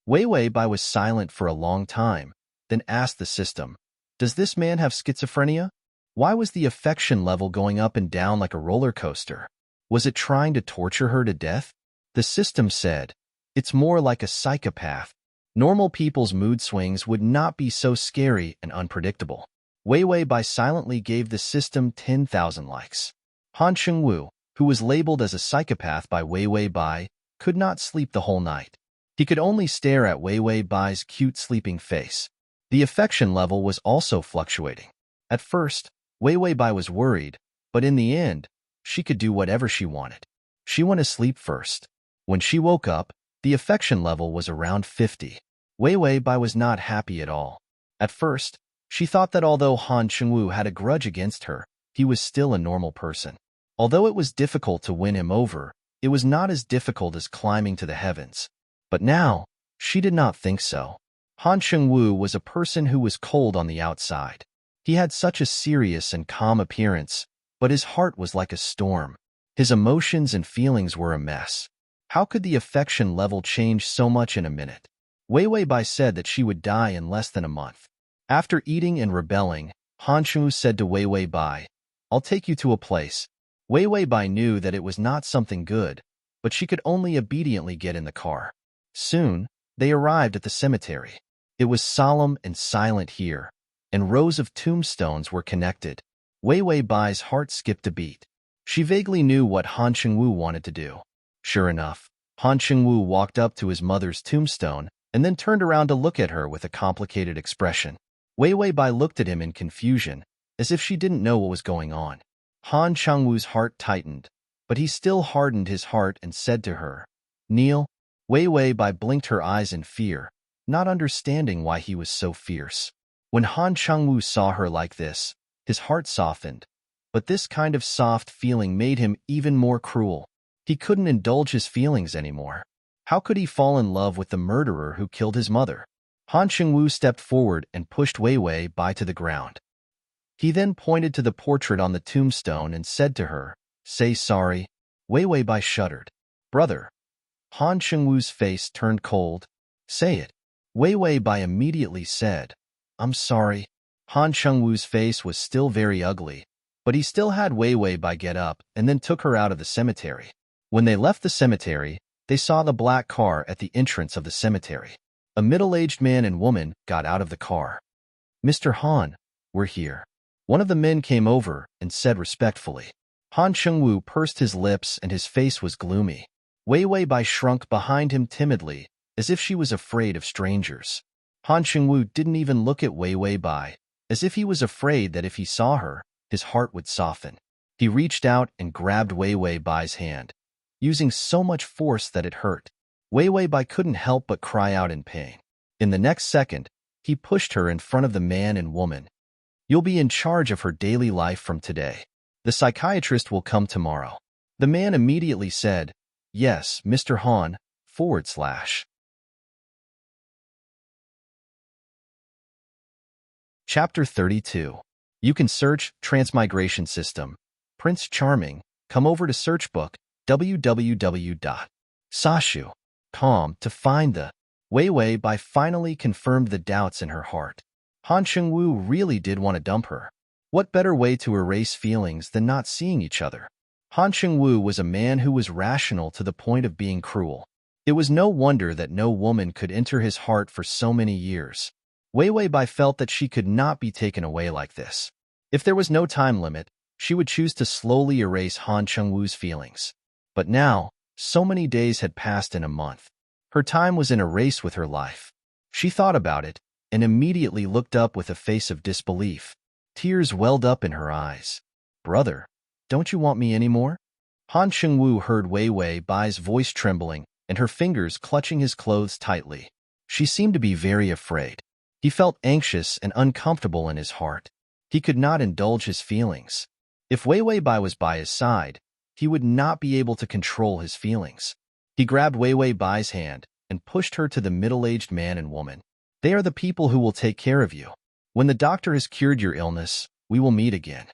Wei Wei Bai was silent for a long time, then asked the system, "Does this man have schizophrenia? Why was the affection level going up and down like a roller coaster? Was it trying to torture her to death?" The system said, "It's more like a psychopath. Normal people's mood swings would not be so scary and unpredictable." Wei Wei Bai silently gave the system 10,000 likes. Han Chengwu, who was labeled as a psychopath by Wei Wei Bai, could not sleep the whole night. He could only stare at Wei Wei Bai's cute sleeping face. The affection level was also fluctuating. At first, Wei Wei Bai was worried, but in the end, she could do whatever she wanted. She went to sleep first. When she woke up, the affection level was around 50. Wei Wei Bai was not happy at all. At first, she thought that although Han Chengwu had a grudge against her, he was still a normal person. Although it was difficult to win him over, it was not as difficult as climbing to the heavens. But now, she did not think so. Han Chengwu was a person who was cold on the outside. He had such a serious and calm appearance, but his heart was like a storm. His emotions and feelings were a mess. How could the affection level change so much in a minute? Wei Wei Bai said that she would die in less than a month. After eating and rebelling, Han Chengwu said to Wei Wei Bai, "I'll take you to a place." Wei Wei Bai knew that it was not something good, but she could only obediently get in the car. Soon, they arrived at the cemetery. It was solemn and silent here, and rows of tombstones were connected. Wei Wei Bai's heart skipped a beat. She vaguely knew what Han Chengwu wanted to do. Sure enough, Han Chengwu walked up to his mother's tombstone and then turned around to look at her with a complicated expression. Wei Wei Bai looked at him in confusion, as if she didn't know what was going on. Han Chengwu's heart tightened, but he still hardened his heart and said to her, "Kneel." Wei Wei Bai blinked her eyes in fear, not understanding why he was so fierce. When Han Chengwu saw her like this, his heart softened, but this kind of soft feeling made him even more cruel. He couldn't indulge his feelings anymore. How could he fall in love with the murderer who killed his mother? Han Chengwu stepped forward and pushed Wei Wei Bai to the ground. He then pointed to the portrait on the tombstone and said to her, "Say sorry." Wei Wei Bai shuddered. "Brother." Han Chengwu's face turned cold. "Say it." Wei Wei Bai immediately said, "I'm sorry." Han Chengwu's face was still very ugly, but he still had Wei Wei Bai get up and then took her out of the cemetery. When they left the cemetery, they saw the black car at the entrance of the cemetery. A middle-aged man and woman got out of the car. "Mr. Han, we're here." One of the men came over and said respectfully. Han Chengwu pursed his lips and his face was gloomy. Wei Wei Bai shrunk behind him timidly, as if she was afraid of strangers. Han Chengwu didn't even look at Wei Wei Bai, as if he was afraid that if he saw her, his heart would soften. He reached out and grabbed Wei Wei Bai's hand, using so much force that it hurt. Wei Wei Bai couldn't help but cry out in pain. In the next second, he pushed her in front of the man and woman. "You'll be in charge of her daily life from today. The psychiatrist will come tomorrow." The man immediately said, "Yes, Mr. Han, /." Chapter 32. You can search Transmigration System. Prince Charming, come over to search book www.sashu.com to find the Wei Wei Bai finally confirmed the doubts in her heart. Han Chengwu really did want to dump her. What better way to erase feelings than not seeing each other? Han Chengwu was a man who was rational to the point of being cruel. It was no wonder that no woman could enter his heart for so many years. Wei Wei Bai felt that she could not be taken away like this. If there was no time limit, she would choose to slowly erase Han Chengwu's feelings. But now, so many days had passed in a month. Her time was in a race with her life. She thought about it, and immediately looked up with a face of disbelief. Tears welled up in her eyes. Brother, don't you want me anymore? Han Chengwu heard Wei Wei Bai's voice trembling and her fingers clutching his clothes tightly. She seemed to be very afraid. He felt anxious and uncomfortable in his heart. He could not indulge his feelings. If Wei Wei Bai was by his side, he would not be able to control his feelings. He grabbed Wei Wei Bai's hand and pushed her to the middle-aged man and woman. They are the people who will take care of you. When the doctor has cured your illness, we will meet again.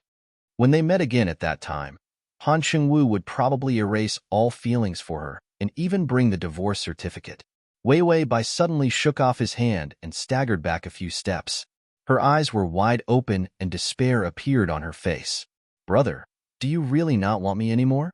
When they met again at that time, Han Chengwu would probably erase all feelings for her and even bring the divorce certificate. Wei Wei Bai suddenly shook off his hand and staggered back a few steps. Her eyes were wide open and despair appeared on her face. Brother, do you really not want me anymore?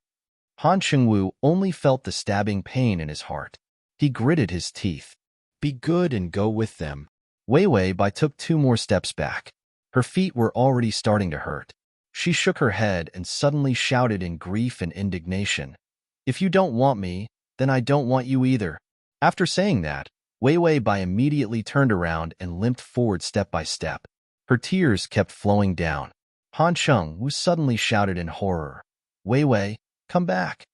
Han Chengwu only felt the stabbing pain in his heart. He gritted his teeth. Be good and go with them. Wei Wei Bai took 2 more steps back. Her feet were already starting to hurt. She shook her head and suddenly shouted in grief and indignation. If you don't want me, then I don't want you either. After saying that, Wei Wei Bai immediately turned around and limped forward step by step. Her tears kept flowing down. Han Chengwu suddenly shouted in horror. Wei Wei, come back.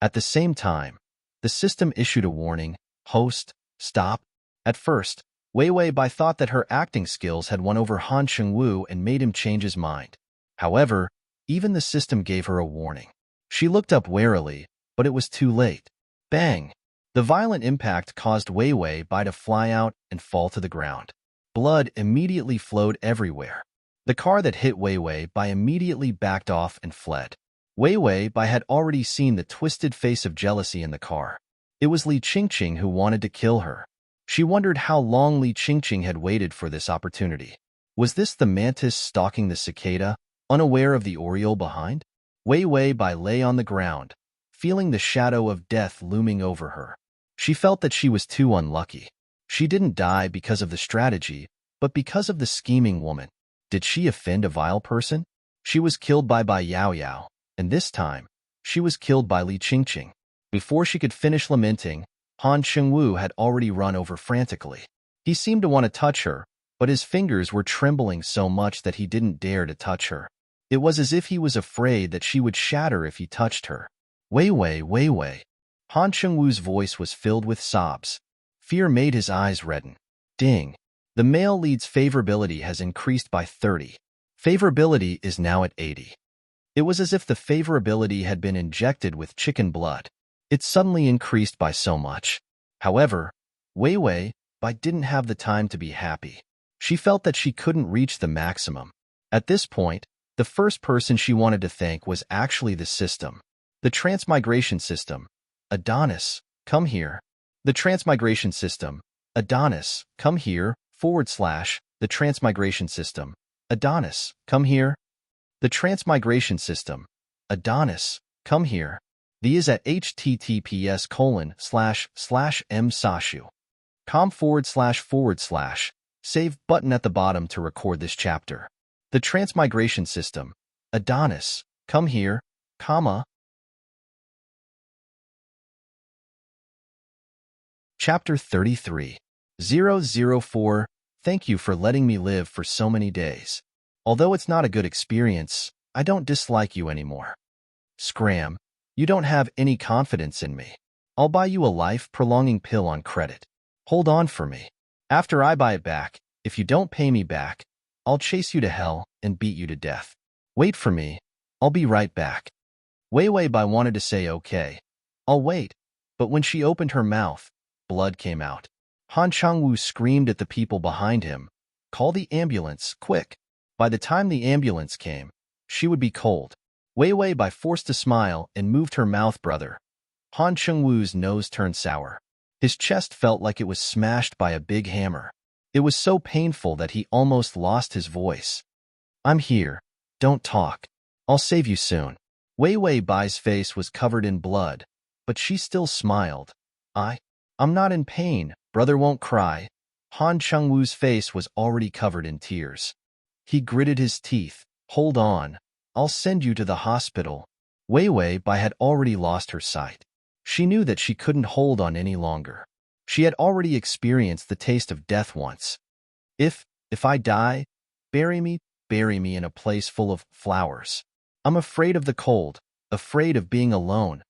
At the same time, the system issued a warning. Host, stop. At first, Wei Wei Bai thought that her acting skills had won over Han Chengwu and made him change his mind. However, even the system gave her a warning. She looked up warily, but it was too late. Bang! The violent impact caused Wei Wei Bai to fly out and fall to the ground. Blood immediately flowed everywhere. The car that hit Wei Wei Bai immediately backed off and fled. Wei Wei Bai had already seen the twisted face of jealousy in the car. It was Li Qingqing who wanted to kill her. She wondered how long Li Qingqing had waited for this opportunity. Was this the mantis stalking the cicada, unaware of the oriole behind? Wei Wei Bai lay on the ground, feeling the shadow of death looming over her. She felt that she was too unlucky. She didn't die because of the strategy, but because of the scheming woman. Did she offend a vile person? She was killed by Bai Yao Yao, and this time, she was killed by Li Qingqing. Before she could finish lamenting, Han Chengwu had already run over frantically. He seemed to want to touch her, but his fingers were trembling so much that he didn't dare to touch her. It was as if he was afraid that she would shatter if he touched her. Wei Wei, Wei Wei. Han Chengwu's voice was filled with sobs. Fear made his eyes redden. Ding. The male lead's favorability has increased by 30. Favorability is now at 80. It was as if the favorability had been injected with chicken blood. It suddenly increased by so much. However, Wei Wei Bai didn't have the time to be happy. She felt that she couldn't reach the maximum. At this point, the first person she wanted to thank was actually the system. The Transmigration system. Adonis, come here. The Transmigration system. Adonis, come here, / the Transmigration system. Adonis, come here. The Transmigration system. Adonis, come here. The is at https://m/sashu.com// save button at the bottom to record this chapter. The Transmigration system. Adonis, come here, comma. Chapter 33. 004. Thank you for letting me live for so many days. Although it's not a good experience, I don't dislike you anymore. Scram, you don't have any confidence in me. I'll buy you a life-prolonging pill on credit. Hold on for me. After I buy it back, if you don't pay me back, I'll chase you to hell and beat you to death. Wait for me. I'll be right back. Wei Wei Bai wanted to say okay, I'll wait, but when she opened her mouth, blood came out. Han Chengwu screamed at the people behind him, call the ambulance, quick. By the time the ambulance came, she would be cold. Wei Wei Bai forced a smile and moved her mouth. Brother. Han Chengwu's nose turned sour. His chest felt like it was smashed by a big hammer. It was so painful that he almost lost his voice. I'm here. Don't talk. I'll save you soon. Wei Wei Bai's face was covered in blood, but she still smiled. I'm not in pain. Brother won't cry. Han Chengwu's face was already covered in tears. He gritted his teeth. Hold on. I'll send you to the hospital. Wei Wei Bai had already lost her sight. She knew that she couldn't hold on any longer. She had already experienced the taste of death once. If I die, bury me, bury me in a place full of flowers. I'm afraid of the cold, afraid of being alone,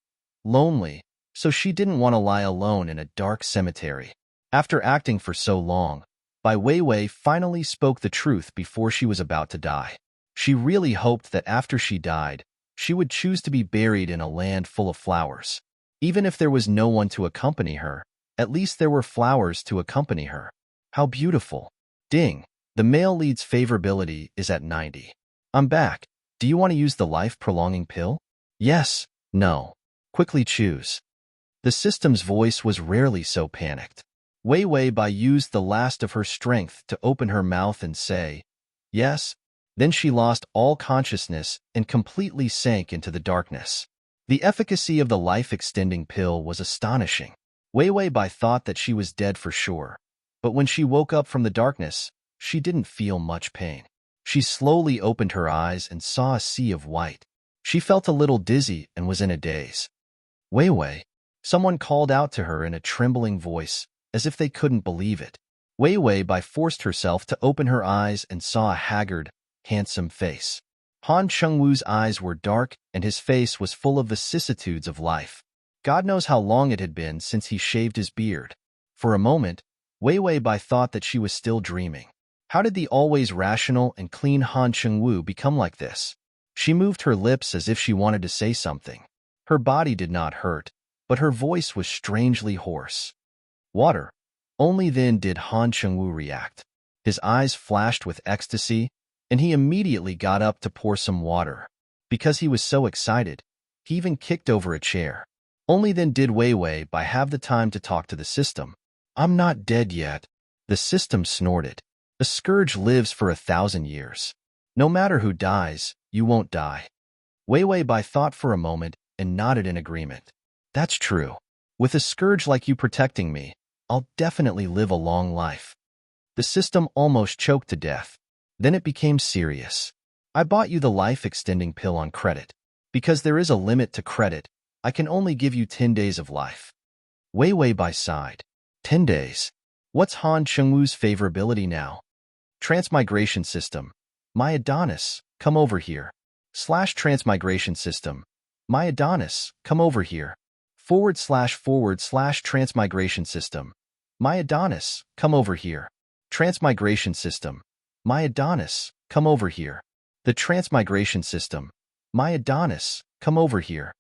lonely, so she didn't want to lie alone in a dark cemetery. After acting for so long, Bai Weiwei finally spoke the truth before she was about to die. She really hoped that after she died, she would choose to be buried in a land full of flowers. Even if there was no one to accompany her, at least there were flowers to accompany her. How beautiful. Ding. The male lead's favorability is at 90. I'm back. Do you want to use the life-prolonging pill? Yes. No. Quickly choose. The system's voice was rarely so panicked. Wei Wei Bai used the last of her strength to open her mouth and say, yes. Then she lost all consciousness and completely sank into the darkness. The efficacy of the life-extending pill was astonishing. Wei Wei Bai thought that she was dead for sure, but when she woke up from the darkness, she didn't feel much pain. She slowly opened her eyes and saw a sea of white. She felt a little dizzy and was in a daze. Wei Wei. Someone called out to her in a trembling voice, as if they couldn't believe it. Wei Wei Bai forced herself to open her eyes and saw a haggard, handsome face. Han Chengwu's eyes were dark and his face was full of vicissitudes of life. God knows how long it had been since he shaved his beard. For a moment, Wei Wei Bai thought that she was still dreaming. How did the always rational and clean Han Chengwu become like this? She moved her lips as if she wanted to say something. Her body did not hurt, but her voice was strangely hoarse. Water. Only then did Han Chengwu react. His eyes flashed with ecstasy, and he immediately got up to pour some water. Because he was so excited, he even kicked over a chair. Only then did Wei Wei Bai have the time to talk to the system. I'm not dead yet. The system snorted. The scourge lives for 1,000 years. No matter who dies, you won't die. Wei Wei Bai thought for a moment and nodded in agreement. That's true. With a scourge like you protecting me, I'll definitely live a long life. The system almost choked to death. Then it became serious. I bought you the life-extending pill on credit. Because there is a limit to credit, I can only give you 10 days of life. Wei Wei Bai sighed. 10 days. What's Han Chengwu's favorability now? Transmigration system. My Adonis, come over here. / transmigration system. My Adonis, come over here. / transmigration system. My Adonis, come over here. Transmigration system. My Adonis, come over here. The transmigration system. My Adonis, come over here.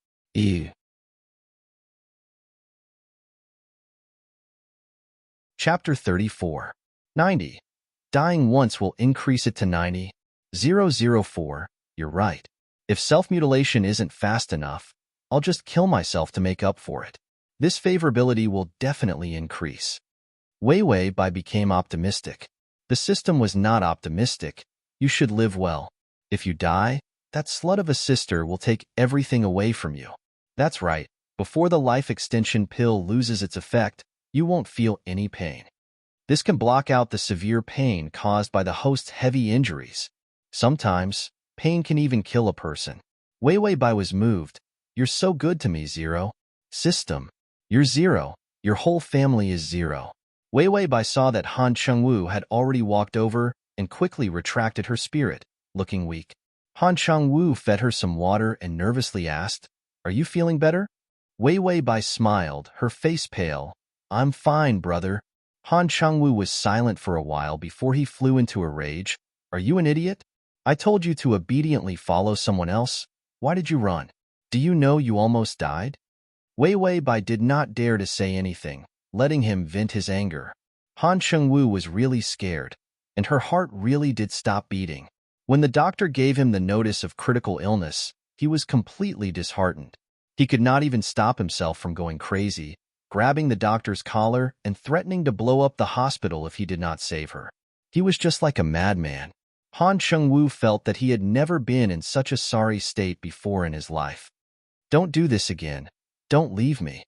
Chapter 34. 90. Dying once will increase it to 90. 004. You're right. If self-mutilation isn't fast enough, I'll just kill myself to make up for it. This favorability will definitely increase. Wei Wei Bai became optimistic. The system was not optimistic. You should live well. If you die, that slut of a sister will take everything away from you. That's right. Before the life extension pill loses its effect, you won't feel any pain. This can block out the severe pain caused by the host's heavy injuries. Sometimes, pain can even kill a person. Wei Wei Bai was moved. You're so good to me, Zero. System. You're Zero. Your whole family is Zero. Wei Wei Bai saw that Han Chengwu had already walked over and quickly retracted her spirit, looking weak. Han Chengwu fed her some water and nervously asked, Are you feeling better? Wei Wei Bai smiled, her face pale. I'm fine, brother. Han Chengwu was silent for a while before he flew into a rage. Are you an idiot? I told you to obediently follow someone else. Why did you run? Do you know you almost died? Wei Wei Bai did not dare to say anything, letting him vent his anger. Han Chengwu was really scared, and her heart really did stop beating. When the doctor gave him the notice of critical illness, he was completely disheartened. He could not even stop himself from going crazy, grabbing the doctor's collar and threatening to blow up the hospital if he did not save her. He was just like a madman. Han Chengwu felt that he had never been in such a sorry state before in his life. Don't do this again. Don't leave me,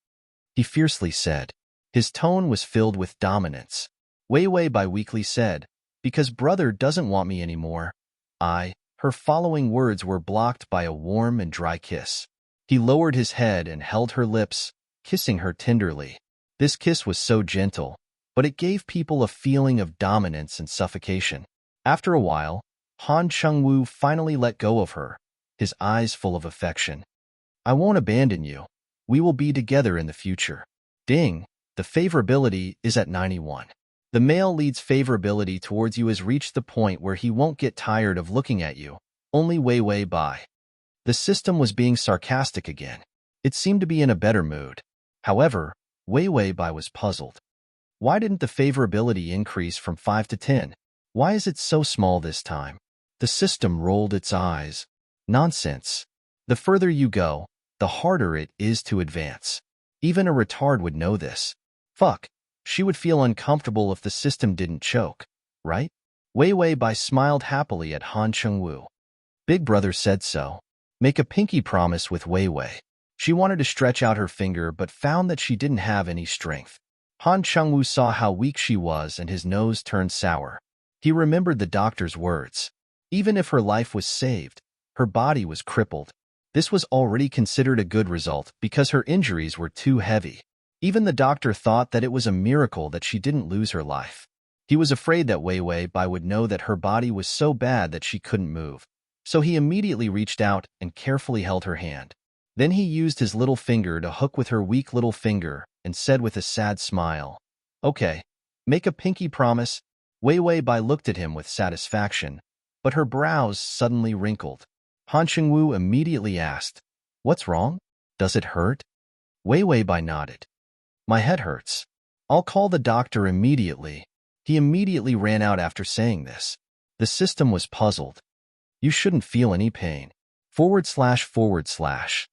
he fiercely said. His tone was filled with dominance. Wei Wei Bai weakly said, Because brother doesn't want me anymore. Her following words were blocked by a warm and dry kiss. He lowered his head and held her lips, kissing her tenderly. This kiss was so gentle, but it gave people a feeling of dominance and suffocation. After a while, Han Chengwu finally let go of her, his eyes full of affection. I won't abandon you. We will be together in the future. Ding, the favorability is at 91. The male lead's favorability towards you has reached the point where he won't get tired of looking at you. Only Wei Bai. The system was being sarcastic again. It seemed to be in a better mood. However, Wei Bai was puzzled. Why didn't the favorability increase from 5 to 10? Why is it so small this time? The system rolled its eyes. Nonsense. The further you go, the harder it is to advance. Even a retard would know this. Fuck. She would feel uncomfortable if the system didn't choke, right? Wei Bai smiled happily at Han Chengwu. Big brother said so. Make a pinky promise with Wei. She wanted to stretch out her finger but found that she didn't have any strength. Han Chengwu saw how weak she was and his nose turned sour. He remembered the doctor's words. Even if her life was saved, her body was crippled. This was already considered a good result because her injuries were too heavy. Even the doctor thought that it was a miracle that she didn't lose her life. He was afraid that Wei Bai would know that her body was so bad that she couldn't move. So he immediately reached out and carefully held her hand. Then he used his little finger to hook with her weak little finger and said with a sad smile, "Okay, make a pinky promise." Wei Bai looked at him with satisfaction, but her brows suddenly wrinkled. Han Chengwu immediately asked, "What's wrong? Does it hurt?" Wei Bai nodded. "My head hurts. I'll call the doctor immediately." He immediately ran out after saying this. The system was puzzled. You shouldn't feel any pain. //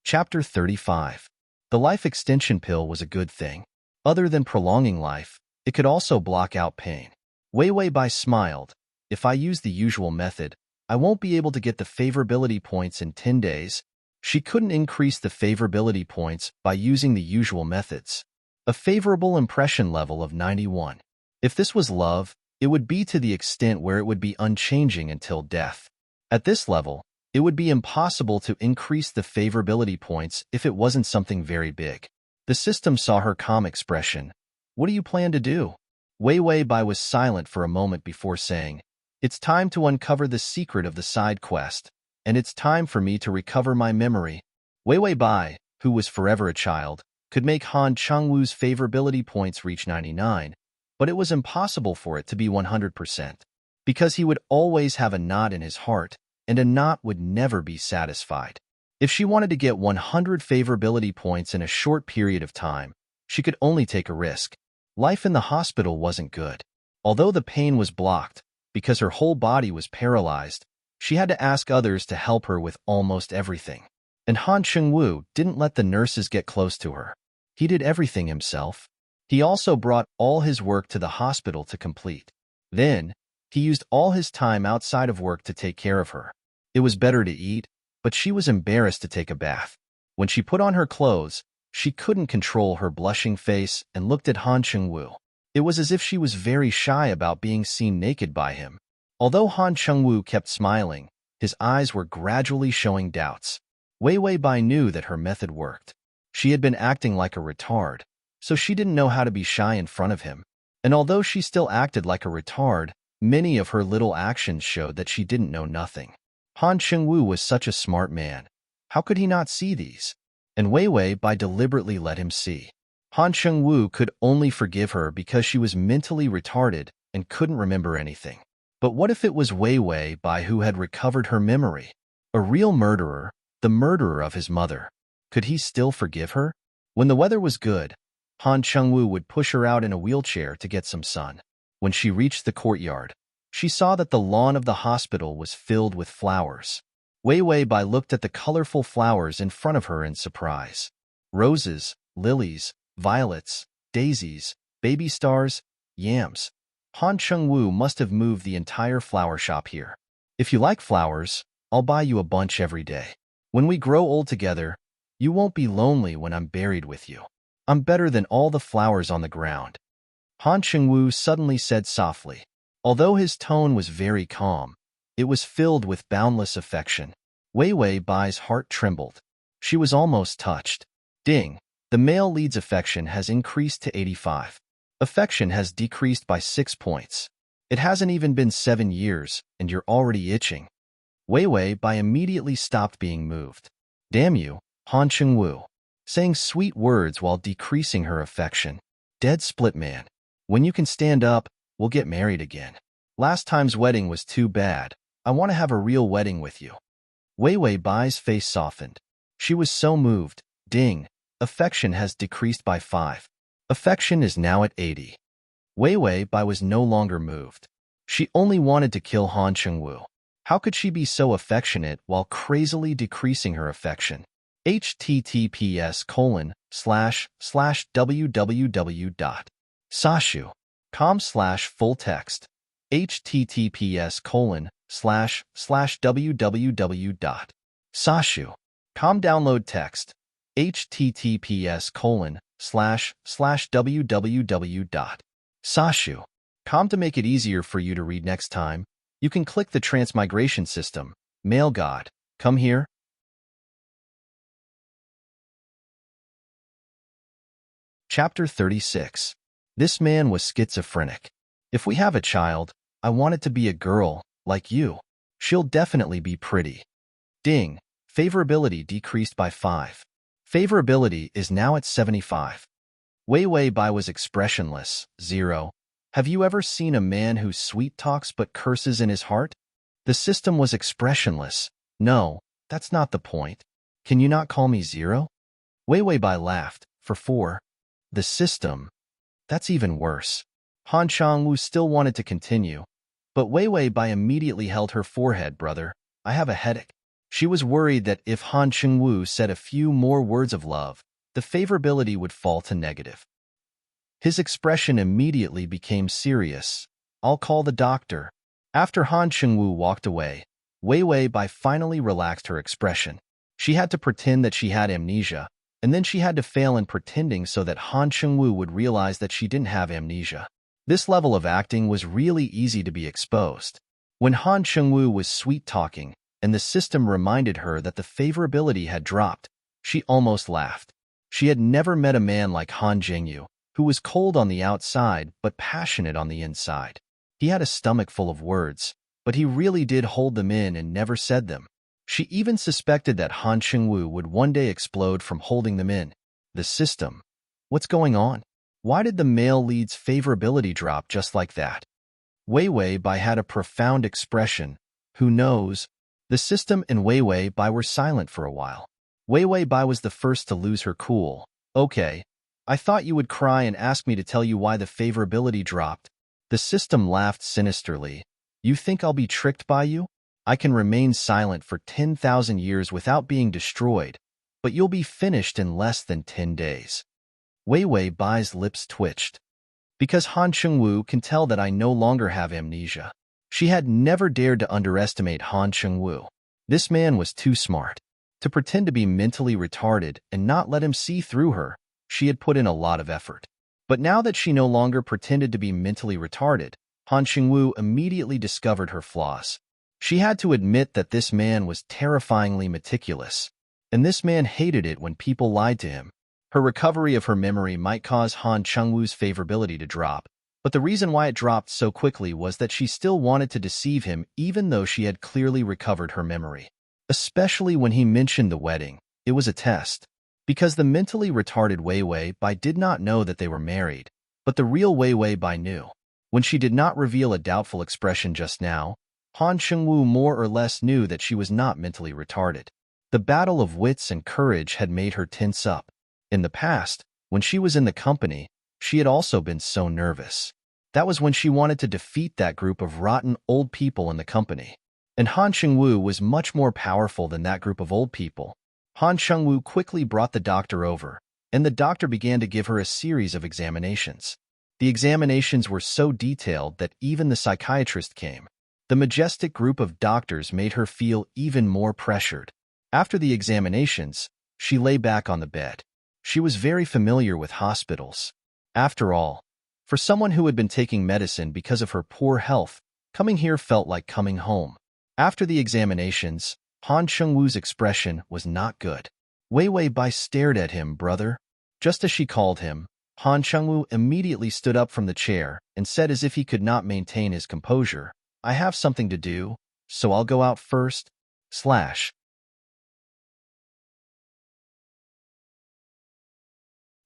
Chapter 35. The life extension pill was a good thing. Other than prolonging life, it could also block out pain. Wei Bai smiled. If I use the usual method, I won't be able to get the favorability points in 10 days. She couldn't increase the favorability points by using the usual methods. A favorable impression level of 91. If this was love, it would be to the extent where it would be unchanging until death. At this level, it would be impossible to increase the favorability points if it wasn't something very big. The system saw her calm expression. What do you plan to do? Wei Bai was silent for a moment before saying, "It's time to uncover the secret of the side quest, and it's time for me to recover my memory." Wei Bai, who was forever a child, could make Han Chengwu's favorability points reach 99, but it was impossible for it to be 100%, because he would always have a knot in his heart, and a knot would never be satisfied. If she wanted to get 100 favorability points in a short period of time, she could only take a risk. Life in the hospital wasn't good. Although the pain was blocked, because her whole body was paralyzed, she had to ask others to help her with almost everything. And Han Chengwu didn't let the nurses get close to her. He did everything himself. He also brought all his work to the hospital to complete. Then, he used all his time outside of work to take care of her. It was better to eat, but she was embarrassed to take a bath. When she put on her clothes, she couldn't control her blushing face and looked at Han Chengwu. It was as if she was very shy about being seen naked by him. Although Han Chengwu kept smiling, his eyes were gradually showing doubts. Wei Bai knew that her method worked. She had been acting like a retard, so she didn't know how to be shy in front of him. And although she still acted like a retard, many of her little actions showed that she didn't know nothing. Han Chengwu was such a smart man. How could he not see these? And Wei Bai deliberately let him see. Han Chengwu could only forgive her because she was mentally retarded and couldn't remember anything. But what if it was Wei Bai who had recovered her memory? A real murderer, the murderer of his mother. Could he still forgive her? When the weather was good, Han Chengwu would push her out in a wheelchair to get some sun. When she reached the courtyard, she saw that the lawn of the hospital was filled with flowers. Wei Bai looked at the colorful flowers in front of her in surprise. Roses, lilies, violets, daisies, baby stars, yams. Han Chengwu must have moved the entire flower shop here. If you like flowers, I'll buy you a bunch every day. When we grow old together, you won't be lonely when I'm buried with you. I'm better than all the flowers on the ground. Han Chengwu suddenly said softly. Although his tone was very calm, it was filled with boundless affection. Wei Bai's heart trembled. She was almost touched. Ding! The male lead's affection has increased to 85. Affection has decreased by 6 points. It hasn't even been 7 years, and you're already itching. Wei Wei Bai immediately stopped being moved. Damn you, Han Chengwu. Saying sweet words while decreasing her affection. Dead split man. When you can stand up, we'll get married again. Last time's wedding was too bad. I want to have a real wedding with you. Wei Wei Bai's face softened. She was so moved. Ding. Affection has decreased by 5. Affection is now at 80. Wei Wei Bai was no longer moved. She only wanted to kill Han Chengwu. How could she be so affectionate while crazily decreasing her affection? https://www.sashu.com/full text. https://www.sashu.com download text. https://www.sashu.com to make it easier for you to read next time, you can click the Transmigration system. Male God, come here. Chapter 36. This man was schizophrenic. If we have a child, I want it to be a girl, like you. She'll definitely be pretty. Ding. Favorability decreased by 5. Favorability is now at 75. Wei Wei Bai was expressionless. 0. Have you ever seen a man who sweet talks but curses in his heart? The system was expressionless. No, that's not the point. Can you not call me 0? Wei Wei Bai laughed. For 4. The system. That's even worse. Han Changwu still wanted to continue, but Wei Wei Bai immediately held her forehead. Brother, I have a headache. She was worried that if Han Chengwu said a few more words of love, the favorability would fall to negative. His expression immediately became serious. I'll call the doctor. After Han Chengwu walked away, Wei Wei Bai finally relaxed her expression. She had to pretend that she had amnesia, and then she had to fail in pretending so that Han Chengwu would realize that she didn't have amnesia. This level of acting was really easy to be exposed. When Han Chengwu was sweet-talking, and the system reminded her that the favorability had dropped, she almost laughed. She had never met a man like Han Zhengyu, who was cold on the outside but passionate on the inside. He had a stomach full of words, but he really did hold them in and never said them. She even suspected that Han Chengwu would one day explode from holding them in. The system. What's going on? Why did the male lead's favorability drop just like that? Wei Wei Bai had a profound expression. Who knows? The system and Wei Wei Bai were silent for a while. Wei Wei Bai was the first to lose her cool. Okay. I thought you would cry and ask me to tell you why the favorability dropped. The system laughed sinisterly. You think I'll be tricked by you? I can remain silent for 10,000 years without being destroyed, but you'll be finished in less than 10 days. Wei Wei Bai's lips twitched. Because Han Chengwu can tell that I no longer have amnesia. She had never dared to underestimate Han Chengwu. This man was too smart. To pretend to be mentally retarded and not let him see through her, she had put in a lot of effort. But now that she no longer pretended to be mentally retarded, Han Chengwu immediately discovered her flaws. She had to admit that this man was terrifyingly meticulous, and this man hated it when people lied to him. Her recovery of her memory might cause Han Chengwu's favorability to drop, but the reason why it dropped so quickly was that she still wanted to deceive him even though she had clearly recovered her memory. Especially when he mentioned the wedding, it was a test. Because the mentally retarded Wei Wei Bai did not know that they were married, but the real Wei Wei Bai knew. When she did not reveal a doubtful expression just now, Han Chengwu more or less knew that she was not mentally retarded. The battle of wits and courage had made her tense up. In the past, when she was in the company, she had also been so nervous. That was when she wanted to defeat that group of rotten old people in the company. And Han Chengwu was much more powerful than that group of old people. Han Chengwu quickly brought the doctor over, and the doctor began to give her a series of examinations. The examinations were so detailed that even the psychiatrist came. The majestic group of doctors made her feel even more pressured. After the examinations, she lay back on the bed. She was very familiar with hospitals. After all, for someone who had been taking medicine because of her poor health, coming here felt like coming home. After the examinations, Han Chengwu's expression was not good. Wei Wei Bai stared at him, brother. Just as she called him, Han Chengwu immediately stood up from the chair and said as if he could not maintain his composure, I have something to do, so I'll go out first.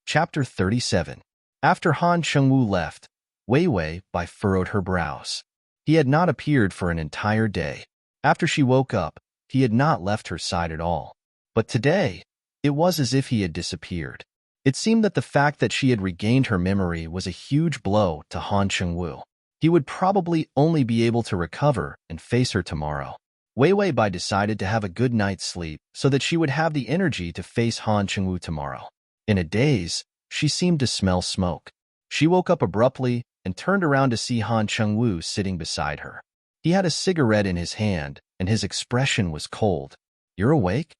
Chapter 37. After Han Chengwu left, Wei Wei furrowed her brows. He had not appeared for an entire day. After she woke up, he had not left her side at all. But today, it was as if he had disappeared. It seemed that the fact that she had regained her memory was a huge blow to Han Chengwu. He would probably only be able to recover and face her tomorrow. Wei Wei decided to have a good night's sleep so that she would have the energy to face Han Chengwu tomorrow. In a daze, she seemed to smell smoke. She woke up abruptly and turned around to see Han Chengwu sitting beside her. He had a cigarette in his hand, and his expression was cold. You're awake?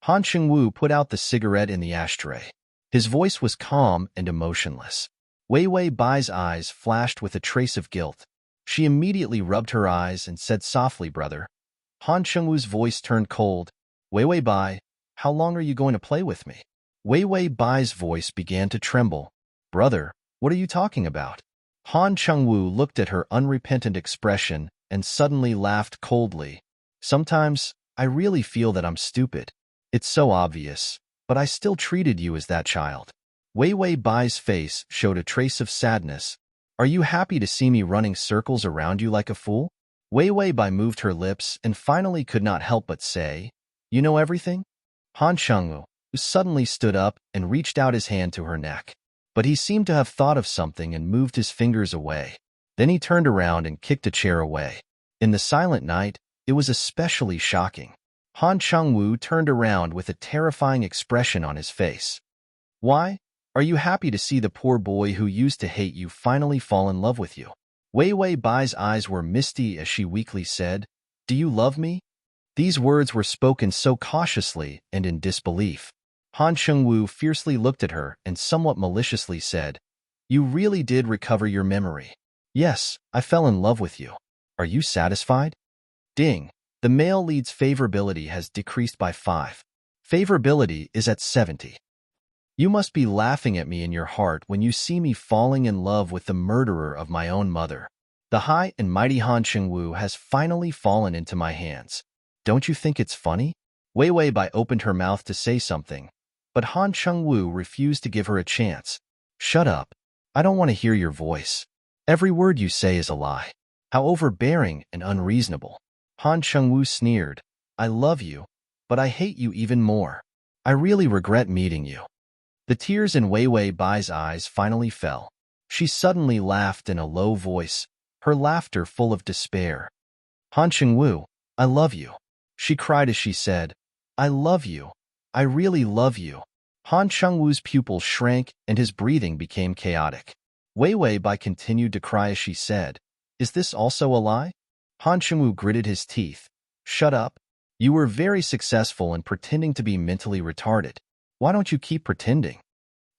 Han Chengwu put out the cigarette in the ashtray. His voice was calm and emotionless. Wei Wei's eyes flashed with a trace of guilt. She immediately rubbed her eyes and said softly, brother. Han Chengwu's voice turned cold. Wei Bai, how long are you going to play with me? Wei Bai's voice began to tremble. Brother, what are you talking about? Han Chengwu looked at her unrepentant expression and suddenly laughed coldly. Sometimes, I really feel that I'm stupid. It's so obvious, but I still treated you as that child. Wei Bai's face showed a trace of sadness. Are you happy to see me running circles around you like a fool? Wei Bai moved her lips and finally could not help but say, You know everything? Han Chengwu suddenly stood up and reached out his hand to her neck. But he seemed to have thought of something and moved his fingers away. Then he turned around and kicked a chair away. In the silent night, it was especially shocking. Han Chengwu turned around with a terrifying expression on his face. Why? Are you happy to see the poor boy who used to hate you finally fall in love with you? Wei Bai's eyes were misty as she weakly said, Do you love me? These words were spoken so cautiously and in disbelief. Han Chengwu fiercely looked at her and somewhat maliciously said, You really did recover your memory. Yes, I fell in love with you. Are you satisfied? Ding. The male lead's favorability has decreased by 5. Favorability is at 70. You must be laughing at me in your heart when you see me falling in love with the murderer of my own mother. The high and mighty Han Chengwu has finally fallen into my hands. Don't you think it's funny? Wei Bai opened her mouth to say something, but Han Chengwu refused to give her a chance. Shut up. I don't want to hear your voice. Every word you say is a lie. How overbearing and unreasonable. Han Chengwu sneered. I love you, but I hate you even more. I really regret meeting you. The tears in Wei Bai's eyes finally fell. She suddenly laughed in a low voice, her laughter full of despair. Han Chengwu, I love you. She cried as she said, I love you. I really love you. Han Chengwu's pupils shrank and his breathing became chaotic. Wei Bai continued to cry as she said, Is this also a lie? Han Chengwu gritted his teeth. Shut up. You were very successful in pretending to be mentally retarded. Why don't you keep pretending?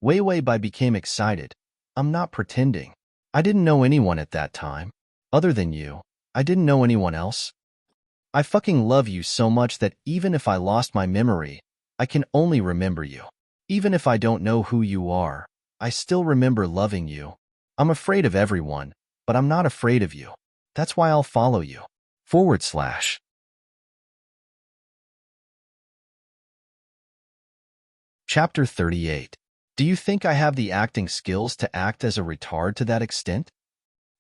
Wei Bai became excited. I'm not pretending. I didn't know anyone at that time. Other than you, I didn't know anyone else. I fucking love you so much that even if I lost my memory, I can only remember you. Even if I don't know who you are, I still remember loving you. I'm afraid of everyone, but I'm not afraid of you. That's why I'll follow you. / Chapter 38. Do you think I have the acting skills to act as a retard to that extent?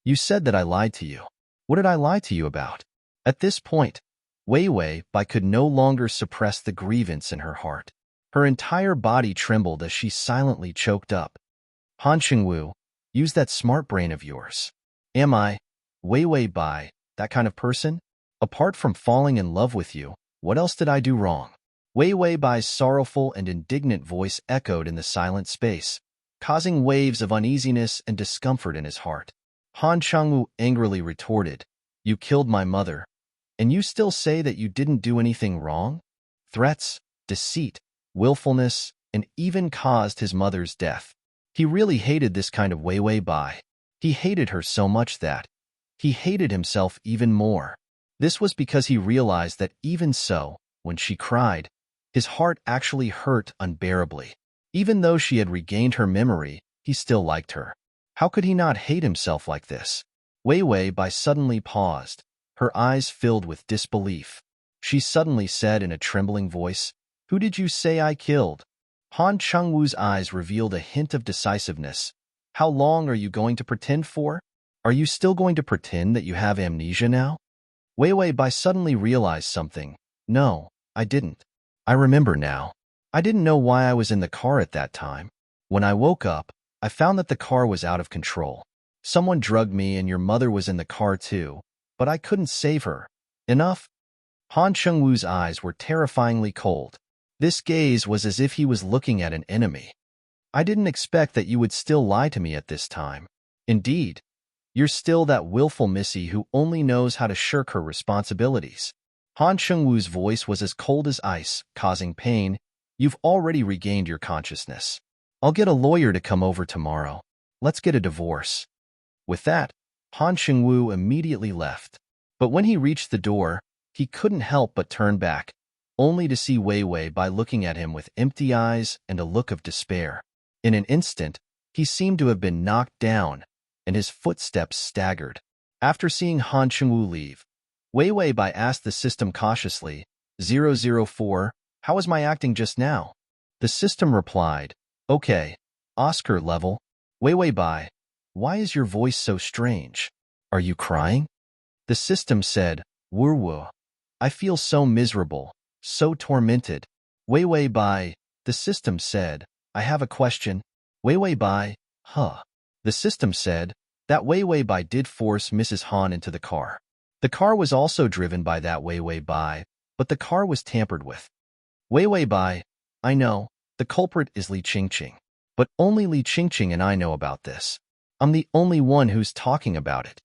You said that I lied to you. What did I lie to you about? At this point, Wei Bai could no longer suppress the grievance in her heart. Her entire body trembled as she silently choked up. Han Chengwu, use that smart brain of yours. Am I, Wei Bai, that kind of person? Apart from falling in love with you, what else did I do wrong? Wei Bai's sorrowful and indignant voice echoed in the silent space, causing waves of uneasiness and discomfort in his heart. Han Chengwu angrily retorted, You killed my mother, and you still say that you didn't do anything wrong? Threats, deceit, willfulness, and even caused his mother's death. He really hated this kind of Wei Bai. He hated her so much that he hated himself even more. This was because he realized that even so, when she cried, his heart actually hurt unbearably. Even though she had regained her memory, he still liked her. How could he not hate himself like this? Wei Wei Bai suddenly paused, her eyes filled with disbelief. She suddenly said in a trembling voice, "Who did you say I killed?" Han Chengwu's eyes revealed a hint of decisiveness. "How long are you going to pretend for? Are you still going to pretend that you have amnesia now?" Wei Wei Bai suddenly realized something. "No, I didn't. I remember now. I didn't know why I was in the car at that time. When I woke up, I found that the car was out of control. Someone drugged me and your mother was in the car too, but I couldn't save her. Enough?" Han Chengwu's eyes were terrifyingly cold. This gaze was as if he was looking at an enemy. "I didn't expect that you would still lie to me at this time. Indeed, you're still that willful missy who only knows how to shirk her responsibilities." Han Chengwu's voice was as cold as ice, causing pain. "You've already regained your consciousness. I'll get a lawyer to come over tomorrow. Let's get a divorce." With that, Han Chengwu immediately left. But when he reached the door, he couldn't help but turn back, only to see Wei Wei Bai looking at him with empty eyes and a look of despair. In an instant, he seemed to have been knocked down, and his footsteps staggered. After seeing Han Chengwu leave, Wei Wei Bai asked the system cautiously, "004, how was my acting just now?" The system replied, "Okay, Oscar level." "Wei Wei Bai, why is your voice so strange? Are you crying?" The system said, "Wu Wu, I feel so miserable, so tormented." "Wei Wei Bai," the system said, "I have a question." "Wei Wei Bai, huh?" The system said that Wei Wei Bai did force Mrs. Han into the car. The car was also driven by that Wei Wei Bai, but the car was tampered with. "Wei Wei Bai, I know, the culprit is Li Qingqing. But only Li Qingqing and I know about this. I'm the only one who's talking about it."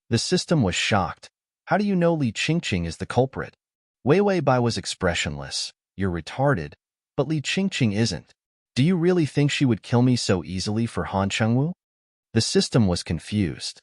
The system was shocked. "How do you know Li Qingqing is the culprit?" Wei Wei Bai was expressionless. "You're retarded, but Li Qingqing isn't. Do you really think she would kill me so easily for Han Chengwu?" The system was confused.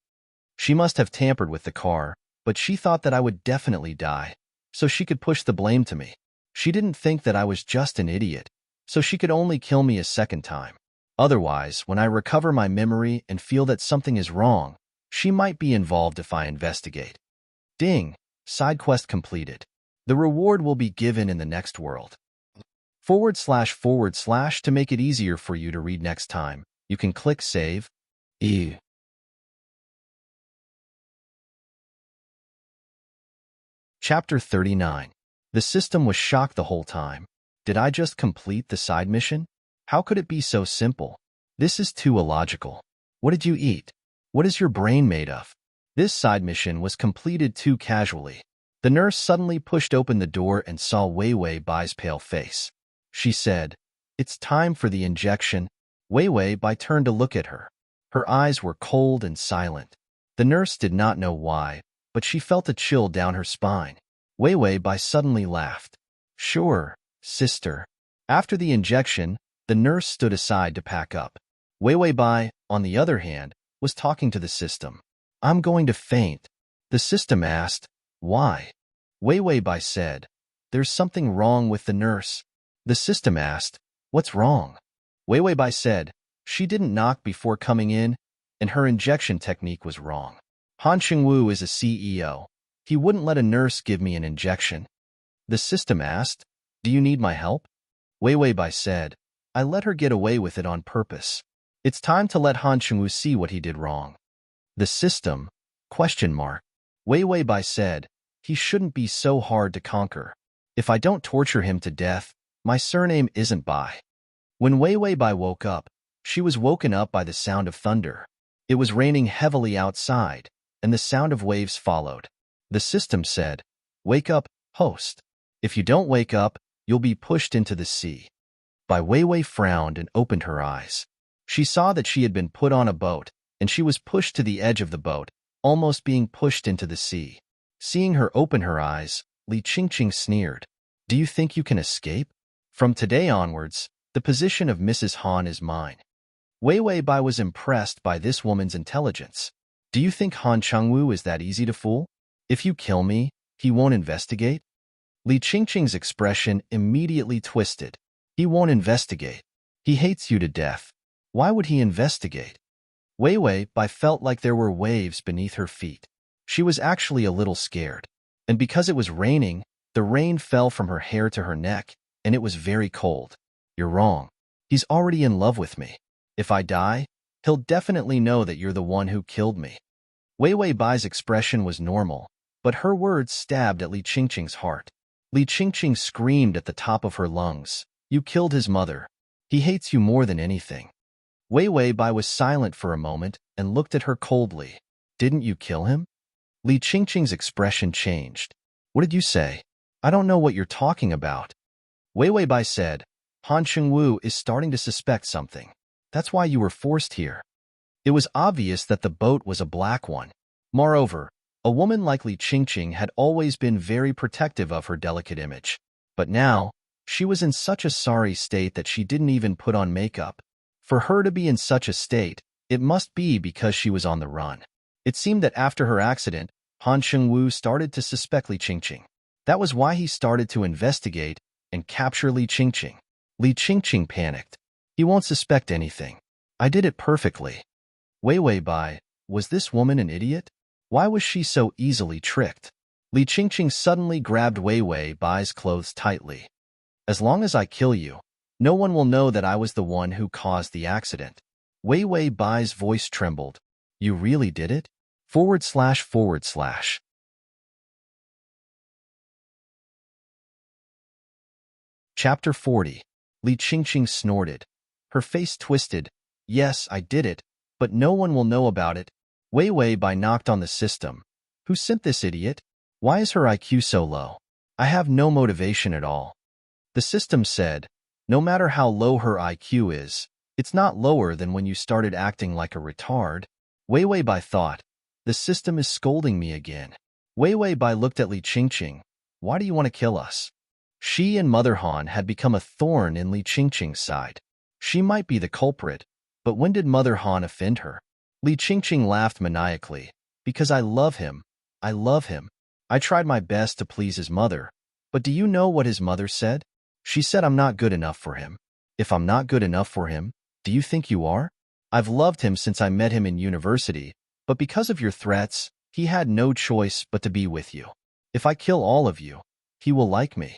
"She must have tampered with the car, but she thought that I would definitely die, so she could push the blame to me. She didn't think that I was just an idiot, so she could only kill me a second time. Otherwise, when I recover my memory and feel that something is wrong, she might be involved if I investigate." Ding! Side quest completed. The reward will be given in the next world. // To make it easier for you to read next time, you can click Save. Ew. Chapter 39. The system was shocked the whole time. Did I just complete the side mission? How could it be so simple? This is too illogical. What did you eat? What is your brain made of? This side mission was completed too casually. The nurse suddenly pushed open the door and saw Wei Wei Bai's pale face. She said, "It's time for the injection." Wei Wei Bai turned to look at her. Her eyes were cold and silent. The nurse did not know why, but she felt a chill down her spine. Wei Wei Bai suddenly laughed. "Sure, sister." After the injection, the nurse stood aside to pack up. Wei Wei Bai, on the other hand, was talking to the system. "I'm going to faint." The system asked, "Why?" Wei Wei Bai said, "There's something wrong with the nurse." The system asked, "What's wrong?" Wei Wei Bai said, "She didn't knock before coming in, and her injection technique was wrong. Han Chengwu is a CEO. He wouldn't let a nurse give me an injection." The system asked, "Do you need my help?" Wei Wei Bai said, "I let her get away with it on purpose. It's time to let Han Chengwu see what he did wrong." The system, ? Wei Wei Bai said, "He shouldn't be so hard to conquer. If I don't torture him to death, my surname isn't Bai." When Wei Wei Bai woke up, she was woken up by the sound of thunder. It was raining heavily outside, and the sound of waves followed. The system said, "Wake up, host. If you don't wake up, you'll be pushed into the sea." Bai Weiwei frowned and opened her eyes. She saw that she had been put on a boat, and she was pushed to the edge of the boat, almost being pushed into the sea. Seeing her open her eyes, Li Qingqing sneered. "Do you think you can escape? From today onwards, the position of Mrs. Han is mine." Wei Wei Bai was impressed by this woman's intelligence. "Do you think Han Chengwu is that easy to fool? If you kill me, he won't investigate?" Li Qingqing's expression immediately twisted. "He won't investigate. He hates you to death." Why would he investigate? Wei Wei Bai felt like there were waves beneath her feet. She was actually a little scared. And because it was raining, the rain fell from her hair to her neck, and it was very cold. You're wrong. He's already in love with me. If I die, he'll definitely know that you're the one who killed me. Wei Wei Bai's expression was normal, but her words stabbed at Li Qingqing's heart. Li Qingqing screamed at the top of her lungs. You killed his mother. He hates you more than anything. Wei Wei Bai was silent for a moment and looked at her coldly. Didn't you kill him? Li Qingqing's expression changed. What did you say? I don't know what you're talking about. Wei Wei Bai said, Han Chengwu is starting to suspect something. That's why you were forced here. It was obvious that the boat was a black one. Moreover, a woman like Li Qingqing had always been very protective of her delicate image. But now, she was in such a sorry state that she didn't even put on makeup. For her to be in such a state, it must be because she was on the run. It seemed that after her accident, Han Chengwu started to suspect Li Qingqing. That was why he started to investigate and capture Li Qingqing. Li Qingqing panicked. He won't suspect anything. I did it perfectly. Wei Wei Bai, was this woman an idiot? Why was she so easily tricked? Li Qingqing suddenly grabbed Wei Wei Bai's clothes tightly. As long as I kill you, no one will know that I was the one who caused the accident. Wei Wei Bai's voice trembled. You really did it? // Chapter 40. Li Qingqing snorted. Her face twisted. Yes, I did it, but no one will know about it. Wei Wei Bai knocked on the system. Who sent this idiot? Why is her IQ so low? I have no motivation at all. The system said, no matter how low her IQ is, it's not lower than when you started acting like a retard. Wei Wei Bai thought, the system is scolding me again. Wei Wei Bai looked at Li Qingqing. Why do you want to kill us? She and Mother Han had become a thorn in Li Qingqing's side. She might be the culprit, but when did Mother Han offend her? Li Qingqing laughed maniacally. Because I love him. I love him. I tried my best to please his mother. But do you know what his mother said? She said I'm not good enough for him. If I'm not good enough for him, do you think you are? I've loved him since I met him in university, but because of your threats, he had no choice but to be with you. If I kill all of you, he will like me.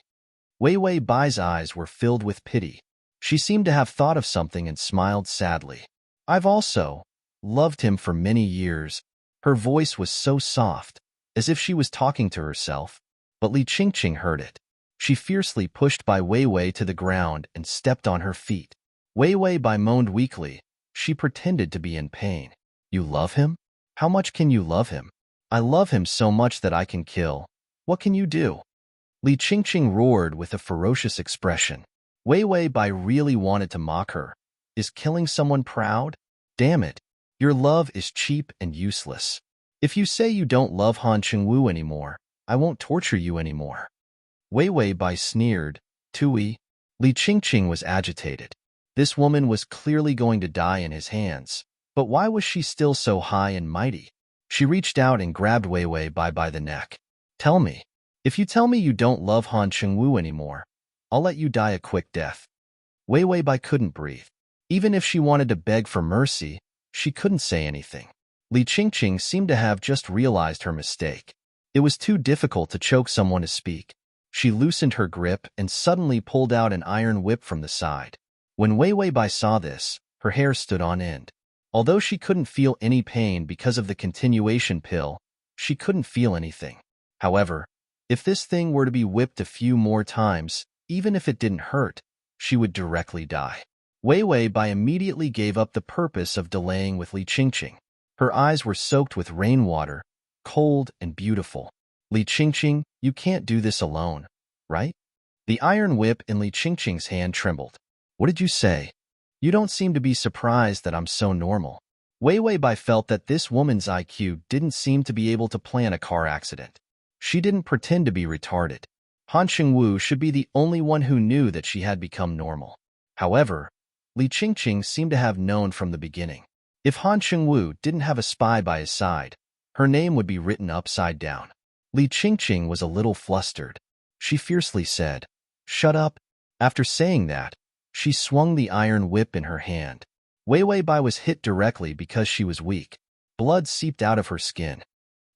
Wei Wei Bai's eyes were filled with pity. She seemed to have thought of something and smiled sadly. I've also loved him for many years. Her voice was so soft, as if she was talking to herself, but Li Qingqing heard it. She fiercely pushed Bai Wei Wei to the ground and stepped on her feet. Wei Wei Bai moaned weakly. She pretended to be in pain. You love him? How much can you love him? I love him so much that I can kill. What can you do? Li Qingqing roared with a ferocious expression. Wei Wei Bai really wanted to mock her. Is killing someone proud? Damn it. Your love is cheap and useless. If you say you don't love Han Chengwu anymore, I won't torture you anymore. Wei Wei Bai sneered. Tui. Li Qingqing was agitated. This woman was clearly going to die in his hands. But why was she still so high and mighty? She reached out and grabbed Wei Wei Bai by the neck. Tell me. If you tell me you don't love Han Chengwu anymore, I'll let you die a quick death. Wei Wei Bai couldn't breathe. Even if she wanted to beg for mercy, she couldn't say anything. Li Qingqing seemed to have just realized her mistake. It was too difficult to choke someone to speak. She loosened her grip and suddenly pulled out an iron whip from the side. When Wei Wei Bai saw this, her hair stood on end. Although she couldn't feel any pain because of the continuation pill, she couldn't feel anything. However, if this thing were to be whipped a few more times, even if it didn't hurt, she would directly die. Wei Wei Bai immediately gave up the purpose of delaying with Li Qingqing. Her eyes were soaked with rainwater, cold and beautiful. Li Qingqing, you can't do this alone, right? The iron whip in Li Qingqing's hand trembled. What did you say? You don't seem to be surprised that I'm so normal. Wei Wei Bai felt that this woman's IQ didn't seem to be able to plan a car accident. She didn't pretend to be retarded. Han Chengwu should be the only one who knew that she had become normal. However, Li Qingqing seemed to have known from the beginning. If Han Chengwu didn't have a spy by his side, her name would be written upside down. Li Qingqing was a little flustered. She fiercely said, "Shut up." After saying that, she swung the iron whip in her hand. Wei Wei Bai was hit directly because she was weak. Blood seeped out of her skin.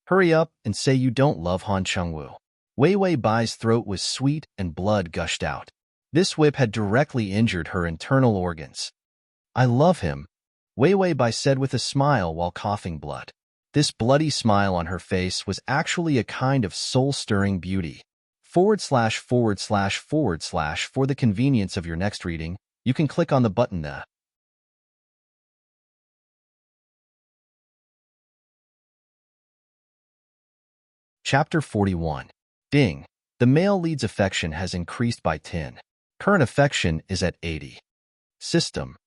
Hurry up and say you don't love Han Chengwu. Wei Wei Bai's throat was sweet and blood gushed out. This whip had directly injured her internal organs. I love him, Wei Wei Bai said with a smile while coughing blood. This bloody smile on her face was actually a kind of soul-stirring beauty. / For the convenience of your next reading, you can click on the button there. Chapter 41. Ding. The male lead's affection has increased by 10. Current affection is at 80. System.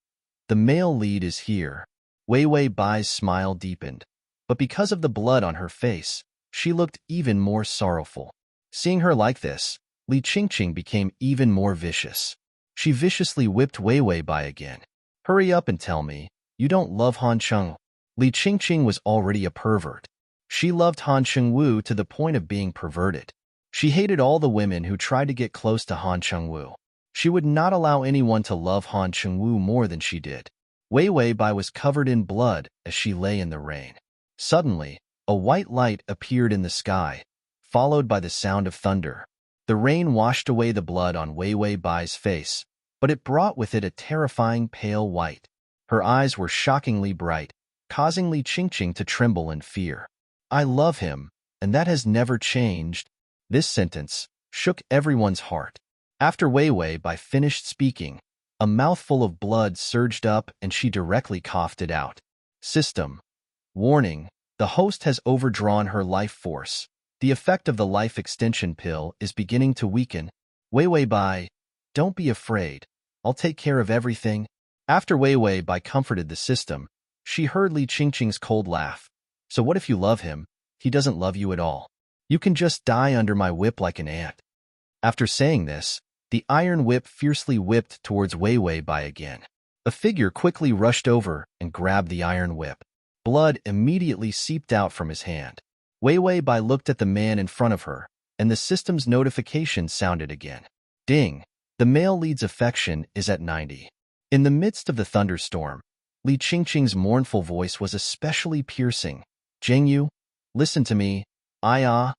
The male lead is here. Wei Wei Bai's smile deepened, but because of the blood on her face, she looked even more sorrowful. Seeing her like this, Li Qingqing became even more vicious. She viciously whipped Wei Wei Bai again. Hurry up and tell me, you don't love Han Cheng. Li Qingqing was already a pervert. She loved Han Chengwu to the point of being perverted. She hated all the women who tried to get close to Han Chengwu. She would not allow anyone to love Han Chengwu more than she did. Wei Wei Bai was covered in blood as she lay in the rain. Suddenly, a white light appeared in the sky, followed by the sound of thunder. The rain washed away the blood on Wei Wei Bai's face, but it brought with it a terrifying pale white. Her eyes were shockingly bright, causing Li Qingqing to tremble in fear. I love him, and that has never changed. This sentence shook everyone's heart. After Wei Wei Bai finished speaking, a mouthful of blood surged up and she directly coughed it out. System. Warning. The host has overdrawn her life force. The effect of the life extension pill is beginning to weaken. Wei Wei Bai, don't be afraid. I'll take care of everything. After Wei Wei Bai comforted the system, she heard Li Qingqing's cold laugh. So what if you love him? He doesn't love you at all. You can just die under my whip like an ant. After saying this, the iron whip fiercely whipped towards Wei Wei Bai again. A figure quickly rushed over and grabbed the iron whip. Blood immediately seeped out from his hand. Wei Wei Bai looked at the man in front of her, and the system's notification sounded again. Ding! The male lead's affection is at 90. In the midst of the thunderstorm, Li Qingqing's mournful voice was especially piercing. Zhengyu, listen to me. How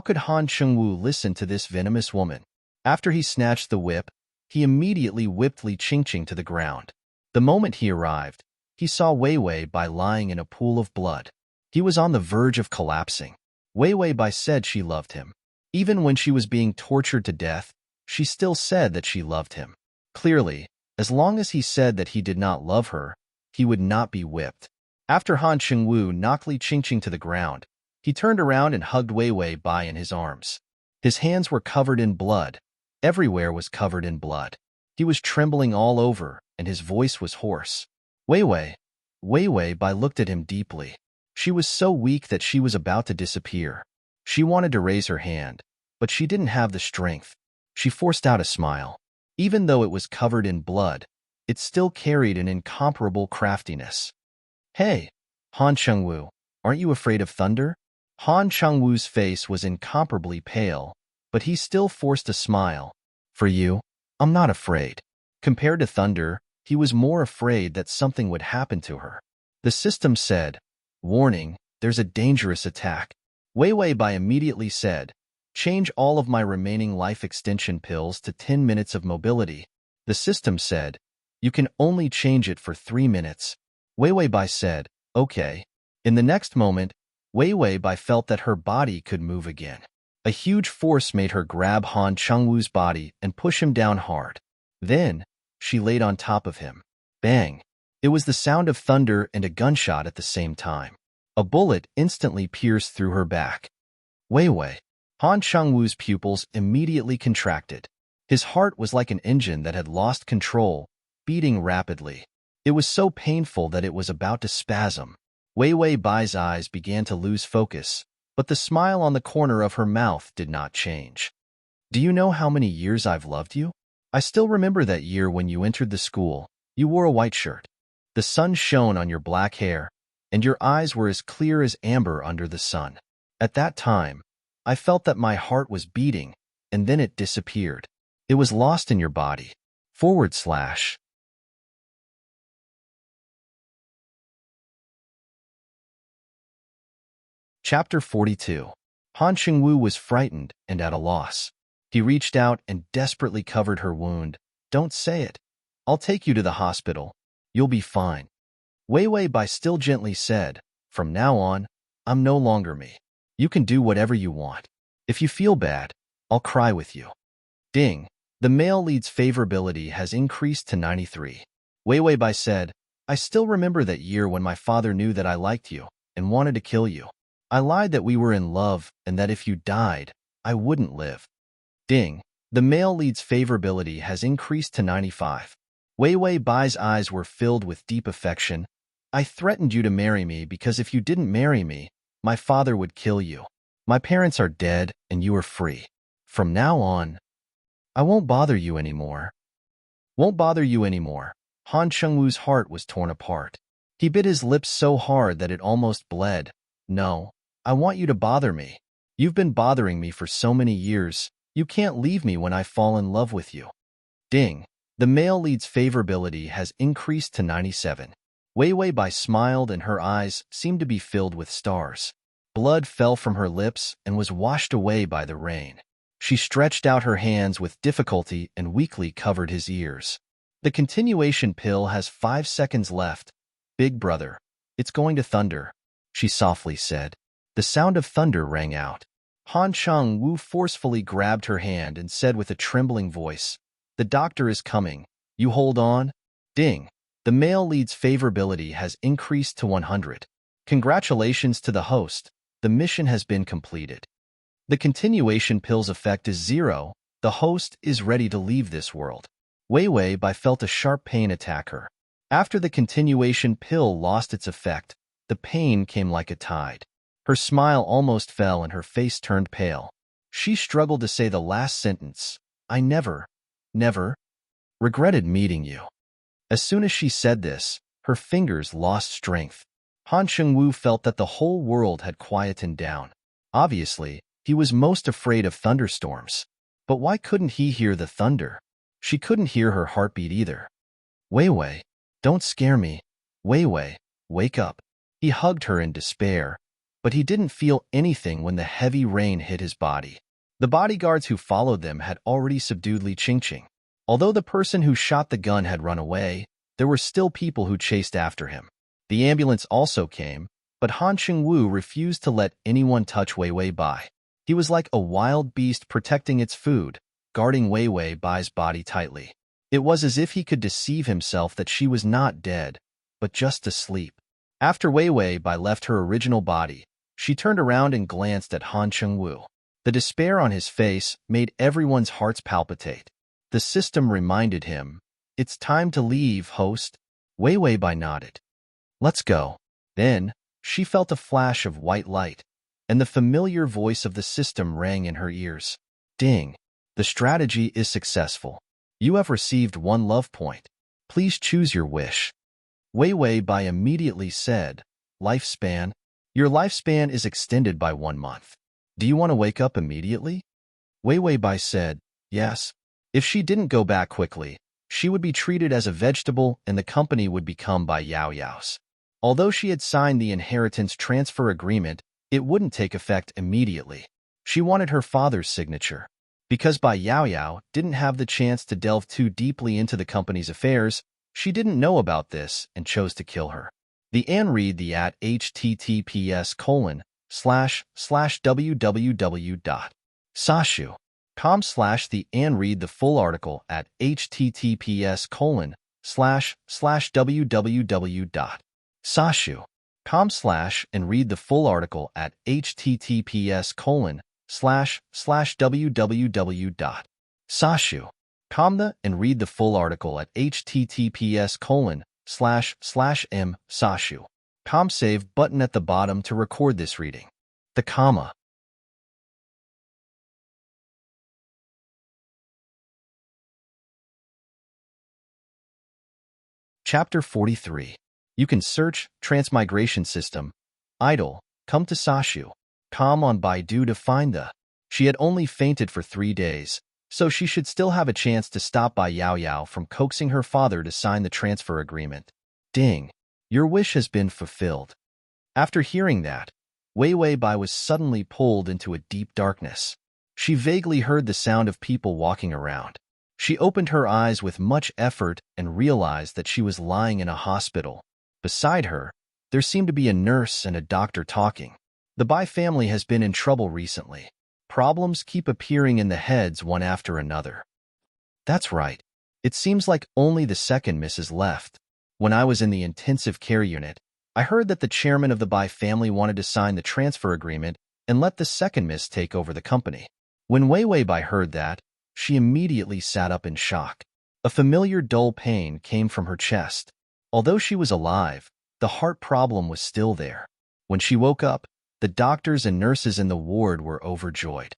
could Han Chengwu listen to this venomous woman? After he snatched the whip, he immediately whipped Li Qingqing to the ground. The moment he arrived, he saw Wei Wei Bai lying in a pool of blood. He was on the verge of collapsing. Wei Wei Bai said she loved him. Even when she was being tortured to death, she still said that she loved him. Clearly, as long as he said that he did not love her, he would not be whipped. After Han Chengwu knocked Li Qingqing to the ground, he turned around and hugged Wei Wei Bai in his arms. His hands were covered in blood. Everywhere was covered in blood. He was trembling all over, and his voice was hoarse. Wei Wei Bai looked at him deeply. She was so weak that she was about to disappear. She wanted to raise her hand, but she didn't have the strength. She forced out a smile. Even though it was covered in blood, it still carried an incomparable craftiness. Hey, Han Chengwu, aren't you afraid of thunder? Han Chengwu's face was incomparably pale, but he still forced a smile. For you, I'm not afraid. Compared to thunder, he was more afraid that something would happen to her. The system said, warning, there's a dangerous attack. Wei Wei Bai immediately said, change all of my remaining life extension pills to 10 minutes of mobility. The system said, you can only change it for 3 minutes. Wei Wei Bai said, okay. In the next moment, Wei Wei Bai felt that her body could move again. A huge force made her grab Han Chengwu's body and push him down hard. Then, she laid on top of him. Bang! It was the sound of thunder and a gunshot at the same time. A bullet instantly pierced through her back. Wei Wei. Han Chengwu's pupils immediately contracted. His heart was like an engine that had lost control, beating rapidly. It was so painful that it was about to spasm. Wei Wei Bai's eyes began to lose focus, but the smile on the corner of her mouth did not change. Do you know how many years I've loved you? I still remember that year when you entered the school. You wore a white shirt. The sun shone on your black hair, and your eyes were as clear as amber under the sun. At that time, I felt that my heart was beating, and then it disappeared. It was lost in your body. / Chapter 42. Han Xingwu was frightened and at a loss. He reached out and desperately covered her wound. Don't say it. I'll take you to the hospital. You'll be fine. Wei Wei Bai still gently said, from now on, I'm no longer me. You can do whatever you want. If you feel bad, I'll cry with you. Ding. The male lead's favorability has increased to 93. Wei Wei Bai said, I still remember that year when my father knew that I liked you and wanted to kill you. I lied that we were in love and that if you died, I wouldn't live. Ding. The male lead's favorability has increased to 95. Wei Wei Bai's eyes were filled with deep affection. I threatened you to marry me because if you didn't marry me, my father would kill you. My parents are dead and you are free. From now on, I won't bother you anymore. Won't bother you anymore. Han Chengwu's heart was torn apart. He bit his lips so hard that it almost bled. No, I want you to bother me. You've been bothering me for so many years. You can't leave me when I fall in love with you. Ding. The male lead's favorability has increased to 97. Wei Wei Bai smiled and her eyes seemed to be filled with stars. Blood fell from her lips and was washed away by the rain. She stretched out her hands with difficulty and weakly covered his ears. The continuation pill has 5 seconds left. Big brother, it's going to thunder, she softly said. The sound of thunder rang out. Han Chengwu forcefully grabbed her hand and said with a trembling voice, the doctor is coming. You hold on. Ding. The male lead's favorability has increased to 100. Congratulations to the host. The mission has been completed. The continuation pill's effect is 0. The host is ready to leave this world. Wei Wei Bai felt a sharp pain attack her. After the continuation pill lost its effect, the pain came like a tide. Her smile almost fell and her face turned pale. She struggled to say the last sentence. I never regretted meeting you. As soon as she said this, her fingers lost strength. Han Chengwu felt that the whole world had quietened down. Obviously, he was most afraid of thunderstorms. But why couldn't he hear the thunder? She couldn't hear her heartbeat either. Wei Wei, don't scare me. Wei Wei, wake up. He hugged her in despair, but he didn't feel anything when the heavy rain hit his body. The bodyguards who followed them had already subdued Li Qingqing. Although the person who shot the gun had run away, there were still people who chased after him. The ambulance also came, but Han Chengwu refused to let anyone touch Wei Wei Bai. He was like a wild beast protecting its food, guarding Wei Wei Bai's body tightly. It was as if he could deceive himself that she was not dead, but just asleep. After Wei Wei Bai left her original body, she turned around and glanced at Han Chengwu. The despair on his face made everyone's hearts palpitate. The system reminded him, it's time to leave, host. Wei Wei Bai nodded. Let's go. Then, she felt a flash of white light, and the familiar voice of the system rang in her ears. Ding. The strategy is successful. You have received 1 love point. Please choose your wish. Wei Wei Bai immediately said, lifespan. Your lifespan is extended by 1 month. Do you want to wake up immediately? Wei Wei Bai said, yes. If she didn't go back quickly, she would be treated as a vegetable and the company would become Bai Yao Yao's. Although she had signed the inheritance transfer agreement, it wouldn't take effect immediately. She wanted her father's signature. Because Bai Yao Yao didn't have the chance to delve too deeply into the company's affairs, she didn't know about this and chose to kill her. The Anne read the at https://www.sashu.com/ the Anne read the full article at https://www.sashu.com/ and read the full article at https://www.sashu.com and read the full article at https://m.sashu.com. Save button at the bottom to record this reading. The comma. Chapter 43. You can search Transmigration System. Idle. Come to Sashu.com on Baidu to find the. She had only fainted for 3 days, so she should still have a chance to stop Bai Yao Yao from coaxing her father to sign the transfer agreement. Ding. Your wish has been fulfilled. After hearing that, Wei Wei Bai was suddenly pulled into a deep darkness. She vaguely heard the sound of people walking around. She opened her eyes with much effort and realized that she was lying in a hospital. Beside her, there seemed to be a nurse and a doctor talking. The Bai family has been in trouble recently. Problems keep appearing in the heads one after another. That's right. It seems like only the second miss is left. When I was in the intensive care unit, I heard that the chairman of the Bai family wanted to sign the transfer agreement and let the second miss take over the company. When Wei Wei Bai heard that, she immediately sat up in shock. A familiar dull pain came from her chest. Although she was alive, the heart problem was still there. When she woke up, the doctors and nurses in the ward were overjoyed.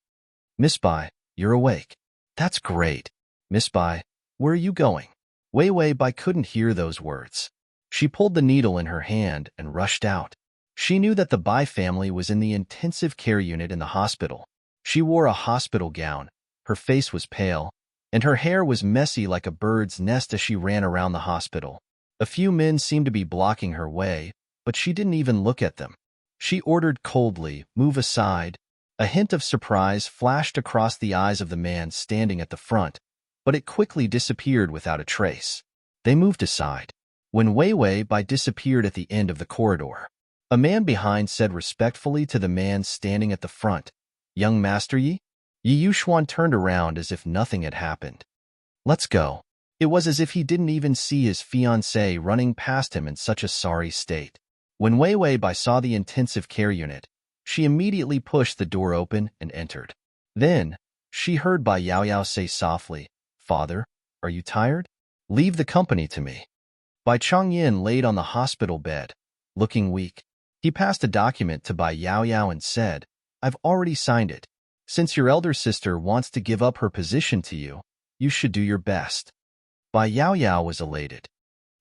Miss Bai, you're awake. That's great. Miss Bai, where are you going? Wei Wei Bai couldn't hear those words. She pulled the needle in her hand and rushed out. She knew that the Bai family was in the intensive care unit in the hospital. She wore a hospital gown, her face was pale, and her hair was messy like a bird's nest as she ran around the hospital. A few men seemed to be blocking her way, but she didn't even look at them. She ordered coldly, "Move aside." A hint of surprise flashed across the eyes of the man standing at the front, but it quickly disappeared without a trace. They moved aside. When Wei Wei Bai disappeared at the end of the corridor, a man behind said respectfully to the man standing at the front, "Young Master Yi?" Yi Yuxuan turned around as if nothing had happened. "Let's go." It was as if he didn't even see his fiancée running past him in such a sorry state. When Wei Wei Bai saw the intensive care unit, she immediately pushed the door open and entered. Then, she heard Bai Yaoyao say softly, "Father, are you tired? Leave the company to me." Bai Chongyin laid on the hospital bed, looking weak. He passed a document to Bai Yaoyao and said, "I've already signed it. Since your elder sister wants to give up her position to you, you should do your best." Bai Yaoyao was elated.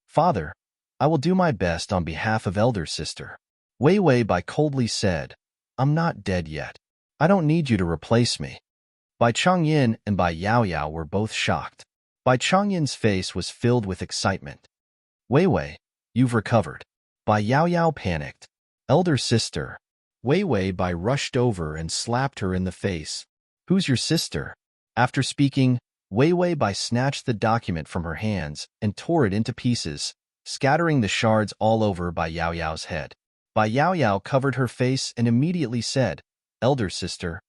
"Father, I will do my best on behalf of elder sister." Wei Wei Bai coldly said, "I'm not dead yet. I don't need you to replace me." Bai Chongyin and Bai Yaoyao were both shocked. Bai Chongyin's face was filled with excitement. "Wei Wei, you've recovered." Bai Yaoyao panicked. "Elder sister." Wei Wei Bai rushed over and slapped her in the face. "Who's your sister?" After speaking, Wei Wei Bai snatched the document from her hands and tore it into pieces, scattering the shards all over Bai Yaoyao's head. Bai Yaoyao covered her face and immediately said, "Elder sister,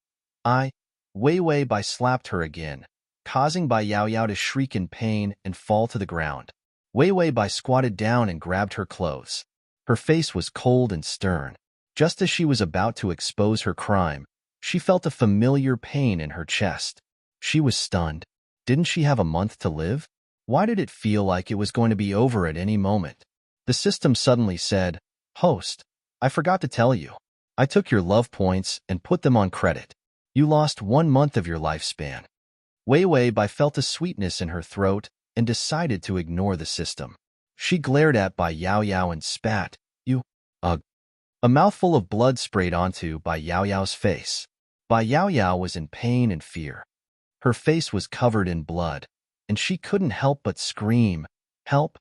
Wei Wei Bai slapped her again, causing Bai Yaoyao to shriek in pain and fall to the ground. Wei Wei Bai squatted down and grabbed her clothes. Her face was cold and stern. Just as she was about to expose her crime, she felt a familiar pain in her chest. She was stunned. Didn't she have a month to live? Why did it feel like it was going to be over at any moment? The system suddenly said, "Host, I forgot to tell you. I took your love points and put them on credit. You lost 1 month of your lifespan." Wei Wei Bai felt a sweetness in her throat and decided to ignore the system. She glared at Bai Yaoyao and spat, "You, ugh." A mouthful of blood sprayed onto Bai Yaoyao's face. Bai Yaoyao was in pain and fear. Her face was covered in blood, and she couldn't help but scream, "Help!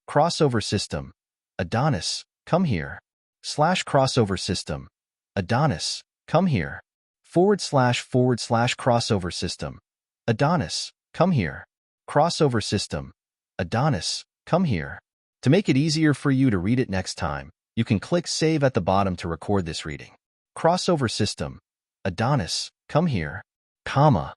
Crossover system. Adonis, come here. /crossover system. Adonis, come here. / crossover system. Adonis, come here. Crossover system. Adonis, come here." To make it easier for you to read it next time, you can click Save at the bottom to record this reading. Crossover system. Adonis, come here. Comma.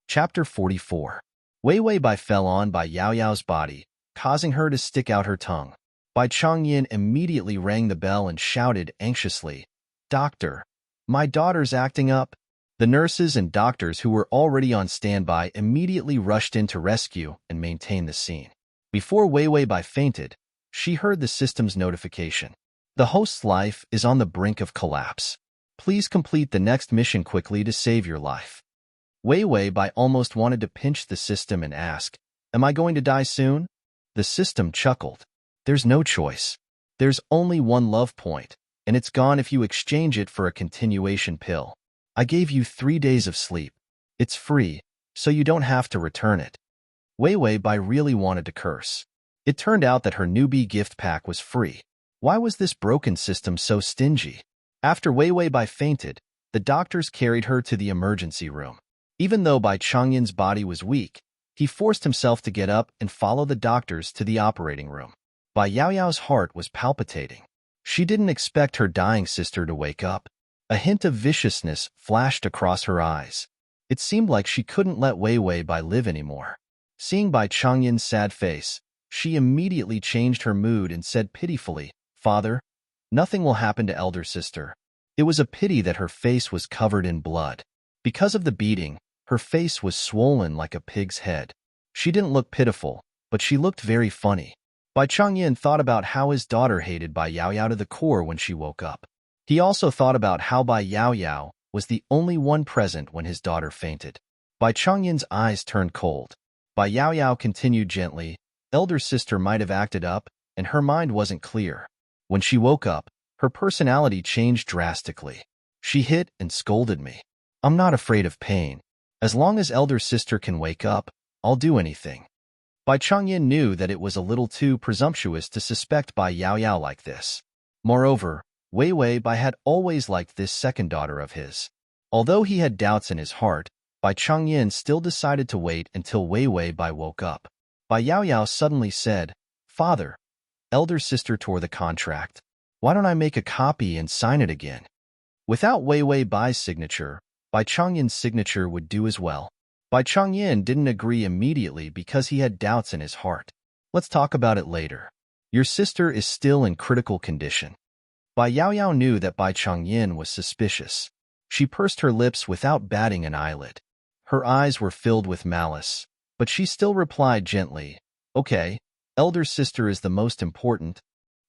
Chapter 44. Wei Wei Bai fell on Bai Yaoyao's body, causing her to stick out her tongue. Bai Chongyin immediately rang the bell and shouted anxiously, "Doctor, my daughter's acting up." The nurses and doctors who were already on standby immediately rushed in to rescue and maintain the scene. Before Wei Wei Bai fainted, she heard the system's notification. "The host's life is on the brink of collapse. Please complete the next mission quickly to save your life." Wei Wei Bai almost wanted to pinch the system and ask, "Am I going to die soon?" The system chuckled. "There's no choice. There's only one love point, and it's gone if you exchange it for a continuation pill. I gave you 3 days of sleep. It's free, so you don't have to return it." Wei Wei Bai really wanted to curse. It turned out that her newbie gift pack was free. Why was this broken system so stingy? After Wei Wei Bai fainted, the doctors carried her to the emergency room. Even though Bai Changyin's body was weak, he forced himself to get up and follow the doctors to the operating room. Bai Yaoyao's heart was palpitating. She didn't expect her dying sister to wake up. A hint of viciousness flashed across her eyes. It seemed like she couldn't let Wei Wei Bai live anymore. Seeing Bai Changyin's sad face, she immediately changed her mood and said pitifully, "Father, nothing will happen to elder sister." It was a pity that her face was covered in blood. Because of the beating, her face was swollen like a pig's head. She didn't look pitiful, but she looked very funny. Bai Changyin thought about how his daughter hated Bai Yaoyao to the core when she woke up. He also thought about how Bai Yaoyao was the only one present when his daughter fainted. Bai Changyin's eyes turned cold. Bai Yaoyao continued gently, "Elder sister might have acted up, and her mind wasn't clear. When she woke up, her personality changed drastically. She hit and scolded me. I'm not afraid of pain. As long as elder sister can wake up, I'll do anything." Bai Changyin knew that it was a little too presumptuous to suspect Bai Yaoyao like this. Moreover, Wei Wei Bai had always liked this second daughter of his. Although he had doubts in his heart, Bai Changyin still decided to wait until Wei Wei Bai woke up. Bai Yaoyao suddenly said, "Father, elder sister tore the contract. Why don't I make a copy and sign it again?" Without Wei Wei Bai's signature, Bai Changyin's signature would do as well. Bai Changyin didn't agree immediately because he had doubts in his heart. "Let's talk about it later. Your sister is still in critical condition." Bai Yaoyao knew that Bai Changyin was suspicious. She pursed her lips without batting an eyelid. Her eyes were filled with malice, but she still replied gently, "Okay, elder sister is the most important.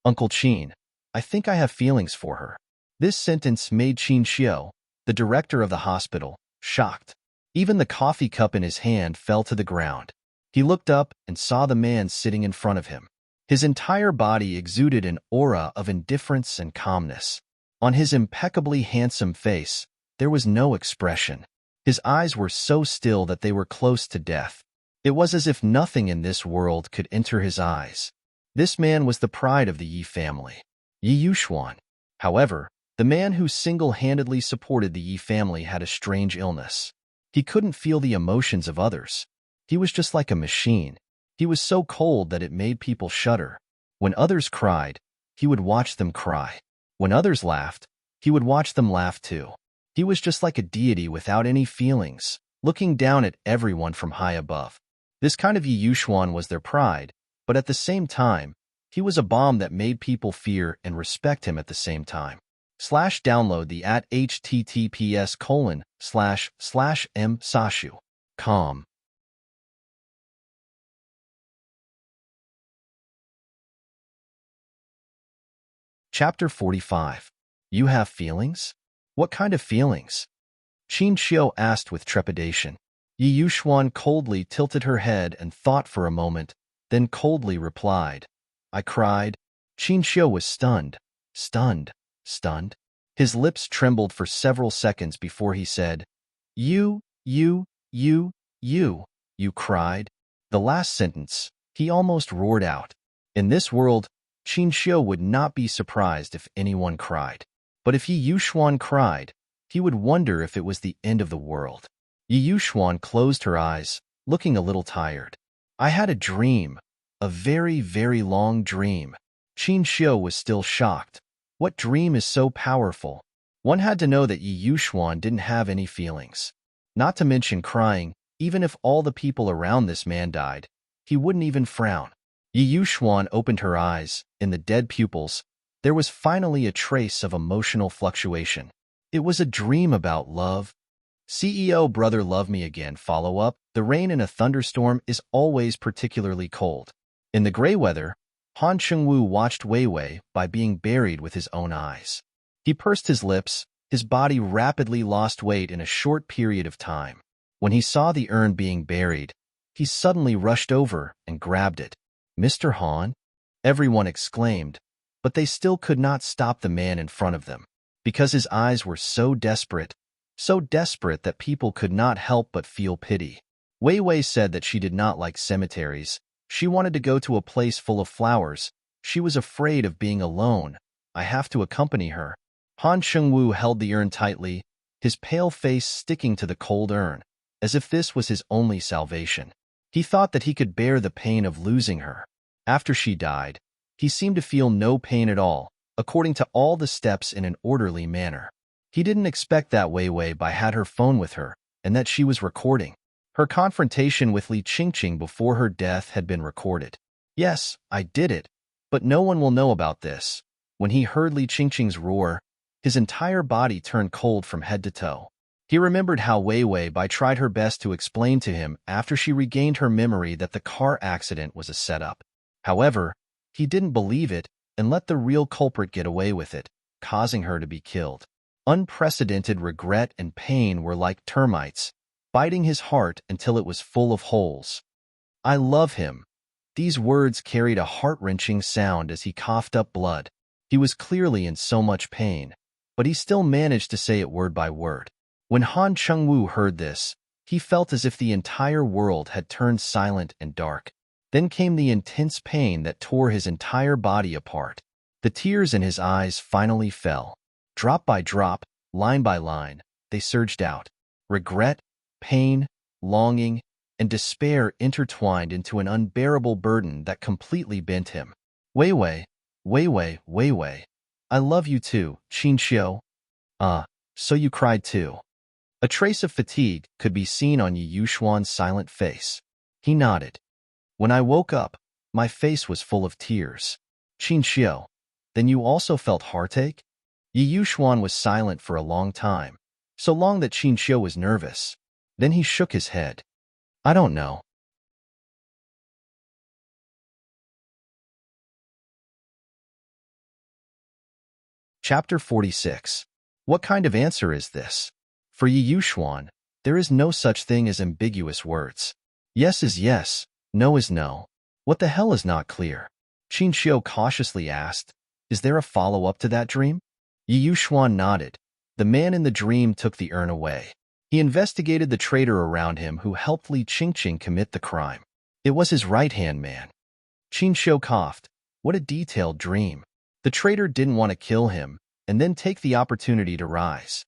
Uncle Qin, I think I have feelings for her." This sentence made Qin Xiu, the director of the hospital, shocked. Even the coffee cup in his hand fell to the ground. He looked up and saw the man sitting in front of him. His entire body exuded an aura of indifference and calmness. On his impeccably handsome face, there was no expression. His eyes were so still that they were close to death. It was as if nothing in this world could enter his eyes. This man was the pride of the Yi family, Yi Yuxuan. However, the man who single-handedly supported the Yi family had a strange illness. He couldn't feel the emotions of others. He was just like a machine. He was so cold that it made people shudder. When others cried, he would watch them cry. When others laughed, he would watch them laugh too. He was just like a deity without any feelings, looking down at everyone from high above. This kind of Yi Yuxuan was their pride, but at the same time, he was a bomb that made people fear and respect him at the same time. Download the at https://m-sashu.com. Chapter 45. You have feelings? What kind of feelings? Qin Xiu asked with trepidation. Yi Yuxuan coldly tilted her head and thought for a moment, then coldly replied, "I cried." Qin Xiu was stunned. Stunned? His lips trembled for several seconds before he said, You cried." The last sentence, he almost roared out. In this world, Qin Xiu would not be surprised if anyone cried. But if Yi Yuxuan cried, he would wonder if it was the end of the world. Yi Yuxuan closed her eyes, looking a little tired. "I had a dream, a very, very long dream." Qin Xiu was still shocked. What dream is so powerful? One had to know that Yi Yuxuan didn't have any feelings. Not to mention crying, even if all the people around this man died, he wouldn't even frown. Yi Yuxuan opened her eyes. In the dead pupils, there was finally a trace of emotional fluctuation. It was a dream about love. CEO Brother Love Me Again follow-up. The rain in a thunderstorm is always particularly cold. In the gray weather, Han Chengwu watched Wei Wei by being buried with his own eyes. He pursed his lips. His body rapidly lost weight in a short period of time. When he saw the urn being buried, he suddenly rushed over and grabbed it. "Mr. Han?" Everyone exclaimed, but they still could not stop the man in front of them, because his eyes were so desperate that people could not help but feel pity. Wei Wei said that she did not like cemeteries. She wanted to go to a place full of flowers. She was afraid of being alone. I have to accompany her. Han Chengwu held the urn tightly, his pale face sticking to the cold urn, as if this was his only salvation. He thought that he could bear the pain of losing her. After she died, he seemed to feel no pain at all, according to all the steps in an orderly manner. He didn't expect that Wei Wei Bai had her phone with her, and that she was recording. Her confrontation with Li Qingqing before her death had been recorded. Yes, I did it, but no one will know about this. When he heard Li Qingqing's roar, his entire body turned cold from head to toe. He remembered how Wei Wei Bai tried her best to explain to him after she regained her memory that the car accident was a setup. However, he didn't believe it and let the real culprit get away with it, causing her to be killed. Unprecedented regret and pain were like termites, biting his heart until it was full of holes. I love him. These words carried a heart-wrenching sound as he coughed up blood. He was clearly in so much pain, but he still managed to say it word by word. When Han Chengwu heard this, he felt as if the entire world had turned silent and dark. Then came the intense pain that tore his entire body apart. The tears in his eyes finally fell. Drop by drop, line by line, they surged out. Regret, pain, longing, and despair intertwined into an unbearable burden that completely bent him. Wei Wei, Wei Wei, Wei Wei, I love you too, Qin Xiu. So you cried too. A trace of fatigue could be seen on Yi Yuxuan's silent face. He nodded. When I woke up, my face was full of tears. Qin Xiu, then you also felt heartache? Yi Yuxuan was silent for a long time, so long that Qin Xiu was nervous. Then he shook his head. I don't know. Chapter 46. What kind of answer is this? For Yi Yuxuan, there is no such thing as ambiguous words. Yes is yes, no is no. What the hell is not clear? Qin Xiu cautiously asked, is there a follow-up to that dream? Yi Yuxuan nodded. The man in the dream took the urn away. He investigated the traitor around him who helped Li Qingqing commit the crime. It was his right-hand man. Qin Xiu coughed. What a detailed dream. The traitor didn't want to kill him, and then take the opportunity to rise.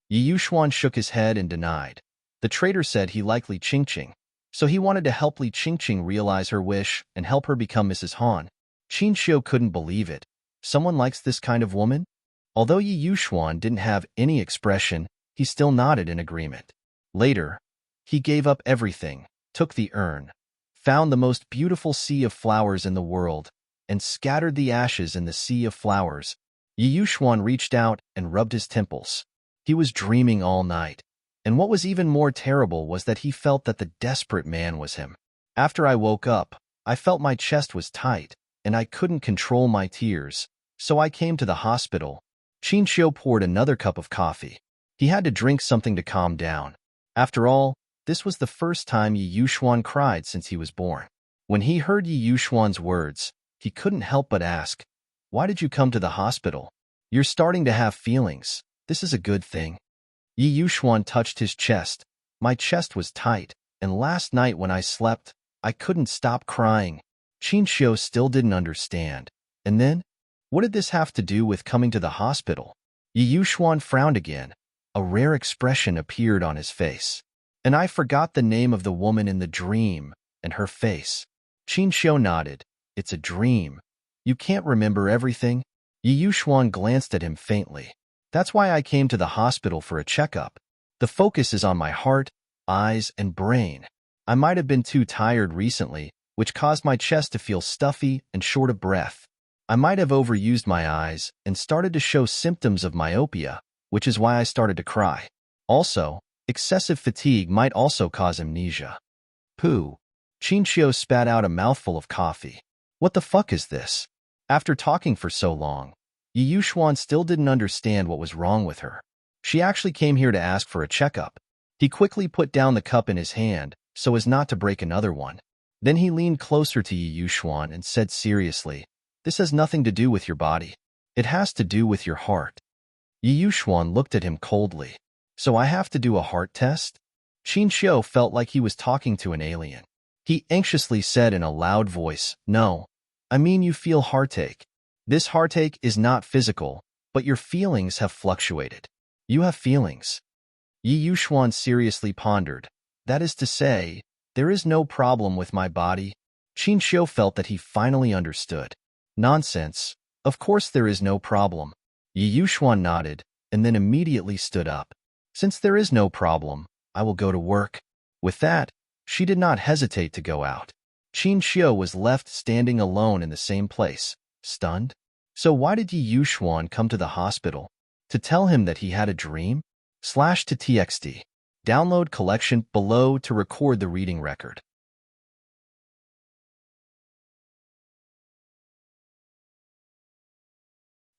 Yi Yuxuan shook his head and denied. The traitor said he liked Li Qingqing, so he wanted to help Li Qingqing realize her wish and help her become Mrs. Han. Qin Xiu couldn't believe it. Someone likes this kind of woman? Although Yi Yuxuan didn't have any expression, he still nodded in agreement. Later, he gave up everything, took the urn, found the most beautiful sea of flowers in the world, and scattered the ashes in the sea of flowers. Yi Yuxuan reached out and rubbed his temples. He was dreaming all night, and what was even more terrible was that he felt that the desperate man was him. After I woke up, I felt my chest was tight, and I couldn't control my tears, so I came to the hospital. Qin Xiu poured another cup of coffee. He had to drink something to calm down. After all, this was the first time Yi Yuxuan cried since he was born. When he heard Yi Yuxuan's words, he couldn't help but ask, why did you come to the hospital? You're starting to have feelings. This is a good thing. Yi Yuxuan touched his chest. My chest was tight, and last night when I slept, I couldn't stop crying. Qin Xiu still didn't understand. And then? What did this have to do with coming to the hospital? Yi Yuxuan frowned again. A rare expression appeared on his face. And I forgot the name of the woman in the dream, and her face. Qin Xiu nodded. It's a dream. You can't remember everything? Yi Yuxuan glanced at him faintly. That's why I came to the hospital for a checkup. The focus is on my heart, eyes, and brain. I might have been too tired recently, which caused my chest to feel stuffy and short of breath. I might have overused my eyes and started to show symptoms of myopia, which is why I started to cry. Also, excessive fatigue might also cause amnesia. Pooh. Qin Xiu spat out a mouthful of coffee. What the fuck is this? After talking for so long, Yi Yuxuan still didn't understand what was wrong with her. She actually came here to ask for a checkup. He quickly put down the cup in his hand so as not to break another one. Then he leaned closer to Yi Yuxuan and said seriously, this has nothing to do with your body. It has to do with your heart. Yi Yuxuan looked at him coldly. So I have to do a heart test? Qin Xiu felt like he was talking to an alien. He anxiously said in a loud voice, "No, I mean you feel heartache. This heartache is not physical, but your feelings have fluctuated. You have feelings." Yi Yuxuan seriously pondered. "That is to say, there is no problem with my body?" Qin Xiu felt that he finally understood. "Nonsense. Of course there is no problem." Yi Yuxuan nodded, and then immediately stood up. "Since there is no problem, I will go to work." With that, she did not hesitate to go out. Qin Xiu was left standing alone in the same place, stunned. So why did Yi Yuxuan come to the hospital? To tell him that he had a dream? /to TXT. Download collection below to record the reading record.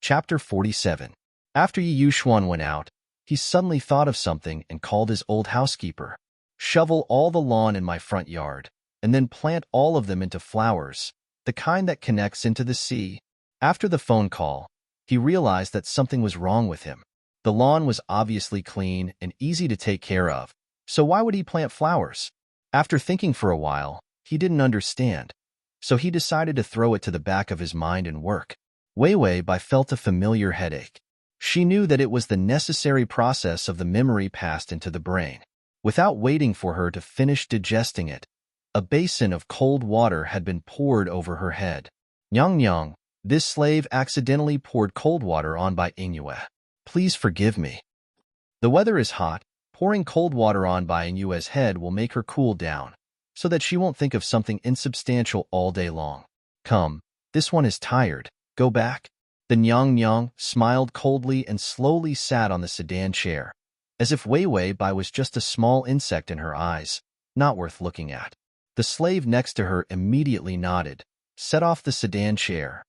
Chapter 47. After Yi Yuxuan went out, he suddenly thought of something and called his old housekeeper. "Shovel all the lawn in my front yard, and then plant all of them into flowers, the kind that connects into the sea." After the phone call, he realized that something was wrong with him. The lawn was obviously clean and easy to take care of, so why would he plant flowers? After thinking for a while, he didn't understand, so he decided to throw it to the back of his mind and work. Wei Wei Bai felt a familiar headache. She knew that it was the necessary process of the memory passed into the brain. Without waiting for her to finish digesting it, a basin of cold water had been poured over her head. "Nyang Nyang, this slave accidentally poured cold water on by Ingyue. Please forgive me." The weather is hot. Pouring cold water on by Inyue's head will make her cool down, so that she won't think of something insubstantial all day long. "Come, this one is tired. Go back." The Nyang Nyang smiled coldly and slowly sat on the sedan chair, as if Wei Wei Bai was just a small insect in her eyes, not worth looking at. The slave next to her immediately nodded, set off the sedan chair.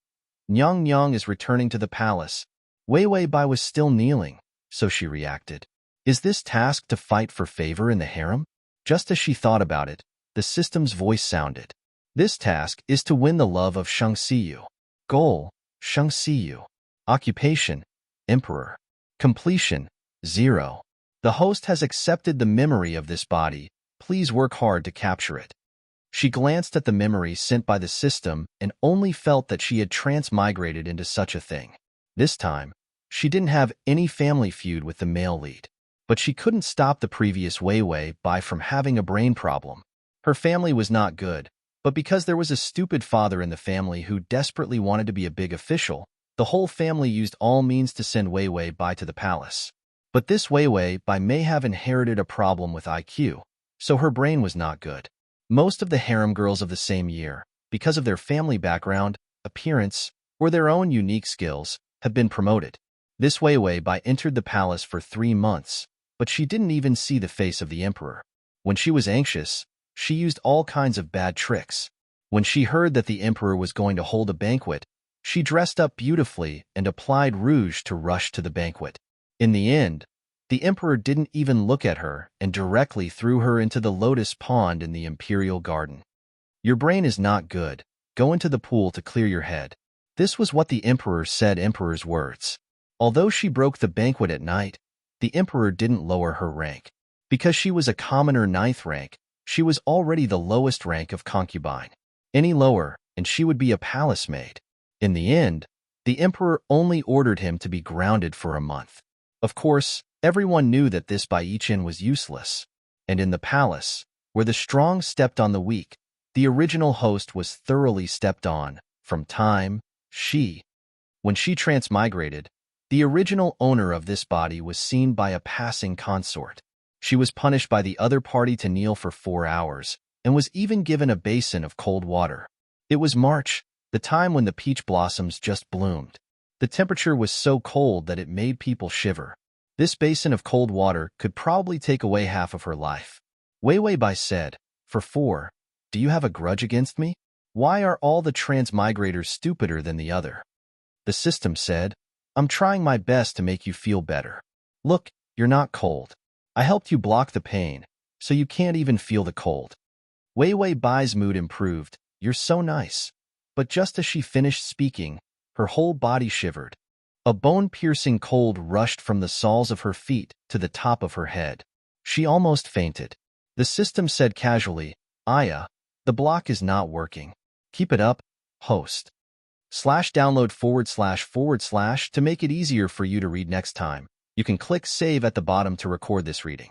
"Nyang Nyang is returning to the palace." Wei Wei Bai was still kneeling, so she reacted. Is this task to fight for favor in the harem? Just as she thought about it, the system's voice sounded. "This task is to win the love of Shang Siyu. Goal, Shang Siyu. Occupation, Emperor. Completion, 0. The host has accepted the memory of this body. Please work hard to capture it." She glanced at the memory sent by the system and only felt that she had transmigrated into such a thing. This time, she didn't have any family feud with the male lead. But she couldn't stop the previous Wei Wei Bai from having a brain problem. Her family was not good, but because there was a stupid father in the family who desperately wanted to be a big official, the whole family used all means to send Wei Wei Bai to the palace. But this Wei Wei Bai may have inherited a problem with IQ, so her brain was not good. Most of the harem girls of the same year, because of their family background, appearance, or their own unique skills, have been promoted. This Wei Wei Bai entered the palace for 3 months, but she didn't even see the face of the emperor. When she was anxious, she used all kinds of bad tricks. When she heard that the emperor was going to hold a banquet, she dressed up beautifully and applied rouge to rush to the banquet. In the end, the emperor didn't even look at her and directly threw her into the lotus pond in the imperial garden. "Your brain is not good. Go into the pool to clear your head." This was what the emperor said, emperor's words. Although she broke the banquet at night, the emperor didn't lower her rank. Because she was a commoner 9th rank, she was already the lowest rank of concubine. Any lower, and she would be a palace maid. In the end, the emperor only ordered him to be grounded for a month. Of course, everyone knew that this Bai-Chen was useless. And in the palace, where the strong stepped on the weak, the original host was thoroughly stepped on, from time, she. When she transmigrated, the original owner of this body was seen by a passing consort. She was punished by the other party to kneel for 4 hours, and was even given a basin of cold water. It was March, the time when the peach blossoms just bloomed. The temperature was so cold that it made people shiver. This basin of cold water could probably take away half of her life. Wei Wei Bai said, "For 4, do you have a grudge against me? Why are all the transmigrators stupider than the other?" The system said, "I'm trying my best to make you feel better. Look, you're not cold. I helped you block the pain, so you can't even feel the cold." Wei Wei Bai's mood improved. "You're so nice." But just as she finished speaking, her whole body shivered. A bone-piercing cold rushed from the soles of her feet to the top of her head. She almost fainted. The system said casually, "Aya, The block is not working. Keep it up, host. /download // to make it easier for you to read next time. You can click save at the bottom to record this reading.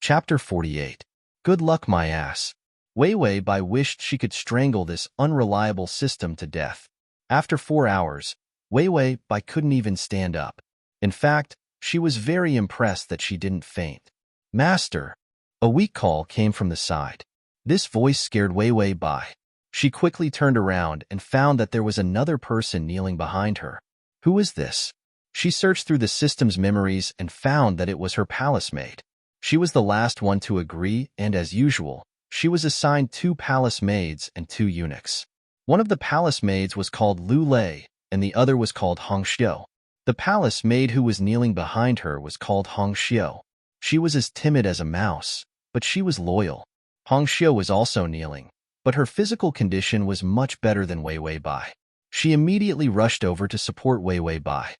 Chapter 48. Good luck, my ass. Wei Wei Bai wished she could strangle this unreliable system to death. After 4 hours, Wei Wei Bai couldn't even stand up. In fact, she was very impressed that she didn't faint. Master! A weak call came from the side. This voice scared Wei Wei Bai. She quickly turned around and found that there was another person kneeling behind her. Who is this? She searched through the system's memories and found that it was her palace maid. She was the last one to agree, and as usual, she was assigned 2 palace maids and 2 eunuchs. One of the palace maids was called Lu Lei, and the other was called Hong Xiu. The palace maid who was kneeling behind her was called Hong Xiu. She was as timid as a mouse, but she was loyal. Hong Xiu was also kneeling, but her physical condition was much better than Wei Wei Bai. She immediately rushed over to support Wei Wei Bai.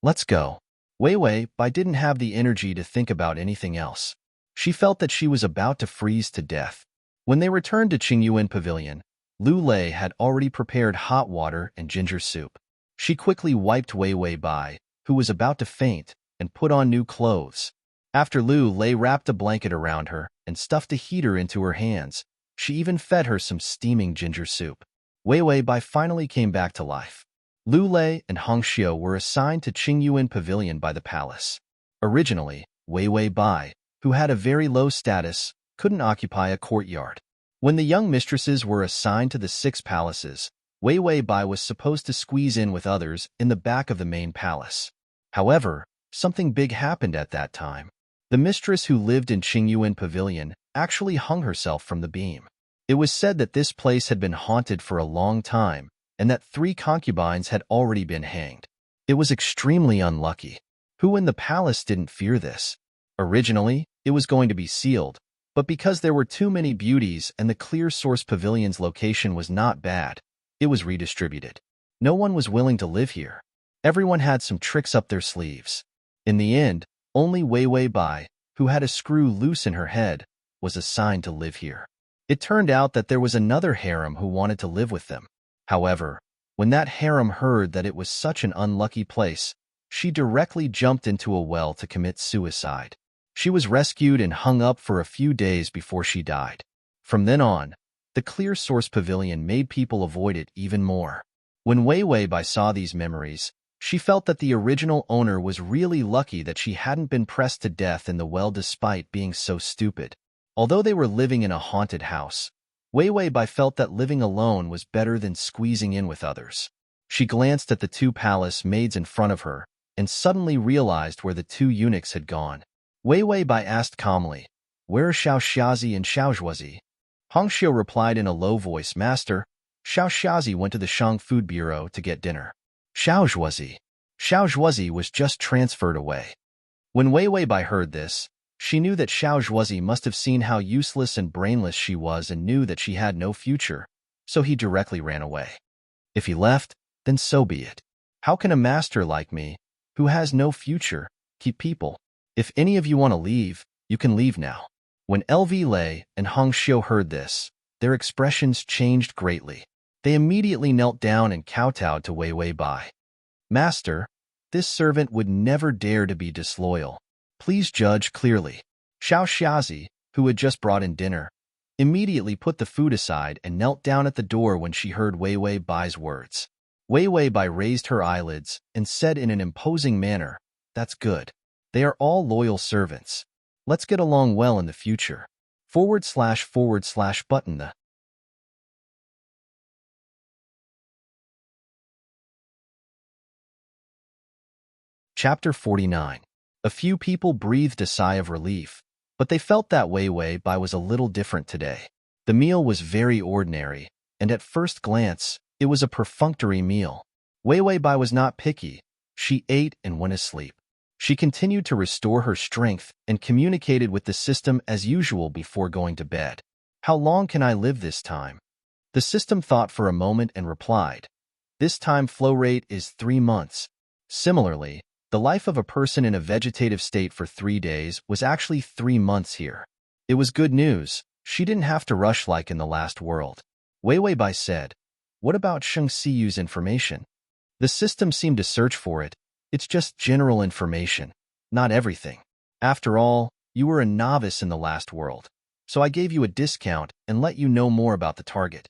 Let's go. Wei Wei Bai didn't have the energy to think about anything else. She felt that she was about to freeze to death. When they returned to Qingyuan Pavilion, Lu Lei had already prepared hot water and ginger soup. She quickly wiped Wei Wei Bai, who was about to faint, and put on new clothes. After Lu Lei wrapped a blanket around her and stuffed a heater into her hands, she even fed her some steaming ginger soup. Wei Wei Bai finally came back to life. Lu Lei and Hong Xiu were assigned to Qingyuan Pavilion by the palace. Originally, Wei Wei Bai, who had a very low status, couldn't occupy a courtyard. When the young mistresses were assigned to the 6 palaces, Wei Wei Bai was supposed to squeeze in with others in the back of the main palace. However, something big happened at that time. The mistress who lived in Qingyuan Pavilion actually hung herself from the beam. It was said that this place had been haunted for a long time, and that 3 concubines had already been hanged. It was extremely unlucky. Who in the palace didn't fear this? Originally, it was going to be sealed, but because there were too many beauties and the Clear Source Pavilion's location was not bad, it was redistributed. No one was willing to live here. Everyone had some tricks up their sleeves. In the end, only Wei Wei Bai, who had a screw loose in her head, was assigned to live here. It turned out that there was another harem who wanted to live with them. However, when that harem heard that it was such an unlucky place, she directly jumped into a well to commit suicide. She was rescued and hung up for a few days before she died. From then on, the Clear Source Pavilion made people avoid it even more. When Wei Wei Bai saw these memories, she felt that the original owner was really lucky that she hadn't been pressed to death in the well despite being so stupid. Although they were living in a haunted house, Wei Wei Bai felt that living alone was better than squeezing in with others. She glanced at the 2 palace maids in front of her and suddenly realized where the 2 eunuchs had gone. Wei Wei Bai asked calmly, "Where are Xiao Xiazi and Xiao Zhuazi?" Hong Xiu replied in a low voice, "Master, Xiao Xiazi went to the Shang Food Bureau to get dinner. Xiao Zhuazi was just transferred away." When Wei Wei Bai heard this, she knew that Xiao Zhuazi must have seen how useless and brainless she was and knew that she had no future, so he directly ran away. If he left, then so be it. How can a master like me, who has no future, keep people? If any of you want to leave, you can leave now. When LV Lei and Hong Xiu heard this, their expressions changed greatly. They immediately knelt down and kowtowed to Wei Wei Bai. "Master, this servant would never dare to be disloyal. Please judge clearly." Xiao Xiazi, who had just brought in dinner, immediately put the food aside and knelt down at the door when she heard Wei Wei Bai's words. Wei Wei Bai raised her eyelids and said in an imposing manner, "That's good. They are all loyal servants. Let's get along well in the future. / button the Chapter 49. A few people breathed a sigh of relief, but they felt that Wei Wei Bai was a little different today. The meal was very ordinary, and at first glance, it was a perfunctory meal. Wei Wei Bai was not picky. She ate and went asleep. She continued to restore her strength and communicated with the system as usual before going to bed. "How long can I live this time?" The system thought for a moment and replied, "This time flow rate is 3 months. Similarly, The life of a person in a vegetative state for 3 days was actually 3 months here. It was good news. She didn't have to rush like in the last world. Wei Weibai said, "What about Sheng Siyu's information?" The system seemed to search for it. "It's just general information, not everything. After all, you were a novice in the last world, so I gave you a discount and let you know more about the target."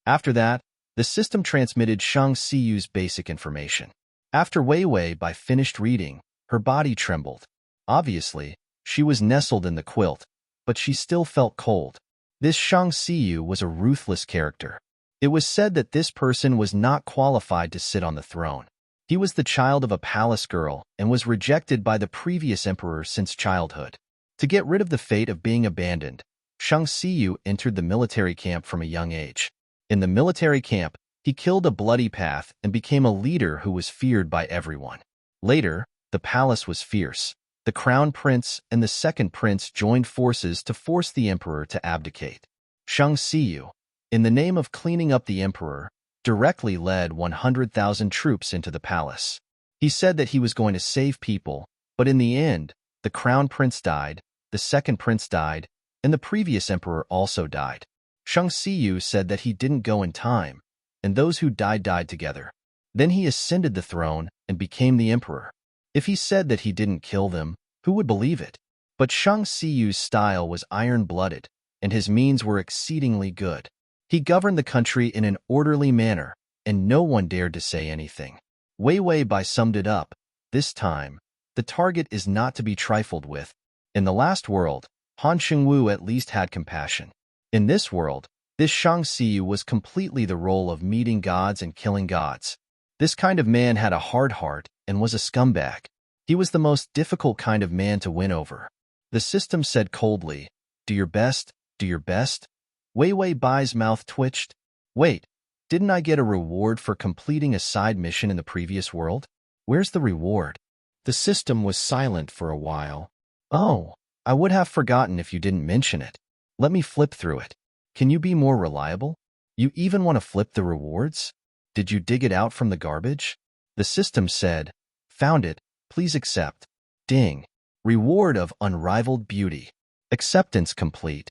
After that, the system transmitted Shang Siyu's basic information. After Wei Weibai finished reading, her body trembled. Obviously, she was nestled in the quilt, but she still felt cold. This Shang Siyu was a ruthless character. It was said that this person was not qualified to sit on the throne. He was the child of a palace girl and was rejected by the previous emperor since childhood. To get rid of the fate of being abandoned, Shang Siyu entered the military camp from a young age. In the military camp, he killed a bloody path and became a leader who was feared by everyone. Later, the palace was fierce. The crown prince and the second prince joined forces to force the emperor to abdicate. Shang Siyu, in the name of cleaning up the emperor, directly led 100,000 troops into the palace. He said that he was going to save people, but in the end, the crown prince died, the second prince died, and the previous emperor also died. Shang Siyu said that he didn't go in time, and those who died together. Then he ascended the throne and became the emperor. If he said that he didn't kill them, who would believe it? But Shang Siyu's style was iron-blooded, and his means were exceedingly good. He governed the country in an orderly manner, and no one dared to say anything. Wei Weibai summed it up. This time, the target is not to be trifled with. In the last world, Han Xingwu at least had compassion. In this world, this Shang Siyu was completely the role of meeting gods and killing gods. This kind of man had a hard heart and was a scumbag. He was the most difficult kind of man to win over. The system said coldly, "Do your best, do your best." Wei Weibai's mouth twitched. "Wait, didn't I get a reward for completing a side mission in the previous world? Where's the reward?" The system was silent for a while. "Oh, I would have forgotten if you didn't mention it. Let me flip through it. Can you be more reliable? You even want to flip the rewards? Did you dig it out from the garbage?" The system said, "Found it. Please accept." Ding. Reward of unrivaled beauty. Acceptance complete.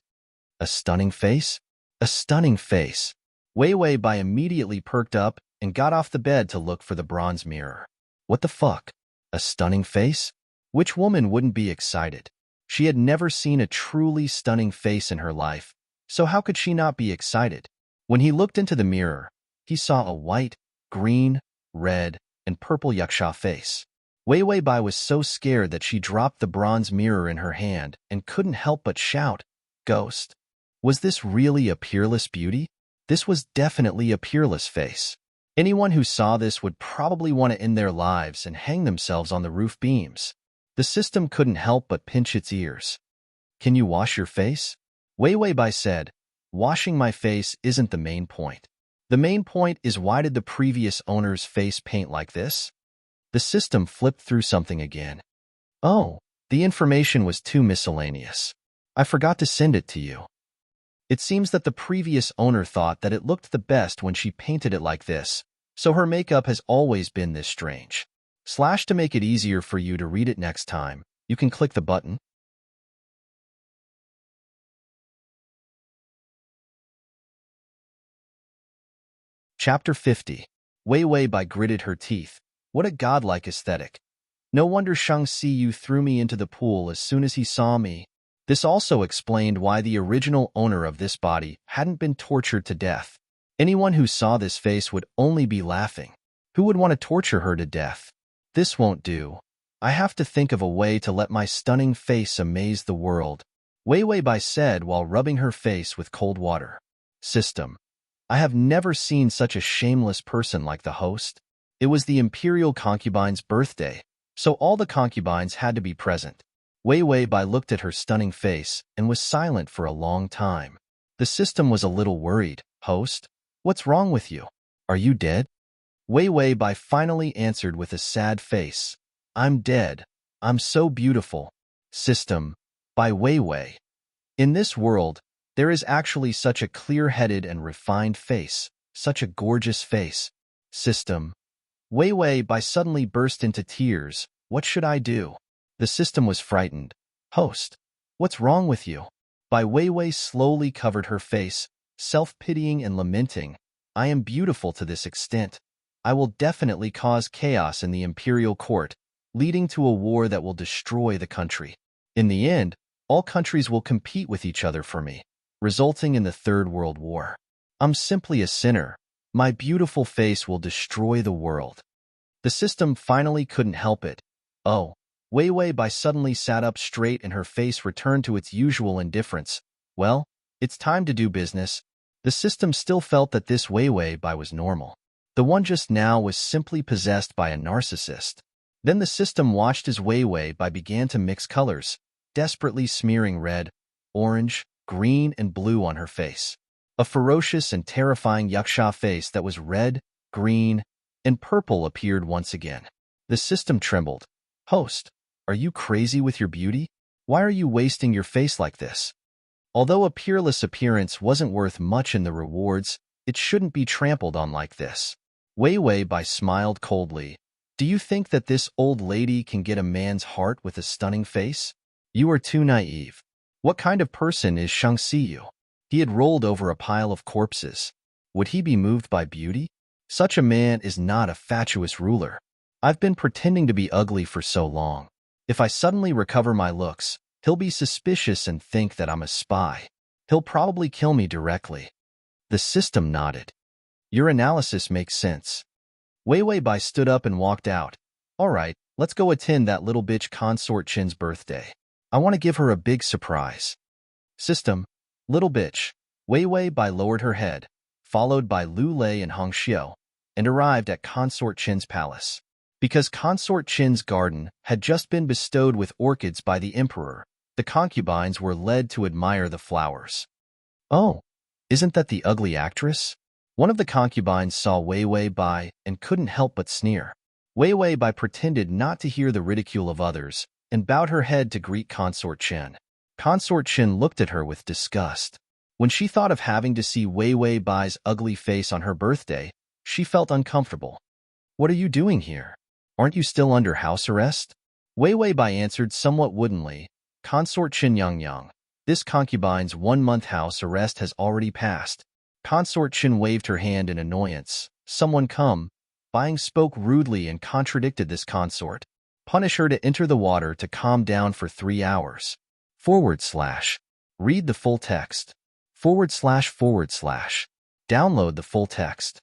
A stunning face? A stunning face. Wei Weibai immediately perked up and got off the bed to look for the bronze mirror. What the fuck? A stunning face? Which woman wouldn't be excited? She had never seen a truly stunning face in her life, so how could she not be excited? When he looked into the mirror, he saw a white, green, red, and purple yaksha face. Wei Weibai was so scared that she dropped the bronze mirror in her hand and couldn't help but shout, "Ghost!" Was this really a peerless beauty? This was definitely a peerless face. Anyone who saw this would probably want to end their lives and hang themselves on the roof beams. The system couldn't help but pinch its ears. "Can you wash your face?" Wei Weibai said, "Washing my face isn't the main point. The main point is, why did the previous owner's face paint like this?" The system flipped through something again. "Oh, the information was too miscellaneous. I forgot to send it to you. It seems that the previous owner thought that it looked the best when she painted it like this, so her makeup has always been this strange. To make it easier for you to read it next time, you can click the button." Chapter 50. Wei Weibai gritted her teeth. What a godlike aesthetic. No wonder Shang Siyu threw me into the pool as soon as he saw me. This also explained why the original owner of this body hadn't been tortured to death. Anyone who saw this face would only be laughing. Who would want to torture her to death? This won't do. I have to think of a way to let my stunning face amaze the world, Wei Weibai said while rubbing her face with cold water. System. I have never seen such a shameless person like the host. It was the imperial concubine's birthday, so all the concubines had to be present. Wei Weibai looked at her stunning face and was silent for a long time. The system was a little worried. "Host, what's wrong with you? Are you dead?" Wei Weibai finally answered with a sad face. "I'm dead. I'm so beautiful." System. By Wei Wei. In this world, there is actually such a clear-headed and refined face, such a gorgeous face. System. Wei Weibai suddenly burst into tears, What should I do? The system was frightened. Host, what's wrong with you? Bai Weiwei slowly covered her face, self-pitying and lamenting. I am beautiful to this extent. I will definitely cause chaos in the imperial court, leading to a war that will destroy the country. In the end, all countries will compete with each other for me, resulting in the Third World War. I'm simply a sinner. My beautiful face will destroy the world. The system finally couldn't help it. Oh, Weiwei Bai suddenly sat up straight and her face returned to its usual indifference. Well, it's time to do business. The system still felt that this Weiwei Bai was normal. The one just now was simply possessed by a narcissist. Then the system watched as Weiwei Bai began to mix colors, desperately smearing red, orange, green, and blue on her face. A ferocious and terrifying yaksha face that was red, green, and purple appeared once again. The system trembled. Host, are you crazy with your beauty? Why are you wasting your face like this? Although a peerless appearance wasn't worth much in the rewards, it shouldn't be trampled on like this. Weiwei Bai smiled coldly. Do you think that this old lady can get a man's heart with a stunning face? You are too naive. What kind of person is Shang Xiyu? He had rolled over a pile of corpses. Would he be moved by beauty? Such a man is not a fatuous ruler. I've been pretending to be ugly for so long. If I suddenly recover my looks, he'll be suspicious and think that I'm a spy. He'll probably kill me directly. The system nodded. Your analysis makes sense. Weiwei Bai stood up and walked out. All right, let's go attend that little bitch consort Qin's birthday. I want to give her a big surprise. System, little bitch. Weiwei Bai lowered her head, followed by Lu Lei and Hong Xiu, and arrived at consort Qin's palace. Because consort Qin's garden had just been bestowed with orchids by the emperor, the concubines were led to admire the flowers. Oh, isn't that the ugly actress? One of the concubines saw Weiwei Bai and couldn't help but sneer. Weiwei Bai pretended not to hear the ridicule of others and bowed her head to greet Consort Qin. Consort Qin looked at her with disgust. When she thought of having to see Weiwei Bai's ugly face on her birthday, she felt uncomfortable. What are you doing here? Aren't you still under house arrest? Weiwei Bai answered somewhat woodenly. Consort Qin Yang, this concubine's 1-month house arrest has already passed. Consort Qin waved her hand in annoyance. Someone come. Buying spoke rudely and contradicted this consort. Punish her to enter the water to calm down for 3 hours. / Read the full text. / Download the full text.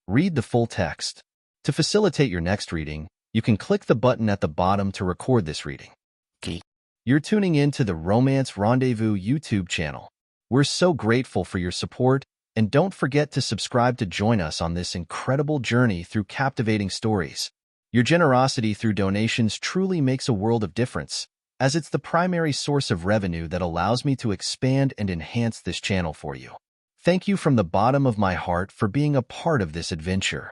Read the full text. To facilitate your next reading, you can click the button at the bottom to record this reading. You're tuning in to the Romance Rendezvous YouTube channel. We're so grateful for your support, and don't forget to subscribe to join us on this incredible journey through captivating stories. Your generosity through donations truly makes a world of difference, as it's the primary source of revenue that allows me to expand and enhance this channel for you. Thank you from the bottom of my heart for being a part of this adventure.